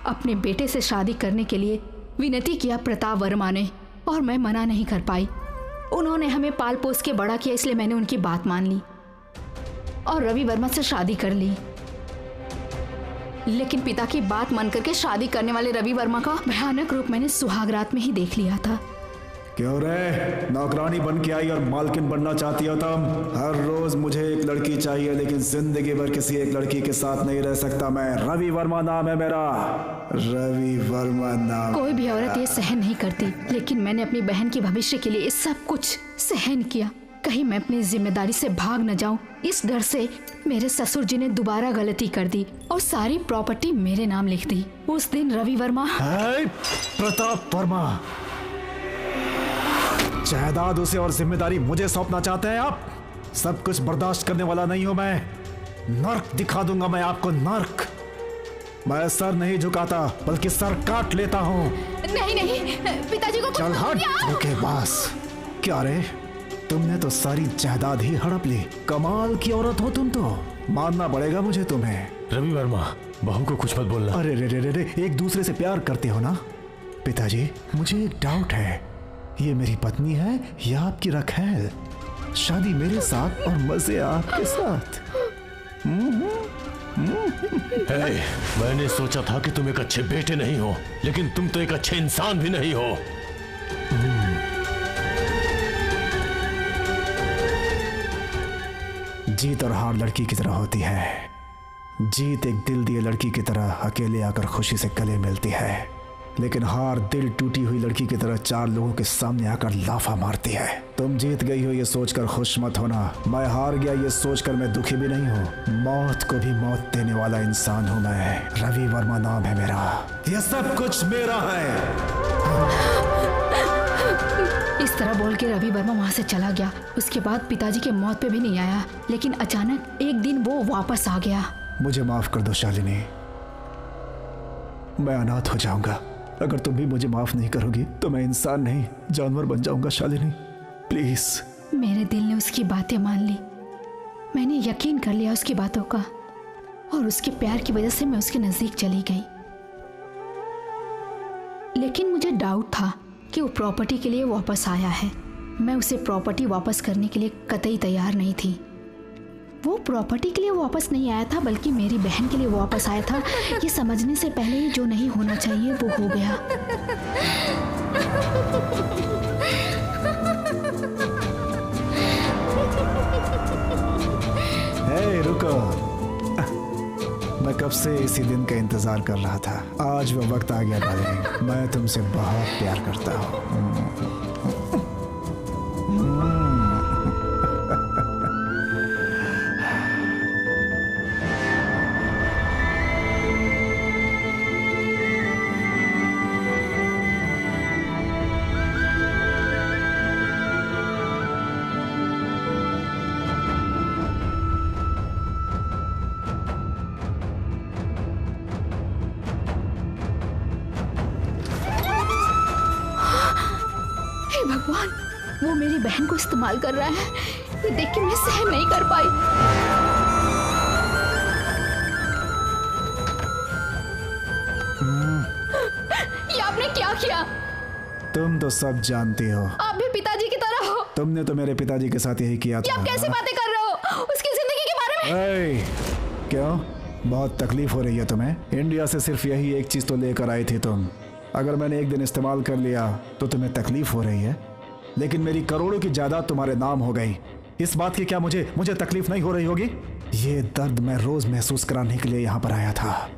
अपने बेटे से शादी करने के लिए विनती किया प्रताप वर्मा ने, और मैं मना नहीं कर पाई। उन्होंने हमें पाल पोस के बड़ा किया, इसलिए मैंने उनकी बात मान ली और रवि वर्मा से शादी कर ली। लेकिन पिता की बात मान करके शादी करने वाले रवि वर्मा का भयानक रूप मैंने सुहागरात में ही देख लिया था। क्यों रे, नौकरानी बन के आई और मालकिन बनना चाहती हो तुम? हर रोज मुझे एक लड़की चाहिए, लेकिन जिंदगी भर किसी एक लड़की के साथ नहीं रह सकता मैं। रवि वर्मा नाम है मेरा, रवि वर्मा नाम। कोई भी औरत ये सहन नहीं करती, लेकिन मैंने अपनी बहन के भविष्य के लिए सब कुछ सहन किया। कहीं मैं अपनी जिम्मेदारी से भाग न जाऊं, इस डर से मेरे ससुर जी ने दोबारा गलती कर दी और सारी प्रॉपर्टी मेरे नाम लिख दी। उस दिन रवि वर्मा, प्रताप वर्मा, जायदाद उसे और जिम्मेदारी मुझे सौंपना चाहते हैं आप? सब कुछ बर्दाश्त करने वाला नहीं हूं मैं। नर्क दिखा दूंगा मैं आपको, नर्क। मैं सर नहीं झुकाता, बल्कि सर काट लेता हूं। नहीं नहीं, पिताजी को चल हट, धोखेबाज। क्या रे, तुमने तो सारी जायदाद ही हड़प ली। कमाल की औरत हो तुम तो, मानना पड़ेगा मुझे तुम्हें। रवि वर्मा, बहू को कुछ मत बोलना। अरे रे रे रे रे, एक दूसरे से प्यार करते हो ना? पिताजी, मुझे एक डाउट है, ये मेरी पत्नी है या आपकी रखैल? शादी मेरे साथ और मजे आपके साथ। मैंने सोचा था कि तुम एक अच्छे बेटे नहीं हो, लेकिन तुम तो एक अच्छे इंसान भी नहीं हो। जीत और हार लड़की की तरह होती है। जीत एक दिल दिए लड़की की तरह अकेले आकर खुशी से गले मिलती है, लेकिन हार दिल टूटी हुई लड़की की तरह चार लोगों के सामने आकर लाफा मारती है। तुम जीत गई हो ये सोचकर खुश मत होना, मैं हार गया ये सोचकर मैं दुखी भी नहीं हूँ। मौत को भी मौत देने वाला इंसान हूँ मैं। रवि वर्मा नाम है मेरा, ये सब कुछ मेरा है। इस तरह बोल के रवि वर्मा वहाँ से चला गया। उसके बाद पिताजी के मौत पे भी नहीं आया, लेकिन अचानक एक दिन वो वापस आ गया। मुझे माफ कर दो शालिनी, मैं अनाथ हो जाऊंगा। अगर तुम भी मुझे माफ नहीं करोगी तो मैं इंसान नहीं जानवर बन जाऊंगा शालिनी, प्लीज। मेरे दिल ने उसकी बातें मान ली। मैंने यकीन कर लिया उसकी बातों का, और उसके प्यार की वजह से मैं उसके नजदीक चली गई। लेकिन मुझे डाउट था कि वो प्रॉपर्टी के लिए वापस आया है। मैं उसे प्रॉपर्टी वापस करने के लिए कतई तैयार नहीं थी। वो प्रॉपर्टी के लिए वापस नहीं आया था, बल्कि मेरी बहन के लिए वापस आया था। ये समझने से पहले ही जो नहीं होना चाहिए वो हो गया। हे रुको, मैं कब से इसी दिन का इंतजार कर रहा था। आज वो वक्त आ गया डार्लिंग, मैं तुमसे बहुत प्यार करता हूँ। भगवान, वो मेरी बहन को इस्तेमाल कर रहा है। ये देख के मैं सहन नहीं कर पाई। ये आपने क्या किया? तुम तो सब जानती हो। आप भी पिताजी की तरह हो। तुमने तो मेरे पिताजी के साथ यही किया था। आप कैसी बातें कर रहे हो? उसकी जिंदगी के बारे में। क्यों, बहुत तकलीफ हो रही है तुम्हें? इंडिया से सिर्फ यही एक चीज तो लेकर आई थी तुम। अगर मैंने एक दिन इस्तेमाल कर लिया तो तुम्हें तकलीफ हो रही है, लेकिन मेरी करोड़ों की जायदाद तुम्हारे नाम हो गई। इस बात की क्या मुझे तकलीफ नहीं हो रही होगी? ये दर्द मैं रोज महसूस कराने के लिए यहाँ पर आया था,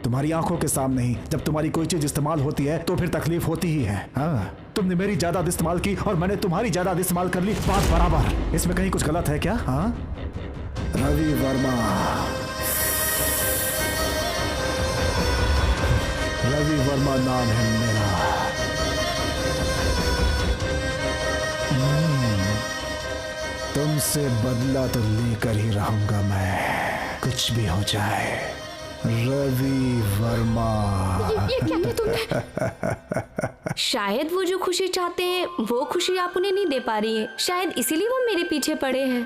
तुम्हारी आंखों के सामने ही। जब तुम्हारी कोई चीज इस्तेमाल होती है तो फिर तकलीफ होती ही है। हाँ, तुमने मेरी जायदाद इस्तेमाल की और मैंने तुम्हारी जायदाद इस्तेमाल कर ली, बात बराबर। इसमें कहीं कुछ गलत है क्या? हाँ, रवि वर्मा, रवि वर्मा नाम है मेरा। तुमसे बदला तो लेकर ही रहूंगा मैं, कुछ भी हो जाए। रवि वर्मा। ये क्या किया तुमने? शायद वो जो खुशी चाहते हैं वो खुशी आप उन्हें नहीं दे पा रही है, शायद इसीलिए वो मेरे पीछे पड़े हैं।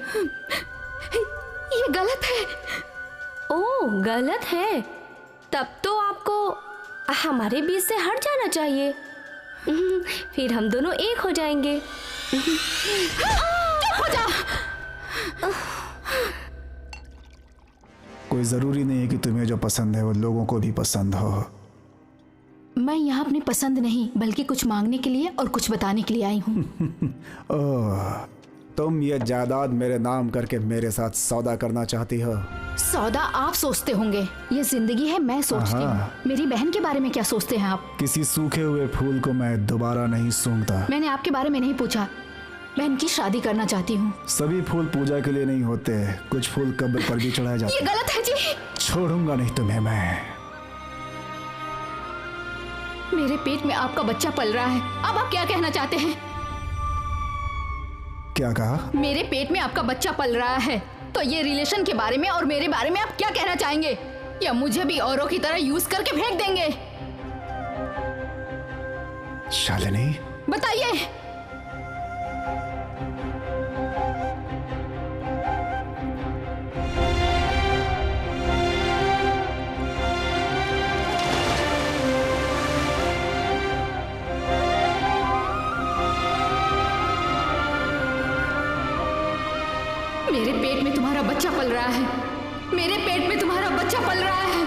ये गलत है। ओह गलत है, तब तो आपको हमारे बीच से हट जाना चाहिए। फिर हम दोनों एक हो जाएंगे। चुप हो जा। कोई जरूरी नहीं है कि तुम्हें जो पसंद है वो लोगों को भी पसंद हो। मैं यहाँ अपनी पसंद नहीं बल्कि कुछ मांगने के लिए और कुछ बताने के लिए आई हूँ। ओह, तुम ये जायदाद मेरे नाम करके मेरे साथ सौदा करना चाहती हो? सौदा आप सोचते होंगे, ये जिंदगी है मैं सोचती हूँ। मेरी बहन के बारे में क्या सोचते हैं आप? किसी सूखे हुए फूल को मैं दोबारा नहीं सूंघता। मैंने आपके बारे में नहीं पूछा, मैं इनकी शादी करना चाहती हूँ। सभी फूल पूजा के लिए नहीं होते, कुछ फूल कब्र पर भी चढ़ाए जाते। ये गलत है जी। छोड़ूंगा नहीं तुम्हें मैं। मेरे पेट में आपका बच्चा पल रहा है, अब आप क्या कहना चाहते हैं? क्या कहा? मेरे पेट में आपका बच्चा पल रहा है, तो ये रिलेशन के बारे में और मेरे बारे में आप क्या कहना चाहेंगे? या मुझे भी औरों की तरह यूज करके फेंक देंगे? शालिनी बताइए। मेरे पेट में तुम्हारा बच्चा पल रहा है, मेरे पेट में तुम्हारा बच्चा पल रहा है।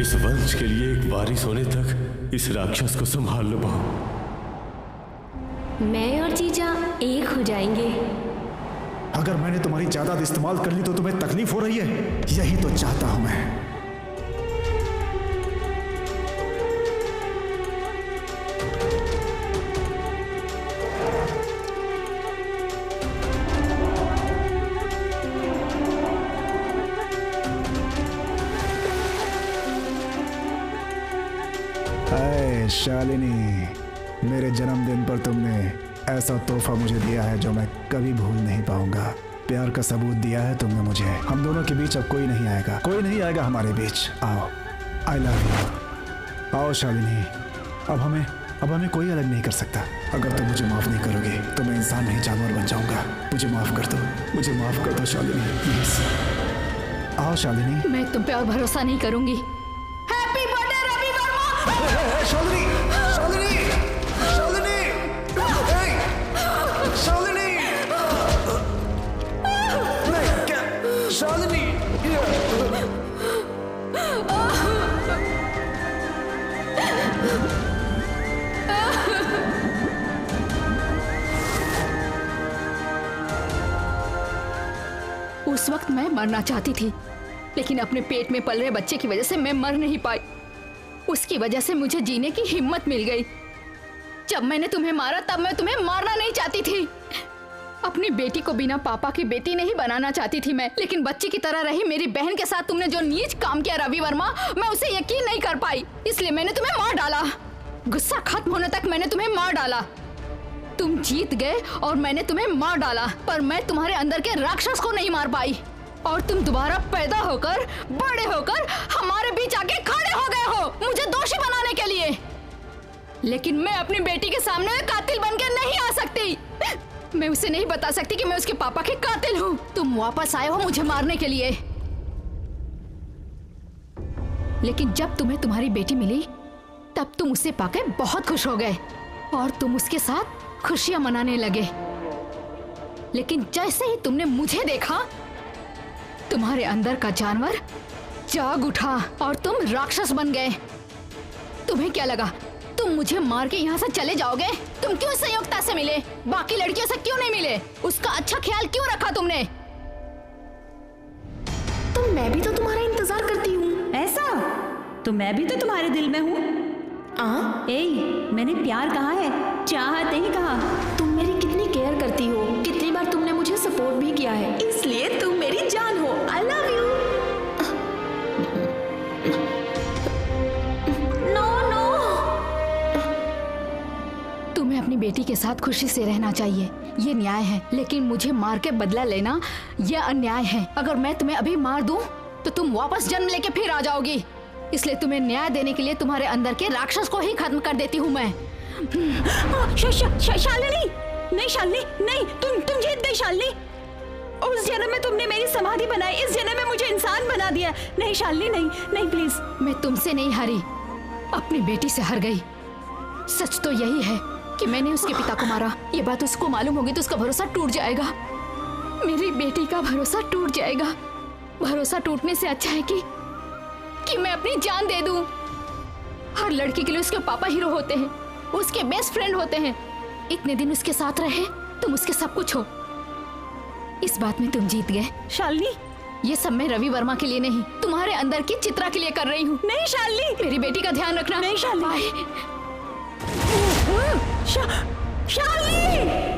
इस वंश के लिए एक वारिस होने तक इस राक्षस को संभाल लो बहू। मैं और जीजा एक हो जाएंगे। अगर मैंने तुम्हारी जायदाद इस्तेमाल कर ली तो तुम्हें तकलीफ हो रही है? यही तो चाहता हूं मैं। शालिनी, मेरे जन्मदिन पर तुमने ऐसा तोहफा मुझे दिया है जो मैं कभी भूल नहीं पाऊंगा। प्यार का सबूत दिया है तुमने मुझे। हम दोनों के बीच अब कोई नहीं आएगा, कोई नहीं आएगा हमारे बीच। आओ, आई लव यू। आओ शालिनी, अब हमें कोई अलग नहीं कर सकता। अगर तुम मुझे माफ नहीं करोगे तो मैं इंसान नहीं जानवर बन जाऊंगा। मुझे माफ कर दो, मुझे माफ कर दो शालिनी, प्लीज। आओ शालिनी। मैं तुम पे और भरोसा नहीं करूंगी। Happy birthday Ravi Verma. शालिनी, शालिनी, शालिनी, शालिनी, नहीं क्या? शालिनी, उस वक्त मैं मरना चाहती थी, लेकिन अपने पेट में पल रहे बच्चे की वजह से मैं मर नहीं पाई। उसकी वजह से मुझे जीने की हिम्मत मिल गई। जब मैंने तुम्हें मारा तब मैं तुम्हें मारना नहीं चाहती थी। अपनी बेटी को बिना पापा की बेटी नहीं बनाना चाहती थी मैं, लेकिन बच्ची की तरह रही मेरी बहन के साथ तुमने जो नीच काम किया रवि वर्मा, मैं उसे यकीन नहीं कर पाई, इसलिए मैंने तुम्हें मार डाला। गुस्सा खत्म होने तक मैंने तुम्हें मार डाला। तुम जीत गए और मैंने तुम्हें मार डाला, पर मैं तुम्हारे अंदर के राक्षस को नहीं मार पाई और तुम दोबारा पैदा होकर बड़े होकर हमारे बीच आके खड़े हो गए हो मुझे दोषी बनाने के लिए। लेकिन मैं अपनी बेटी के सामने कातिल बनके नहीं आ सकती। मैं उसे नहीं बता सकती कि मैं उसके पापा के कातिल हूँ। तुम वापस आए हो मुझे मारने के लिए, लेकिन जब तुम्हें तुम्हारी बेटी मिली तब तुम उसे पाके बहुत खुश हो गए और तुम उसके साथ खुशियां मनाने लगे। लेकिन जैसे ही तुमने मुझे देखा, तुम्हारे अंदर का जानवर जाग उठा और तुम राक्षस बन गए। तुम्हें क्या लगा तुम मुझे मार के यहाँ से चले जाओगे? तुम क्यों संयोगता से मिले? बाकी लड़कियों से क्यों नहीं मिले? उसका अच्छा ख्याल क्यों रखा तुमने? तो मैं भी तो तुम्हारा इंतजार करती हूँ। ऐसा? तो मैं भी तो तुम्हारे दिल में हूँ। मैंने प्यार कहा है, चाहत नहीं कहा। तुम मेरी कितनी केयर करती हो, कितनी बार तुमने मुझे सपोर्ट भी किया है, इसलिए तुम मेरी जान हो। आई लव यू। तुम्हें अपनी बेटी के साथ खुशी से रहना चाहिए, ये न्याय है, लेकिन मुझे मार के बदला लेना यह अन्याय है। अगर मैं तुम्हें अभी मार दूं तो तुम वापस जन्म लेके फिर आ जाओगी। इसलिए तुम्हें न्याय देने के लिए तुम्हारे अंदर के राक्षस को ही खत्म कर देती हूँ मैं। शालिनी, नहीं शालिनी, नहीं, तुम जीत गई शालिनी। उस जन्म में तुमने मेरी समाधि बनाई, इस जन्म में मुझे इंसान बना दिया। नहीं शालिनी, नहीं नहीं प्लीज। मैं तुमसे नहीं हारी, अपनी बेटी से हार गई। सच तो यही है कि मैंने उसके पिता को मारा। ये बात उसको मालूम होगी तो उसका भरोसा टूट जाएगा। मेरी बेटी का भरोसा टूट जाएगा। भरोसा टूटने से अच्छा है कि मैं अपनी जान दे दूं। हर लड़की के लिए उसके पापा हीरो होते हैं, उसके बेस्ट फ्रेंड होते हैं। इतने दिन उसके साथ रहे, तुम उसके सब कुछ हो। इस बात में तुम जीत गए। शालिनी, ये सब मैं रवि वर्मा के लिए नहीं, तुम्हारे अंदर की चित्रा के लिए कर रही हूँ। नहीं शालिनी, मेरी बेटी का ध्यान रखना। नहीं शालिनी, शालिनी।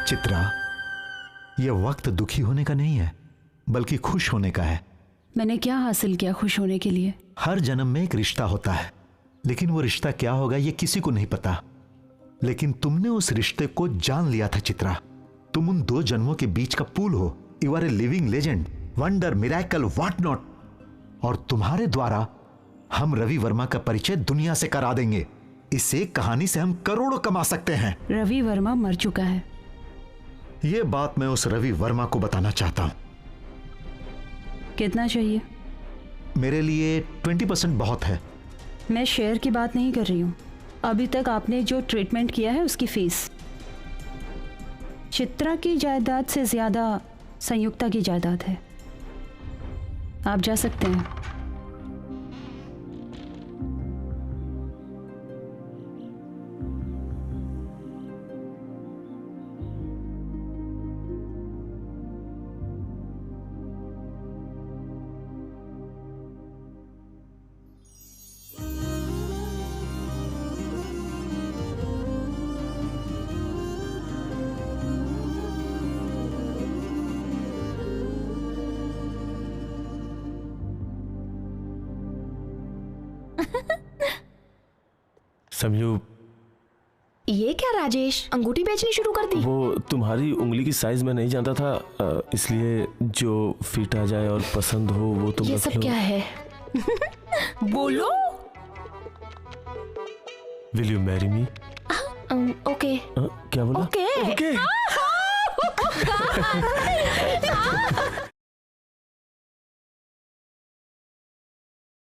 चित्रा, यह वक्त दुखी होने का नहीं है, बल्कि खुश होने का है। मैंने क्या हासिल किया खुश होने के लिए? हर जन्म में एक रिश्ता होता है, लेकिन वो रिश्ता क्या होगा ये किसी को नहीं पता। लेकिन तुमने उस रिश्ते को जान लिया था चित्रा। तुम उन दो जन्मों के बीच का पुल हो। You are a living legend, wonder, miracle, what not. और तुम्हारे द्वारा हम रवि वर्मा का परिचय दुनिया से करा देंगे। इस एक कहानी से हम करोड़ों कमा सकते हैं। रवि वर्मा मर चुका है। यह बात मैं उस रवि वर्मा को बताना चाहता हूं। कितना चाहिए? मेरे लिए 20% बहुत है। मैं शेयर की बात नहीं कर रही हूं। अभी तक आपने जो ट्रीटमेंट किया है उसकी फीस। चित्रा की जायदाद से ज्यादा संयुक्ता की जायदाद है। आप जा सकते हैं। समयू, ये क्या राजेश, अंगूठी बेचनी शुरू कर दी? वो तुम्हारी उंगली की साइज में नहीं जानता था, इसलिए जो फिट आ जाए और पसंद हो वो तुम ये सब क्या है? बोलो। Will you marry me? Okay. क्या बोला? ओके।